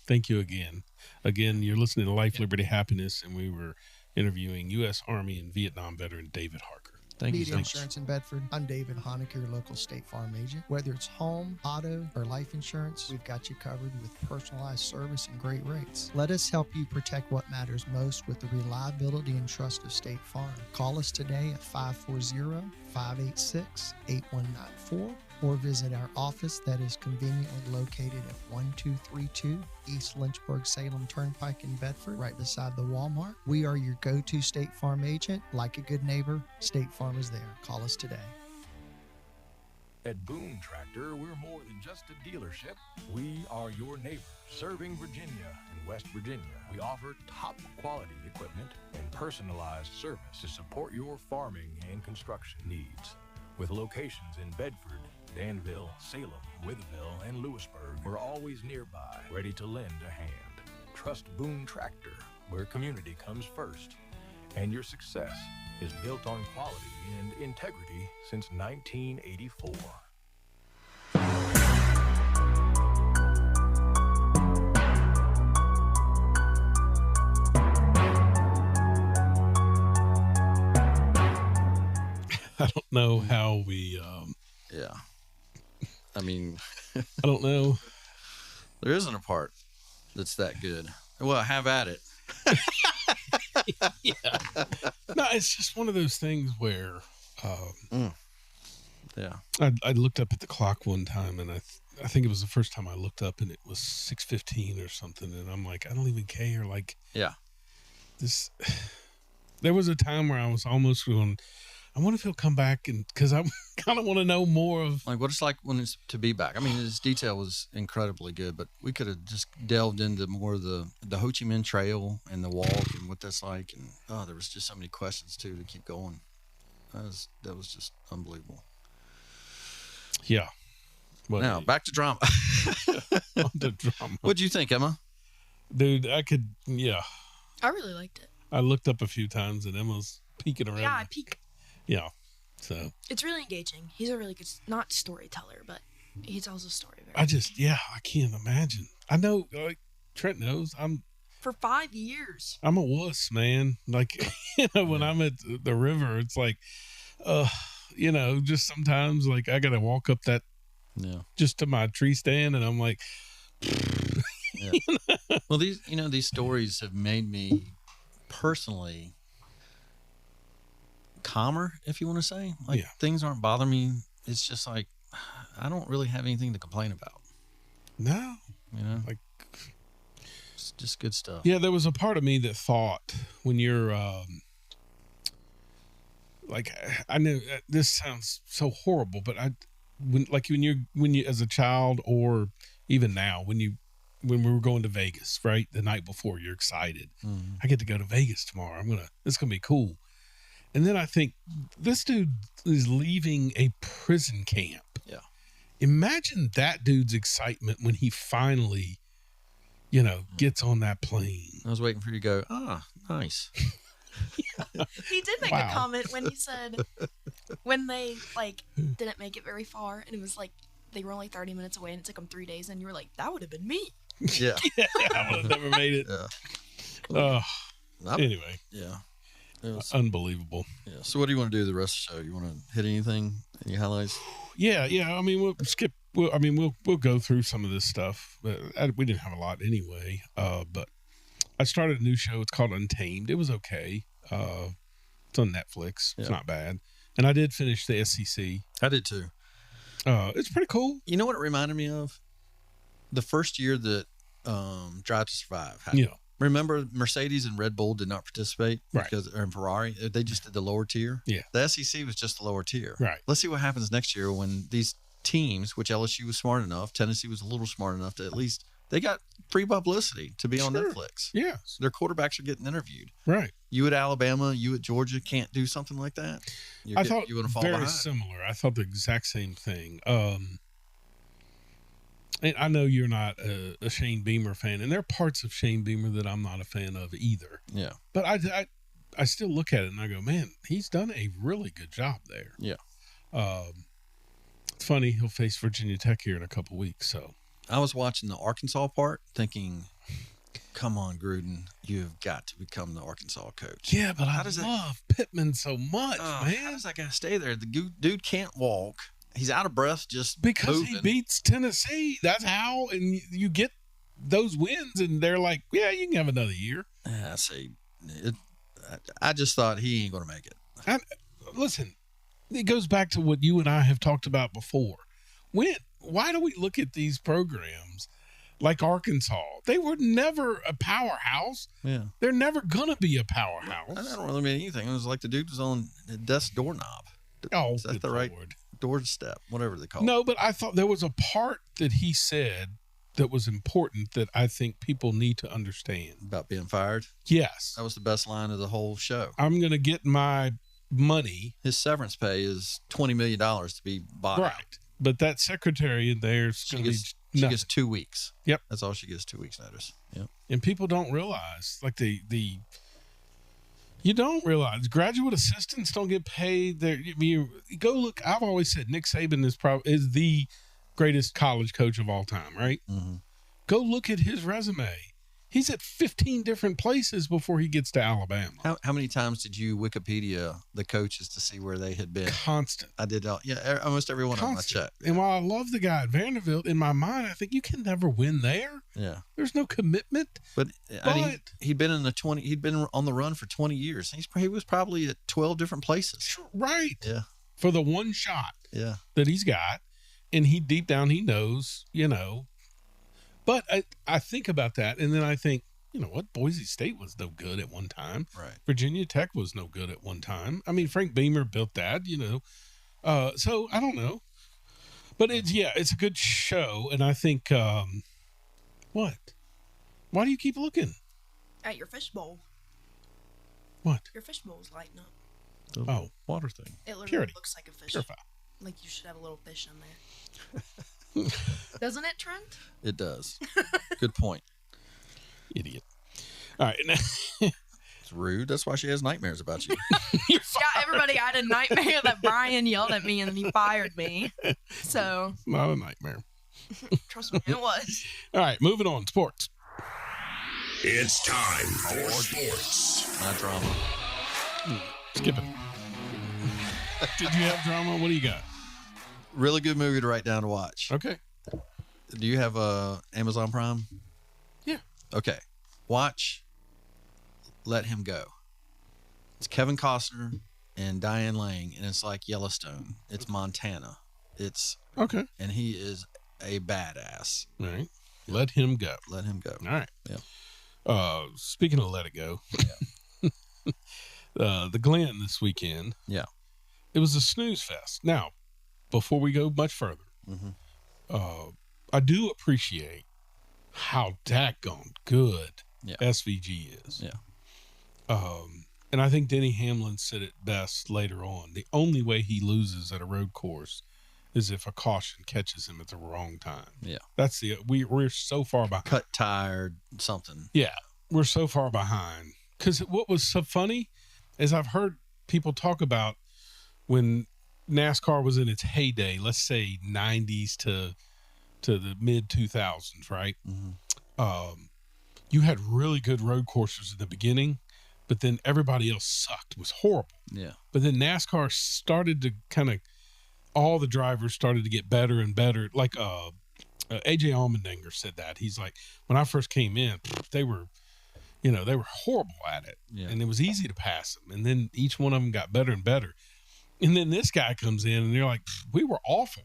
Thank you again. Again, you're listening to Life, Liberty, Happiness, and we were interviewing U.S. Army and Vietnam veteran David Harker. Thank you Media so much. Insurance in Bedford. I'm David Honecker, your local State Farm agent. Whether it's home, auto, or life insurance, we've got you covered with personalized service and great rates. Let us help you protect what matters most with the reliability and trust of State Farm. Call us today at 540-586-8194 or visit our office that is conveniently located at 1232 East Lynchburg-Salem Turnpike in Bedford, right beside the Walmart. We are your go-to State Farm agent. Like a good neighbor, State Farm is there. Call us today. At Boom Tractor, we're more than just a dealership. We are your neighbor, serving Virginia and West Virginia. We offer top quality equipment and personalized service to support your farming and construction needs. With locations in Bedford, Danville, Salem, Withville, and Lewisburg, we're always nearby, ready to lend a hand. Trust Boom Tractor, where community comes first, and your success is built on quality and integrity since 1984. I don't know how we I mean, I don't know. There isn't a part that's that good. Well, have at it. Yeah. No, it's just one of those things where I looked up at the clock one time, and I think it was the first time I looked up, and it was 6:15 or something, and I'm like, I don't even care. Like, this. There was a time where I was almost going, I wonder if he'll come back, and because I kind of want to know more of like what it's like when it's to be back. I mean, his detail was incredibly good, but we could have just delved into more of the Ho Chi Minh Trail and the walk and what that's like, and there was just so many questions too to keep going. That was just unbelievable. Yeah. But now back to drama. On to drama. What'd you think, Emma? Dude, I really liked it. I looked up a few times, and Emma's peeking around. Yeah, I peek. Yeah. So it's really engaging. He's a really good, not storyteller, but He tells a story. I can't imagine. I know, like Trent knows, for 5 years. I'm a wuss, man. Like, when I'm at the river, it's like, just sometimes like I got to walk up that, just to my tree stand, and I'm like, Well, these stories have made me personally calmer, if you want to say. Like, things aren't bothering me. It's just like, I don't really have anything to complain about. No. Like, it's just good stuff. Yeah, there was a part of me that thought when you're, like, I know this sounds so horrible, but when you as a child, or even now, when we were going to Vegas, right? The night before, you're excited. Mm-hmm. I get to go to Vegas tomorrow. It's going to be cool. And then I think, this dude is leaving a prison camp. Yeah. Imagine that dude's excitement when he finally, gets on that plane. I was waiting for you to go, nice. He did make a comment when he said, when they, didn't make it very far, and it was like, they were only 30 minutes away, and it took them 3 days, and you were like, that would have been me. Yeah. I would have never made it. Yeah. Anyway. Yeah. Unbelievable. Yeah. So what do you want to do the rest of the show? You want to hit anything? Any highlights? Yeah. I mean, we'll skip. We'll go through some of this stuff. We didn't have a lot anyway. But I started a new show. It's called Untamed. It was okay. It's on Netflix. It's not bad. And I did finish the SEC. I did too. It's pretty cool. You know what it reminded me of? The first year that Drive to Survive happened. Yeah. Remember, Mercedes and Red Bull did not participate, right? And Ferrari, they just did the lower tier. Yeah. The SEC was just the lower tier. Right. Let's see what happens next year when these teams, which LSU was smart enough, Tennessee was a little smart enough to at least, they got free publicity to be on Netflix. Yeah. Their quarterbacks are getting interviewed. Right. You at Alabama, you at Georgia can't do something like that. I thought you fall very behind. Similar. I thought the exact same thing. And I know you're not a Shane Beamer fan, and there are parts of Shane Beamer that I'm not a fan of either. Yeah. But I still look at it and I go, man, he's done a really good job there. Yeah. It's funny, he'll face Virginia Tech here in a couple weeks. So I was watching the Arkansas part thinking, come on, Gruden, you've got to become the Arkansas coach. Yeah, but I love Pittman so much, man. How does that guy stay there? The dude can't walk. He's out of breath just because moving. He beats Tennessee. That's how, and you get those wins, and they're like, yeah, you can have another year. I see. I just thought he ain't going to make it. Listen, it goes back to what you and I have talked about before. Why do we look at these programs like Arkansas? They were never a powerhouse. Yeah. They're never going to be a powerhouse. I don't really mean anything. It was like the dude was on the desk doorknob. Oh, that's the right doorstep, whatever they call it. No, but I thought there was a part that he said that was important that I think people need to understand. About being fired? Yes. That was the best line of the whole show. I'm going to get my money. His severance pay is $20 million to be bought out. Right. But that secretary in there, she gets 2 weeks. Yep. That's all she gets, 2 weeks notice. Yep. And people don't realize, like you don't realize graduate assistants don't get paid. You go look. I've always said Nick Saban is the greatest college coach of all time, right? Mm-hmm. Go look at his resume. He's at 15 different places before he gets to Alabama. How many times did you Wikipedia the coaches to see where they had been? Constant. I did. Almost every one of them I checked. And while I love the guy at Vanderbilt, in my mind, I think you can never win there. Yeah. There's no commitment. But he'd been he'd been on the run for 20 years. He was probably at 12 different places. Right. Yeah. For the one shot. Yeah. That he's got. And deep down, he knows, But I think about that, and then I think, what? Boise State was no good at one time. Right. Virginia Tech was no good at one time. I mean, Frank Beamer built that, So I don't know. But it's a good show, and I think, what? Why do you keep looking? At your fishbowl. What? Your fishbowl's lighting up. The water thing. It literally Purity. looks like a fish. Purify. Like you should have a little fish in there. Doesn't it, Trent? It does. Good point. Idiot. All right. It's rude. That's why she has nightmares about you. Yeah, everybody had a nightmare that Brian yelled at me and then he fired me. So. It's not a nightmare. Trust me, it was. All right, moving on. Sports. It's time for sports. My drama. Skip it. Did you have drama? What do you got? Really good movie to write down to watch. Okay. Do you have Amazon Prime? Yeah. Okay. Watch Let Him Go. It's Kevin Costner and Diane Lane, and it's like Yellowstone. It's Montana. It's okay. And he is a badass. All right. Let him go. Let him go. All right. Yeah. Speaking of let it go. Yeah. The Glen this weekend. Yeah. It was a snooze fest. Now, before we go much further, I do appreciate how daggone good SVG is. Yeah. And I think Denny Hamlin said it best later on. The only way he loses at a road course is if a caution catches him at the wrong time. Yeah. That's we're so far behind. Cut tire, something. Yeah. We're so far behind. Because what was so funny is I've heard people talk about when NASCAR was in its heyday, let's say 90s to the mid 2000s, right? Mm-hmm. You had really good road courses in the beginning, but then everybody else sucked. It was horrible. Yeah. But then NASCAR started to all the drivers started to get better and better. Like AJ Allmendinger said that. He's like, when I first came in, they were horrible at it. Yeah. And it was easy to pass them. And then each one of them got better and better. And then this guy comes in and you're like, we were awful.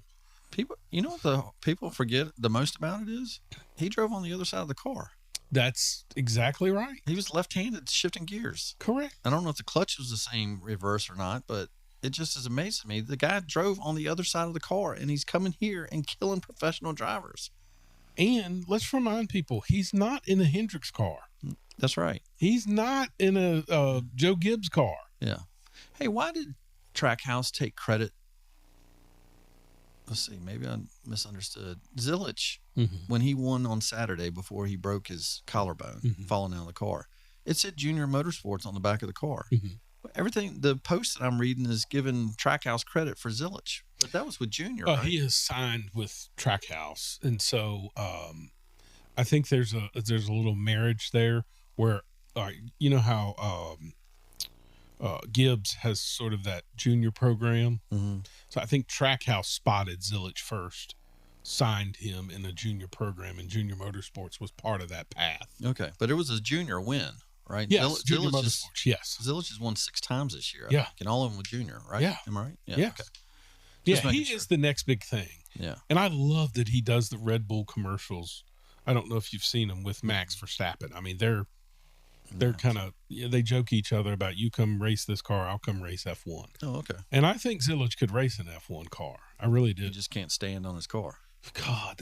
People, you know what the people forget the most about it is? He drove on the other side of the car. That's exactly right. He was left-handed shifting gears. Correct. I don't know if the clutch was the same reverse or not, but it just is amazing to me. The guy drove on the other side of the car, and he's coming here and killing professional drivers. And let's remind people, he's not in a Hendricks car. That's right. He's not in a Joe Gibbs car. Yeah. Hey, why did Trackhouse take credit? Let's see, maybe I misunderstood. Zilich, when he won on Saturday before he broke his collarbone, falling out of the car, it said Junior Motorsports on the back of the car. Everything, the post that I'm reading is giving Trackhouse credit for Zilich, but that was with Junior, right? He is signed with Trackhouse, and so I think there's a little marriage there where you know how Gibbs has sort of that junior program. So I think Trackhouse spotted Zilich first, signed him in a junior program, and Junior Motorsports was part of that path. Okay, but it was a junior win, right? Yes, Junior Motorsports, yes. Zilich has won 6 times this year, I think, and all of them with junior, right? Yeah. Am I right? Yeah. Okay. Yeah, he is the next big thing. Yeah. And I love that he does the Red Bull commercials. I don't know if you've seen them with Max Verstappen. I mean, they're kind of, they joke each other about, you come race this car, I'll come race F1. Oh, okay. And I think Zilich could race an F1 car. I really do. He just can't stand on his car. God,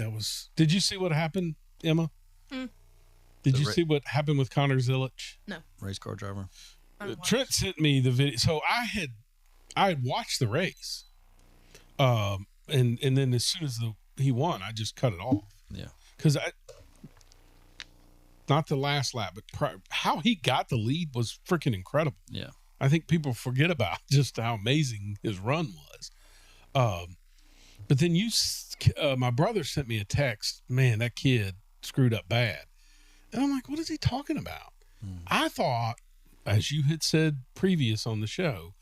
did you see what happened, Emma? Did you see what happened with Connor Zilich? No. Race car driver. Trent sent me the video. So I had watched the race. And then as soon as he won, I just cut it off. Yeah. Because not the last lap, but how he got the lead was freaking incredible. Yeah. I think people forget about just how amazing his run was. But then my brother sent me a text, man, that kid screwed up bad. And I'm like, what is he talking about? I thought, as you had said previous on the show,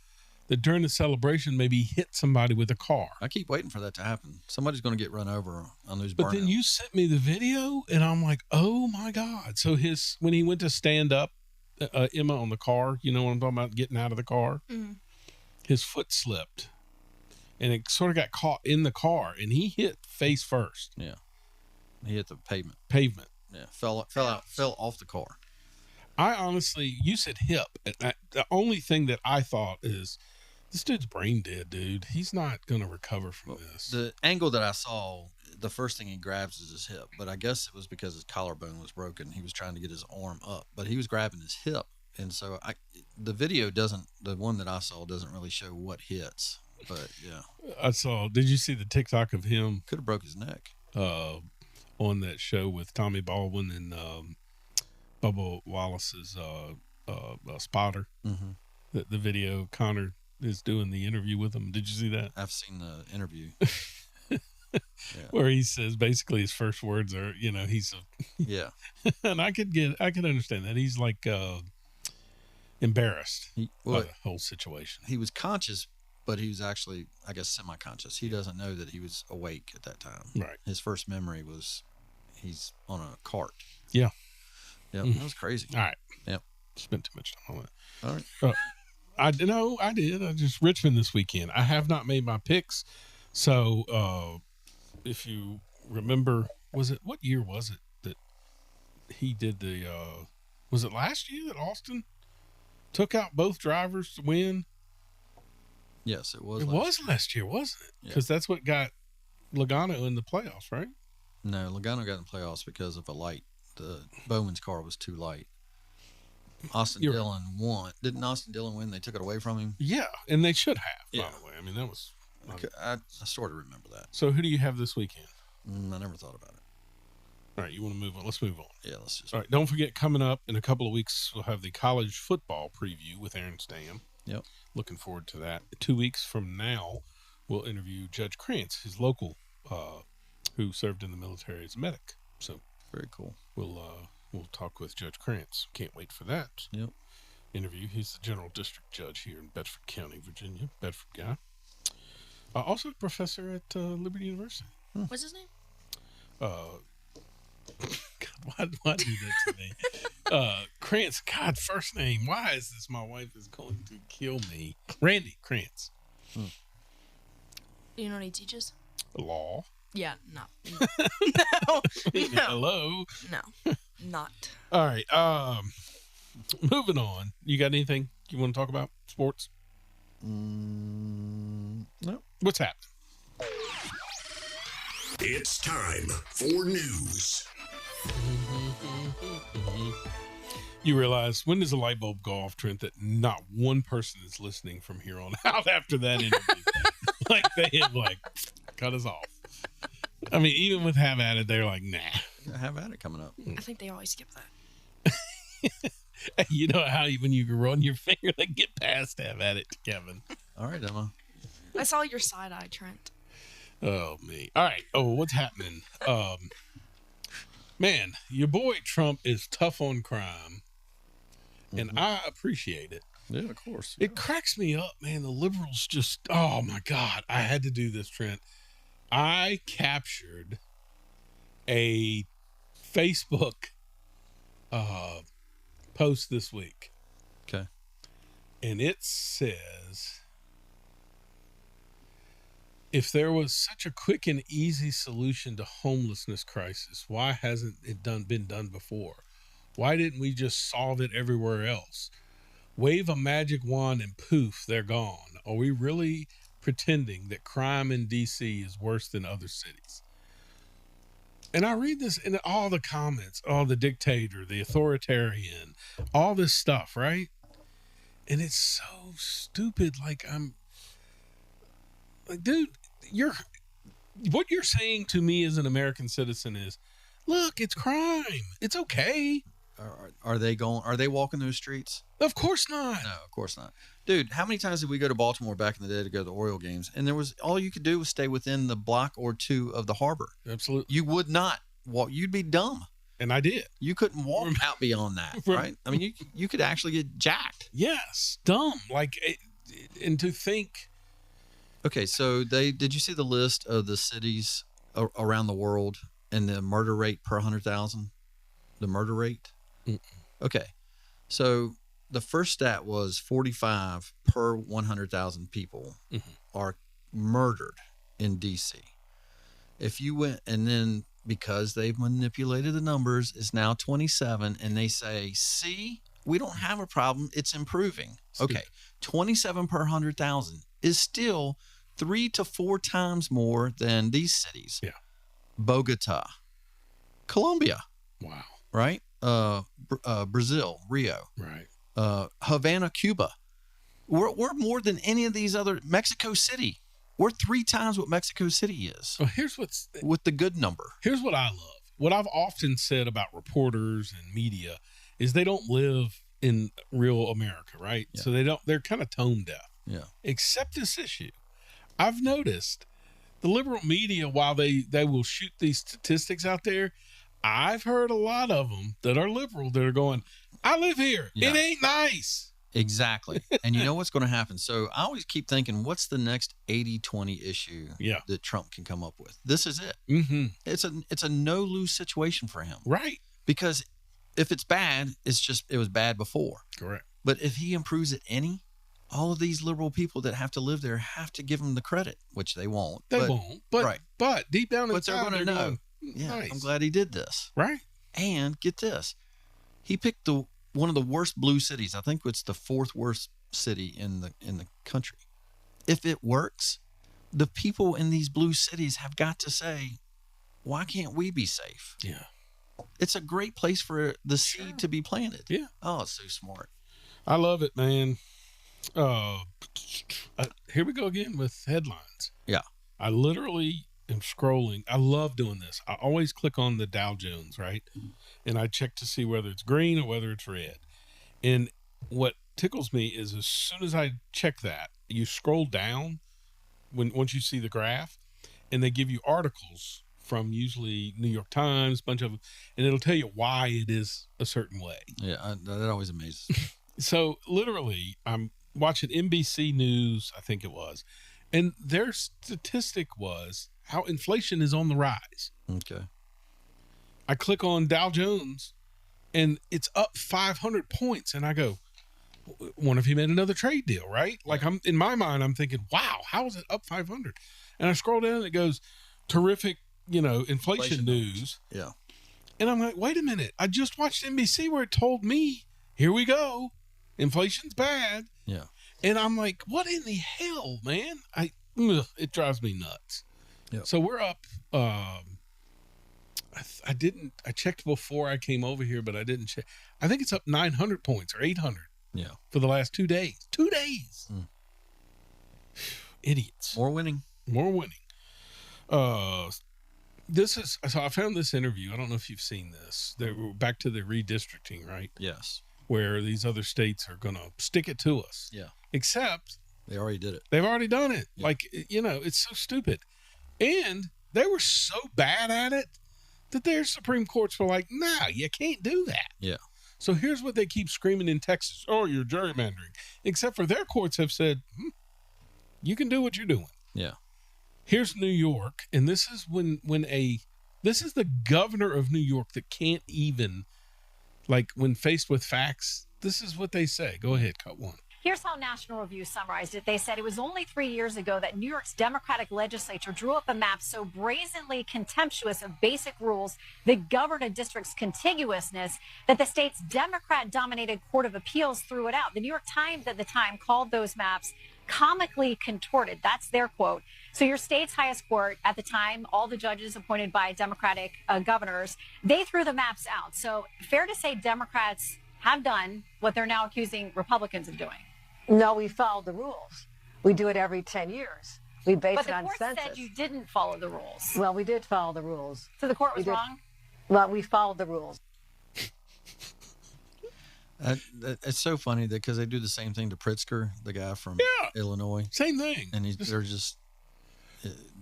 that during the celebration, maybe he hit somebody with a car. I keep waiting for that to happen. Somebody's going to get run over on those. But then you sent me the video, and I'm like, oh my God. So when he went to stand up, Emma, on the car, you know what I'm talking about, getting out of the car, his foot slipped, and it sort of got caught in the car, and he hit face first. Yeah. He hit the pavement. Yeah. Fell off the car. I honestly, you said hip. The only thing that I thought is, this dude's brain dead, dude. He's not going to recover from this. The angle that I saw, the first thing he grabs is his hip, but I guess it was because his collarbone was broken. He was trying to get his arm up, but he was grabbing his hip. And so the video the one that I saw doesn't really show what hits, but yeah. Did you see the TikTok of him? Could have broke his neck. On that show with Tommy Baldwin and Bubba Wallace's spotter. Mm-hmm. The video, Connor is doing the interview with him. Did you see that? I've seen the interview. Where he says basically his first words are, he's yeah. And I could understand that. He's like embarrassed by the whole situation. He was conscious, but he was actually, I guess, semi-conscious. He doesn't know that he was awake at that time. Right. His first memory was he's on a cart. Yeah. Yeah, that was crazy. All right. Yep. Spent too much time on that. All right. I did. I just Richmond this weekend. I have not made my picks. So, if you remember, what year was it that he did was it last year that Austin took out both drivers to win? Yes, it was. It was last year, wasn't it? Because that's what got Logano in the playoffs, right? No, Logano got in the playoffs because of a light. The Bowman's car was too light. Austin Dillon won. Didn't Austin Dillon win? They took it away from him? Yeah, and they should have, by the way. I mean, that was... Okay, I sort of remember that. So who do you have this weekend? I never thought about it. All right, you want to move on? Let's move on. Yeah, let's just... All right, don't forget, coming up in a couple of weeks, we'll have the college football preview with Aaron Stam. Yep. Looking forward to that. 2 weeks from now, we'll interview Judge Krantz, his local, who served in the military as a medic. So very cool. We'll talk with Judge Krantz. Can't wait for that. Yep. Interview. He's the general district judge here in Bedford County, Virginia. Bedford guy. Also a professor at Liberty University. What's his name? God, why do that to me? Krantz. God, first name. Why is this? My wife is going to kill me. Randy Krantz. Do you know what he teaches? Law. Yeah, no. No. Hello. No, not. All right. Moving on. You got anything you want to talk about? Sports? No. What's happening? It's time for news. You realize, when does a light bulb go off, Trent, that not one person is listening from here on out after that interview? Like, they have, cut us off. I mean, even with Have At It, they're like, nah. Have At It coming up. I think they always skip that. You know how when you run your finger, they get past Have At It to Kevin. All right, Emma. I saw your side eye, Trent. Oh, me. All right. Oh, what's happening? Man, your boy Trump is tough on crime, and I appreciate it. Yeah, of course. It cracks me up, man. The liberals just, oh, my God. I had to do this, Trent. I captured a Facebook post this week. Okay. And it says, if there was such a quick and easy solution to homelessness crisis, why hasn't it been done before? Why didn't we just solve it everywhere else? Wave a magic wand and poof, they're gone. Are we really pretending that crime in D.C. is worse than other cities? And I read this in all the comments, the dictator, the authoritarian, all this stuff, right? And it's so stupid. Dude, what you're saying to me as an American citizen is, look, it's crime. It's okay. Are they walking those streets? Of course not. No, of course not. Dude, how many times did we go to Baltimore back in the day to go to the Oriole games? And all you could do was stay within the block or two of the harbor. Absolutely. You would not walk. You'd be dumb. And I did. You couldn't walk out beyond that, right? I mean, you could actually get jacked. Yes. Dumb. And to think. Okay, so did you see the list of the cities around the world and the murder rate per 100,000? The murder rate? Mm-mm. Okay, so the first stat was 45 per 100,000 people are murdered in D.C. If you went, and then because they've manipulated the numbers, it's now 27, and they say, see, we don't have a problem, it's improving. Okay, 27 per 100,000 is still 3 to 4 times more than these cities. Yeah. Bogota, Colombia. Wow. Right? Brazil, Rio. Right. Havana, Cuba. We're more than any of these other. Mexico City. We're 3 times what Mexico City is. Well, here's what's with the good number. Here's what I love. What I've often said about reporters and media is they don't live in real America, right? Yeah. So they're kind of tone deaf. Yeah. Except this issue. I've noticed the liberal media, while they will shoot these statistics out there, I've heard a lot of them that are liberal that are going, I live here. Yeah. It ain't nice. Exactly. And you know what's going to happen? So I always keep thinking, what's the next 80-20 issue that Trump can come up with? This is it. Mm-hmm. It's a no-lose situation for him. Right. Because if it's bad, it was bad before. Correct. But if he improves it any, all of these liberal people that have to live there have to give him the credit, which they won't. They won't. But deep down inside, they're going to know. Going, Yeah, nice. I'm glad he did this. Right. And get this, he picked one of the worst blue cities. I think it's the 4th worst city in the country. If it works, the people in these blue cities have got to say, why can't we be safe? Yeah. It's a great place for the seed to be planted. Yeah. Oh, it's so smart. I love it, man. Here we go again with headlines. Yeah. I literally am scrolling. I love doing this. I always click on the Dow Jones, right? And I check to see whether it's green or whether it's red. And what tickles me is as soon as I check that, you scroll down once you see the graph, and they give you articles from usually New York Times, bunch of them, and it'll tell you why it is a certain way. Yeah, that always amazes me. So literally, I'm watching NBC News, I think it was, and their statistic was how inflation is on the rise. Okay. I click on Dow Jones, and it's up 500 points, and I go, "Wonder if he made another trade deal, right?" Like I'm in my mind, I'm thinking, "Wow, how is it up 500?" And I scroll down, and it goes, "Terrific, inflation news." Yeah. And I'm like, "Wait a minute! I just watched NBC where it told me, here we go, inflation's bad." Yeah. And I'm like, "What in the hell, man?" It drives me nuts. Yep. So we're up. I checked before I came over here, but I didn't check. I think it's up 900 points or 800. Yeah. For the last 2 days. 2 days. Idiots. More winning. So I found this interview. I don't know if you've seen this. We're back to the redistricting, right? Yes. Where these other states are going to stick it to us. Yeah. Except they already did it. They've already done it. Yeah. Like, it's so stupid. And they were so bad at it that their Supreme Courts were like, nah, you can't do that. Yeah. So here's what they keep screaming in Texas. Oh, you're gerrymandering. Except for their courts have said, you can do what you're doing. Yeah. Here's New York. And this is this is the governor of New York that can't even, like, when faced with facts, this is what they say. Go ahead, cut one. Here's how National Review summarized it. They said it was only 3 years ago that New York's Democratic legislature drew up a map so brazenly contemptuous of basic rules that govern a district's contiguousness that the state's Democrat-dominated Court of Appeals threw it out. The New York Times at the time called those maps comically contorted. That's their quote. So your state's highest court at the time, all the judges appointed by Democratic governors, they threw the maps out. So fair to say Democrats have done what they're now accusing Republicans of doing. No, we followed the rules. We do it every 10 years. We base it on census. But the court said you didn't follow the rules. Well, we did follow the rules. So the court was wrong? Well, we followed the rules. It's so funny because they do the same thing to Pritzker, the guy from Illinois. Same thing. And they're just...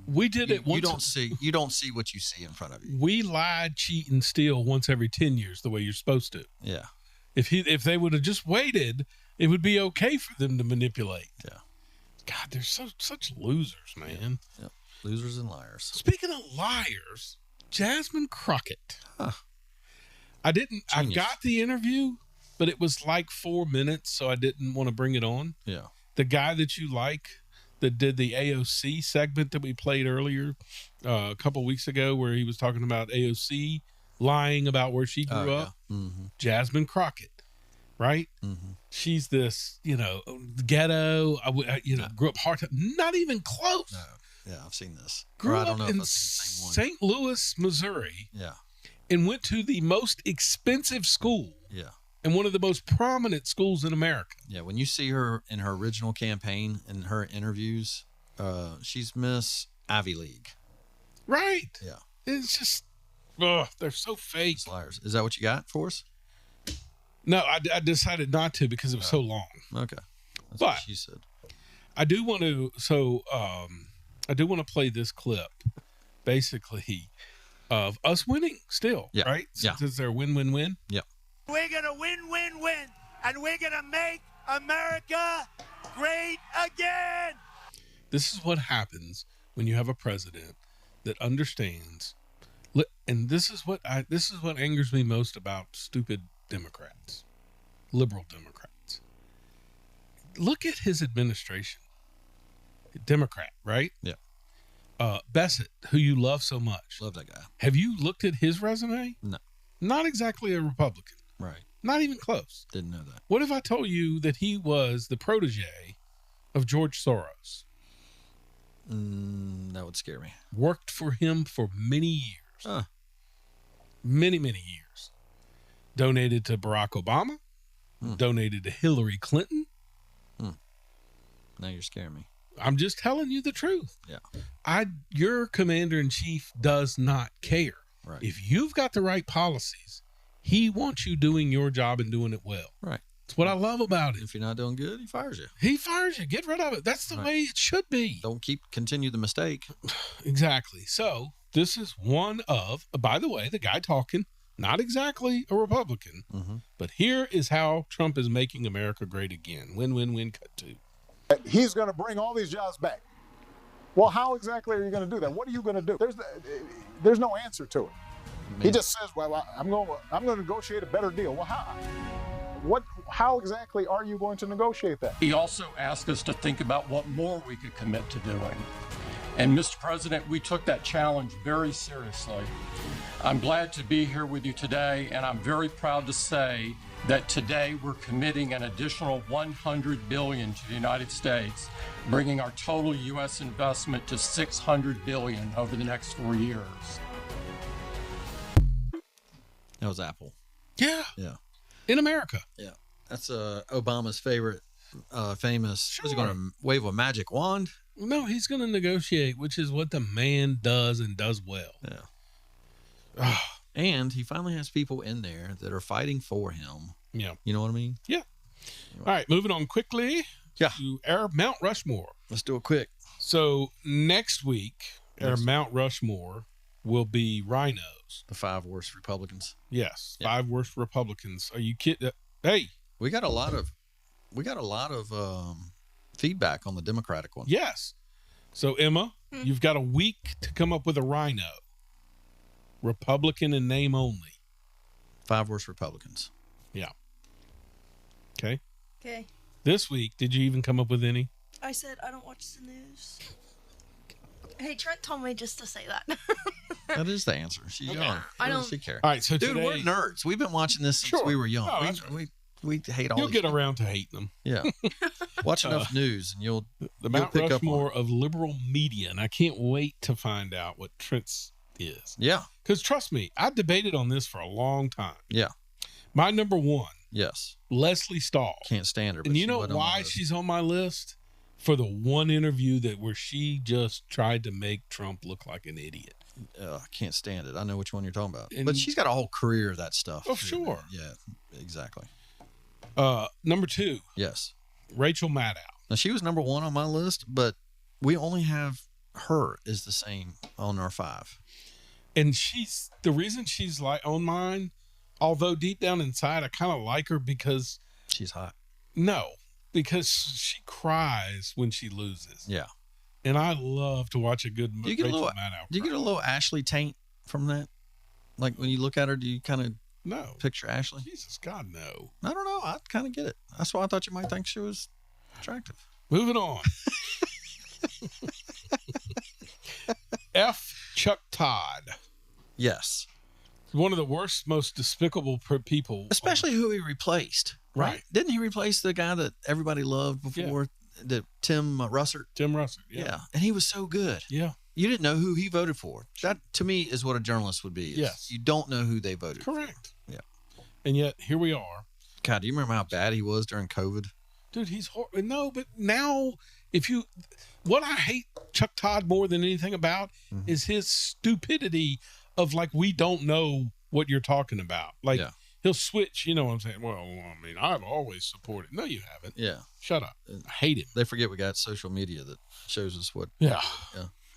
We did it once. You don't see what you see in front of you. We lied, cheat, and steal once every 10 years the way you're supposed to. Yeah. If they would have just waited, it would be okay for them to manipulate. Yeah. God, they're such losers, man. Yeah. Losers and liars. Speaking of liars, Jasmine Crockett. Huh. Genius. I got the interview, but it was like 4 minutes, so I didn't want to bring it on. Yeah. The guy that you like that did the AOC segment that we played earlier a couple weeks ago where he was talking about AOC lying about where she grew up. Mm-hmm. Jasmine Crockett, right? Mm-hmm. She's this, ghetto, grew up hard. Not even close. No. Yeah, I've seen this. Grew I don't up know in if that's the same one. St. Louis, Missouri. Yeah. And went to the most expensive school. Yeah. And one of the most prominent schools in America. Yeah, when you see her in her original campaign and her interviews, she's Miss Ivy League. Right. Yeah. It's just, they're so fake. It's liars. Is that what you got for us? No, I decided not to because it was so long. Okay. That's but what she said. I do want to. So I do want to play this clip, basically, of us winning still, right? Since they're win-win-win. Yeah. We're gonna win, and we're gonna make America great again. This is what happens when you have a president that understands, and this is what angers me most about stupid Democrats, liberal Democrats. Look at his administration. Democrat, right? Yeah. Bassett, who you love so much. Love that guy. Have you looked at his resume? No. Not exactly a Republican. Right. Not even close. Didn't know that. What if I told you that he was the protege of George Soros? That would scare me. Worked for him for many years. Many, many years. Donated to Barack Obama. Donated to Hillary Clinton. Now you're scaring me. I'm just telling you the truth. Yeah. Your commander-in-chief does not care. Right. If you've got the right policies, he wants you doing your job and doing it well. Right. That's what I love about it. If you're not doing good, he fires you. He fires you. Get rid of it. That's the way it should be. Don't continue the mistake. Exactly. So this is one of, by the way, the guy talking, not exactly a Republican, but here is how Trump is making America great again. Win-win-win, cut two. He's going to bring all these jobs back. Well, how exactly are you going to do that? What are you going to do? There's no answer to it. He just says, "Well, I'm going to negotiate a better deal." Well, how exactly are you going to negotiate that? He also asked us to think about what more we could commit to doing. And Mr. President, we took that challenge very seriously. I'm glad to be here with you today, and I'm very proud to say that today we're committing an additional $100 billion to the United States, bringing our total U.S. investment to $600 billion over the next 4 years. That was Apple. Yeah. Yeah. In America. Yeah. That's Obama's favorite, famous. Sure. Is he going to wave a magic wand? No, he's going to negotiate, which is what the man does and does well. Yeah. And he finally has people in there that are fighting for him. Yeah. You know what I mean? Yeah. All right, moving on quickly to our Mount Rushmore. Let's do it quick. So next week, our Mount Rushmore will be rhinos. The 5 worst Republicans. Yes, 5 worst Republicans. Are you kidding? Hey, we got a lot of feedback on the Democratic one. Yes. So Emma, you've got a week to come up with a rhino. Republican in name only. 5 worst Republicans. Yeah. Okay. Okay. This week, did you even come up with any? I said I don't watch the news. Hey, Trent told me just to say that. That is the answer. She's young. I don't. What does she care? All right, so dude, today, we're nerds. We've been watching this since we were young. Oh, we hate all. You'll get around to hating them. Yeah. Watch enough news, and you'll Mount pick Rushmore up on of liberal media, and I can't wait to find out what Trent's is. Yeah. Because trust me, I debated on this for a long time. Yeah. My number one. Yes. Leslie Stahl. Can't stand her. And you know why she's on my list? For the one interview where she just tried to make Trump look like an idiot. I can't stand it. I know which one you're talking about. But she's got a whole career of that stuff. Oh, sure. Yeah, exactly. Number 2. Yes. Rachel Maddow. Now, she was number 1 on my list, but we only have her is the same on our 5. And the reason she's like on mine, although deep down inside I kind of like her because she's hot. No, because she cries when she loses. Yeah. And I love to watch a good Rachel Maddow. Do you get a little Ashley taint from that? Like when you look at her, do you kind of picture Ashley? Jesus, God, no. I don't know. I kind of get it. That's why I thought you might think she was attractive. Moving on. F. Chuck Todd. Yes. One of the worst, most despicable people. Especially who he replaced. Right? Didn't he replace the guy that everybody loved before, Tim Russert? Tim Russert, yeah. And he was so good. Yeah. You didn't know who he voted for. That, to me, is what a journalist would be. Yes. You don't know who they voted for. Correct. Yeah. And yet, here we are. God, do you remember how bad he was during COVID? Dude, he's horrible. No, but now, what I hate Chuck Todd more than anything about is his stupidity of like, we don't know what you're talking about. Like, he'll switch. You know what I'm saying? Well, I mean, I've always supported. No, you haven't. Yeah. Shut up. I hate him. They forget we got social media that shows us what. Yeah.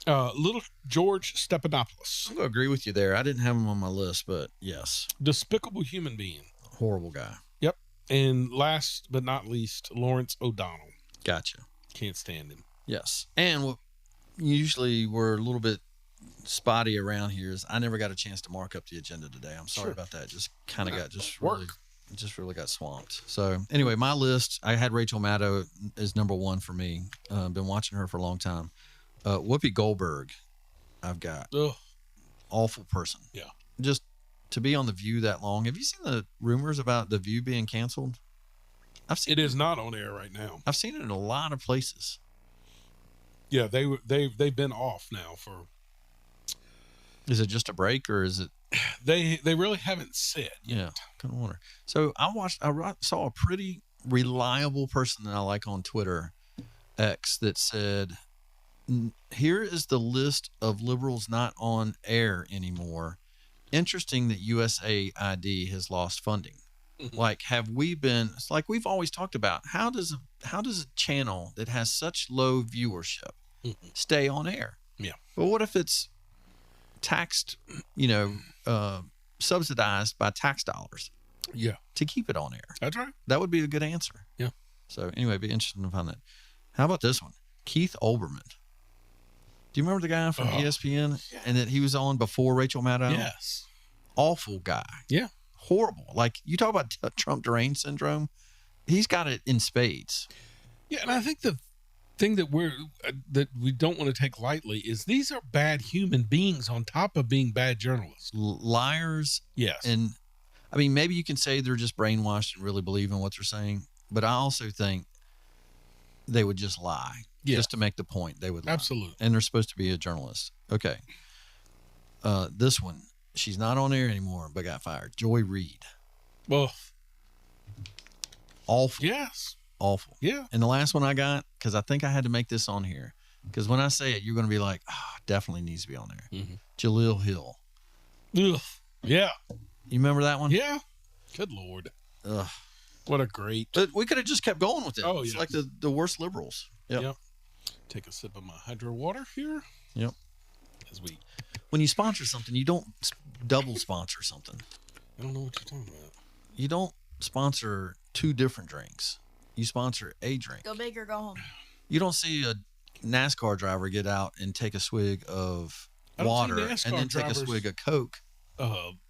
Yeah. Little George Stephanopoulos. I'm going to agree with you there. I didn't have him on my list, but yes. Despicable human being. Horrible guy. Yep. And last but not least, Lawrence O'Donnell. Gotcha. Can't stand him. Yes. And usually we're a little bit spotty around here is I never got a chance to mark up the agenda today. I'm sorry about that. Just kind of got really got swamped. So anyway, my list, I had Rachel Maddow as number one for me. Been watching her for a long time. Whoopi Goldberg, I've got. Ugh. Awful person. Yeah. Just to be on The View that long. Have you seen the rumors about The View being canceled? It is not on air right now. I've seen it in a lot of places. Yeah, they've been off now for. Is it just a break or is it? They really haven't said. Yeah, kind of wonder. So I saw a pretty reliable person that I like on Twitter, X, that said, "Here is the list of liberals not on air anymore. Interesting that USAID has lost funding." Mm-hmm. Like, have we been? It's like we've always talked about. How does a channel that has such low viewership stay on air? Yeah. But what if it's taxed, subsidized by tax dollars? Yeah. To keep it on air. That's right. That would be a good answer. Yeah. So anyway, it'd be interesting to find that. How about this one? Keith Olbermann. Do you remember the guy from ESPN and that he was on before Rachel Maddow? Yes. Awful guy. Yeah. Horrible. Like, you talk about Trump deranged syndrome. He's got it in spades. Yeah, and I think the thing that we don't want to take lightly is these are bad human beings on top of being bad journalists. Liars. Yes. And I mean, maybe you can say they're just brainwashed and really believe in what they're saying, but I also think they would just lie. Yeah. Just to make the point. They would lie. Absolutely. And they're supposed to be a journalist. Okay. This one, she's not on air anymore, but got fired. Joy Reid. Well, awful. Yes. Awful. Yeah. And the last one I got, because I think I had to make this on here, because when I say it, you're going to be like, definitely needs to be on there. Mm-hmm. Jaleel Hill. Ugh. Yeah. You remember that one? Yeah. Good Lord. Ugh. What a great. But we could have just kept going with it. Oh, it's yeah. like the worst liberals. Yep. Take a sip of my hydro water here. Yep. When you sponsor something, you don't double sponsor something. I don't know what you're talking about. You don't sponsor two different drinks. You sponsor a drink. Go big or go home. You don't see a NASCAR driver get out and take a swig of water and then take a swig of Coke.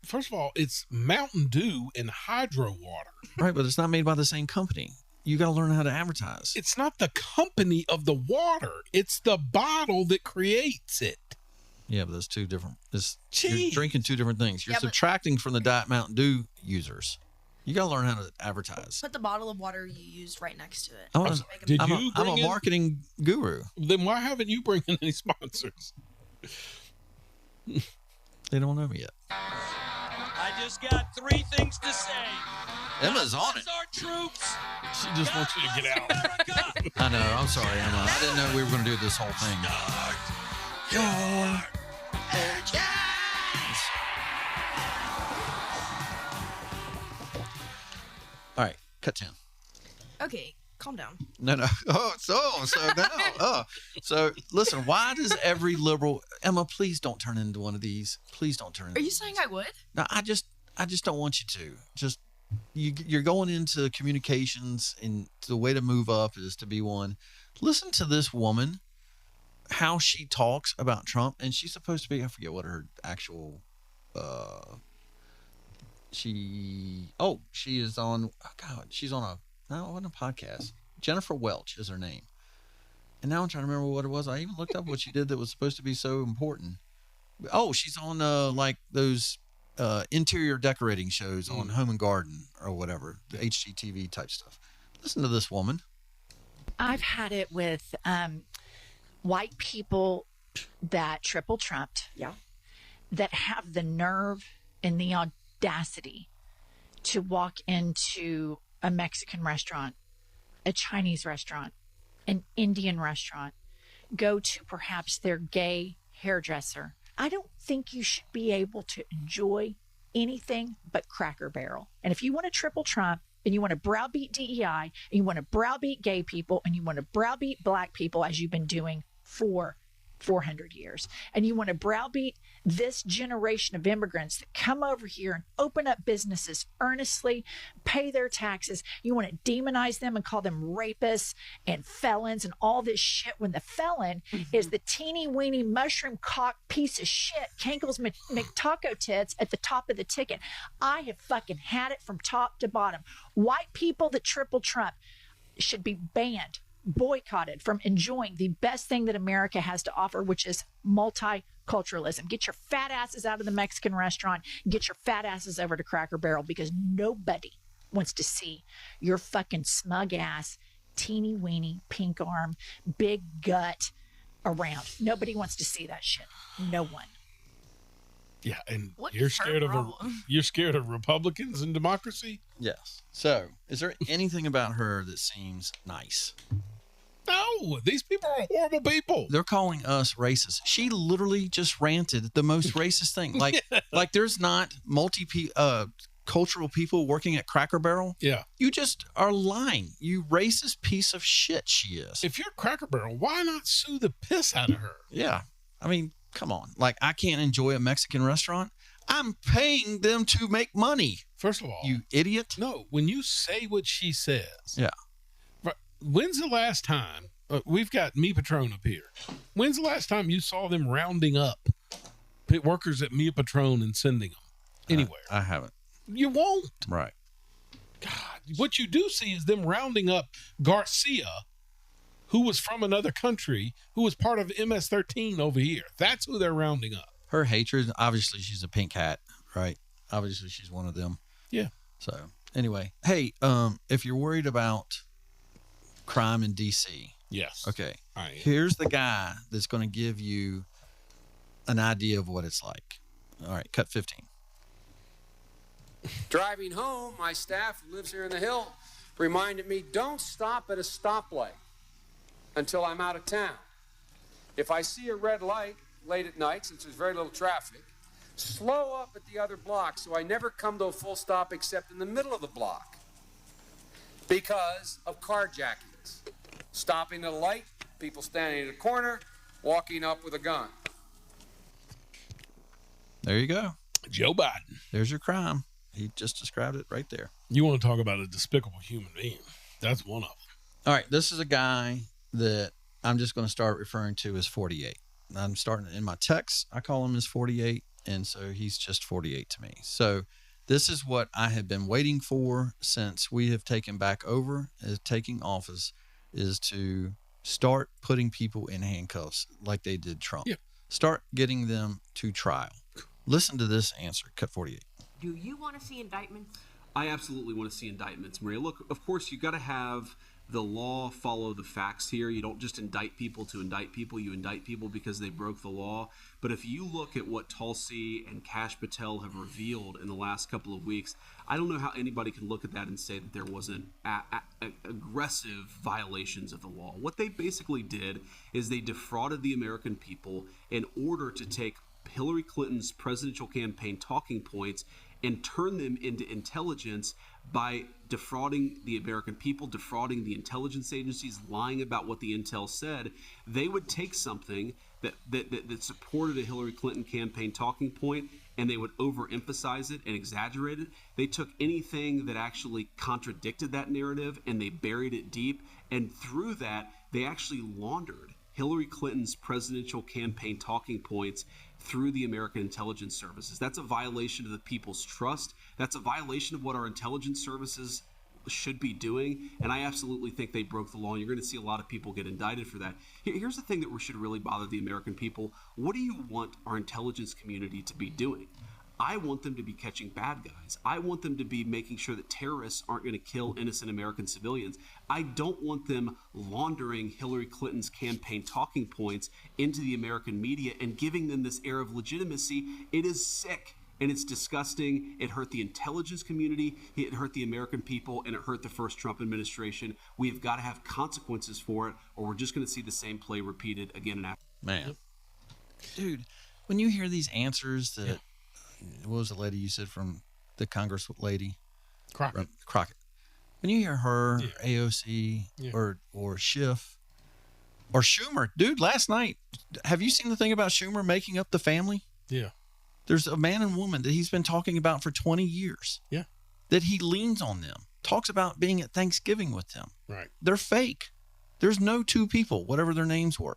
First of all, it's Mountain Dew and hydro water. Right, but it's not made by the same company. You got to learn how to advertise. It's not the company of the water. It's the bottle that creates it. Yeah, but that's two different. You're drinking two different things. You're subtracting from the Diet Mountain Dew users. You got to learn how to advertise. Put the bottle of water you used right next to it. I'm a marketing guru. Then why haven't you bring in any sponsors? They don't know me yet. I just got 3 things to say. Emma's on it. Our troops. She just wants you to get out. I know. I'm sorry, Emma. I didn't know we were going to do this whole thing. All right, cut 10. Okay, calm down. No. So listen, why does every liberal, Emma, please don't turn into one of these. Please don't turn into Are you saying I would? No, I just don't want you to. Just you're going into communications, and the way to move up is to be one. Listen to this woman, how she talks about Trump, and she's supposed to be, I forget what her actual she is on, she's on a podcast. Jennifer Welch is her name. And now I'm trying to remember what it was. I even looked up what she did that was supposed to be so important. Oh, she's on like those interior decorating shows on Home and Garden or whatever, the HGTV type stuff. Listen to this woman. I've had it with white people that triple trumped. Yeah. That have the nerve and the audacity to walk into a Mexican restaurant, a Chinese restaurant, an Indian restaurant, go to perhaps their gay hairdresser. I don't think you should be able to enjoy anything but Cracker Barrel. And if you want to triple Trump, and you want to browbeat DEI, and you want to browbeat gay people, and you want to browbeat black people, as you've been doing for 400 years, and you want to browbeat this generation of immigrants that come over here and open up businesses earnestly, pay their taxes, you want to demonize them and call them rapists and felons and all this shit, when the felon is the teeny weeny mushroom cock piece of shit, Kankle's McTaco tits at the top of the ticket. I have fucking had it from top to bottom. White people that triple Trump should be banned, boycotted from enjoying the best thing that America has to offer, which is multiculturalism. Get your fat asses out of the Mexican restaurant. Get your fat asses over to Cracker Barrel, because nobody wants to see your fucking smug ass, teeny weeny, pink arm, big gut around. Nobody wants to see that shit. No one. Yeah, and you're scared of Republicans and democracy? Yes. So, is there anything about her that seems nice? No, these people are horrible people. They're calling us racist. She literally just ranted the most racist thing. Like, like there's not cultural people working at Cracker Barrel. Yeah. You just are lying. You racist piece of shit she is. If you're Cracker Barrel, why not sue the piss out of her? Yeah. I mean, come on. Like, I can't enjoy a Mexican restaurant. I'm paying them to make money. First of all, you idiot. No, when you say what she says. Yeah. When's the last time, we've got Me Patron up here. When's the last time you saw them rounding up workers at Me Patron and sending them anywhere? I haven't. You won't. Right. God, what you do see is them rounding up Garcia, who was from another country, who was part of MS-13 over here. That's who they're rounding up. Her hatred, obviously she's a pink hat, right? Obviously she's one of them. Yeah. So, anyway. Hey, if you're worried about crime in D.C. Yes. Okay. Here's the guy that's going to give you an idea of what it's like. All right, cut 15. Driving home, my staff who lives here in the Hill reminded me, don't stop at a stoplight until I'm out of town. If I see a red light late at night, since there's very little traffic, slow up at the other block so I never come to a full stop except in the middle of the block because of carjackings. Stopping at a light, people standing in a corner, walking up with a gun. There you go. Joe Biden. There's your crime. He just described it right there. You want to talk about a despicable human being. That's one of them. All right. This is a guy that I'm just going to start referring to as 48. I'm starting in my text. I call him as 48. And so he's just 48 to me. So this is what I have been waiting for since we have taken back over as taking office, is to start putting people in handcuffs like they did Trump. Yep. Start getting them to trial. Listen to this answer, cut 48. Do you want to see indictments? I absolutely want to see indictments, Maria. Look, of course, you got to have the law follow the facts here. You don't just indict people to indict people. You indict people because they broke the law. But if you look at what Tulsi and Kash Patel have revealed in the last couple of weeks, I don't know how anybody can look at that and say that there wasn't aggressive violations of the law. What they basically did is they defrauded the American people in order to take Hillary Clinton's presidential campaign talking points and turn them into intelligence by defrauding the American people, defrauding the intelligence agencies, lying about what the intel said. They would take something that supported a Hillary Clinton campaign talking point and they would overemphasize it and exaggerate it. They took anything that actually contradicted that narrative and they buried it deep. And through that, they actually laundered Hillary Clinton's presidential campaign talking points through the American intelligence services. That's a violation of the people's trust. That's a violation of what our intelligence services should be doing. And I absolutely think they broke the law. And you're going to see a lot of people get indicted for that. Here's the thing that should really bother the American people. What do you want our intelligence community to be doing? I want them to be catching bad guys. I want them to be making sure that terrorists aren't going to kill innocent American civilians. I don't want them laundering Hillary Clinton's campaign talking points into the American media and giving them this air of legitimacy. It is sick and it's disgusting. It hurt the intelligence community, it hurt the American people, and it hurt the first Trump administration. We have got to have consequences for it, or we're just going to see the same play repeated again and after. Man. Dude, when you hear these answers that what was the lady you said from the Congress lady? Crockett. When you hear her, AOC, or Schiff, or Schumer, dude, last night, have you seen the thing about Schumer making up the family? Yeah. There's a man and woman that he's been talking about for 20 years. Yeah. That he leans on them, talks about being at Thanksgiving with them. Right. They're fake. There's no two people, whatever their names were.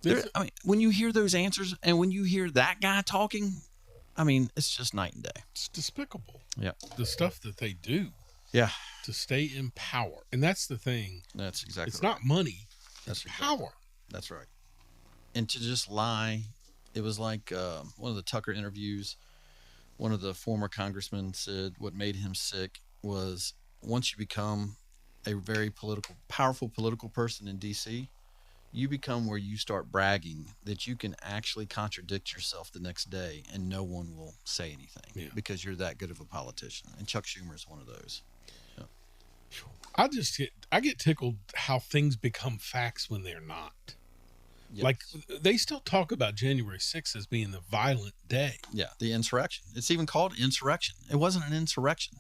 I mean, when you hear those answers and when you hear that guy talking, I mean, it's just night and day. It's despicable. Yeah. The stuff that they do. Yeah. To stay in power. And that's the thing. That's exactly It's right. not money. That's it's power. That's right. And to just lie. It was like one of the Tucker interviews. One of the former congressmen said what made him sick was once you become a very powerful political person in D.C., you become where you start bragging that you can actually contradict yourself the next day and no one will say anything because you're that good of a politician. And Chuck Schumer is one of those. Yeah. I get tickled how things become facts when they're not. Yes. Like they still talk about January 6th as being the violent day. Yeah, the insurrection. It's even called insurrection. It wasn't an insurrection.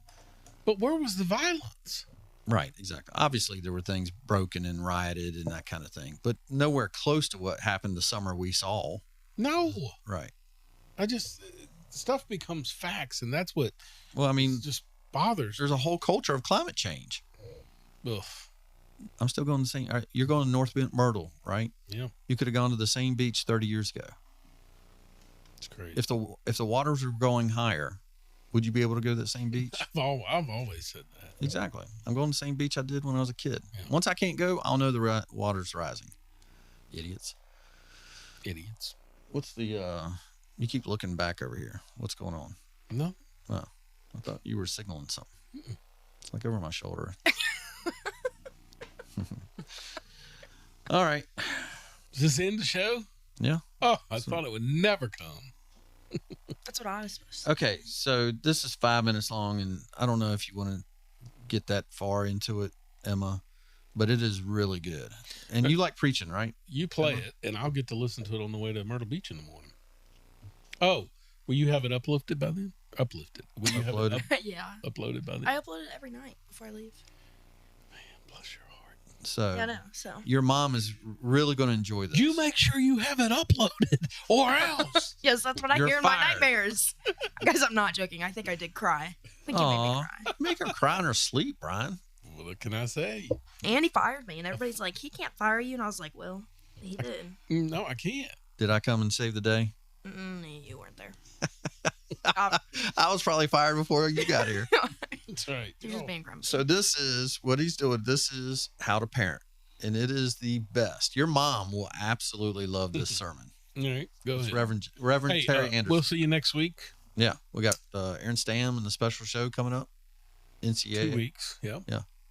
But where was the violence? Right, exactly. Obviously, there were things broken and rioted and that kind of thing, but nowhere close to what happened the summer we saw. No. Right. Stuff becomes facts, and that's what. Well, I mean, just bothers. There's a whole culture of climate change. Ugh. I'm still going to the same. You're going to North Myrtle, right? Yeah. You could have gone to the same beach 30 years ago. It's crazy. If the waters were going higher, would you be able to go to that same beach? I've always said that. Exactly. I'm going to the same beach I did when I was a kid. Yeah. Once I can't go, I'll know the water's rising. Idiots. What's the? You keep looking back over here. What's going on? No. Oh, I thought you were signaling something. Mm-mm. It's like over my shoulder. All right. Does this end the show? Yeah. Oh, I thought it would never come. That's what I was supposed to. Okay, so this is 5 minutes long, and I don't know if you want to get that far into it, Emma, but it is really good. And you like preaching, right? You play it, and I'll get to listen to it on the way to Myrtle Beach in the morning. Oh, will you have it uplifted by then? Uplifted. Will you have it yeah. uploaded by then? I upload it every night before I leave. Man, bless your heart. So, yeah, I know, so your mom is really going to enjoy this. You make sure you have it uploaded, or else. Yes, that's what I hear in my nightmares. Guys, I'm not joking. I think I did cry. I think you made me cry. Make her cry in her sleep, Brian. Well, what can I say? And he fired me, and everybody's like, he can't fire you. And I was like, well, he did. No, I can't. Did I come and save the day? You weren't there. I was probably fired before you got here. That's right. You're just being grumpy. So this is what he's doing. This is how to parent, and it is the best. Your mom will absolutely love this sermon. All right, go ahead. Reverend Terry Anderson. We'll see you next week. Yeah, we got Aaron Stam and the special show coming up. NCAA. 2 weeks. Yeah. Yeah.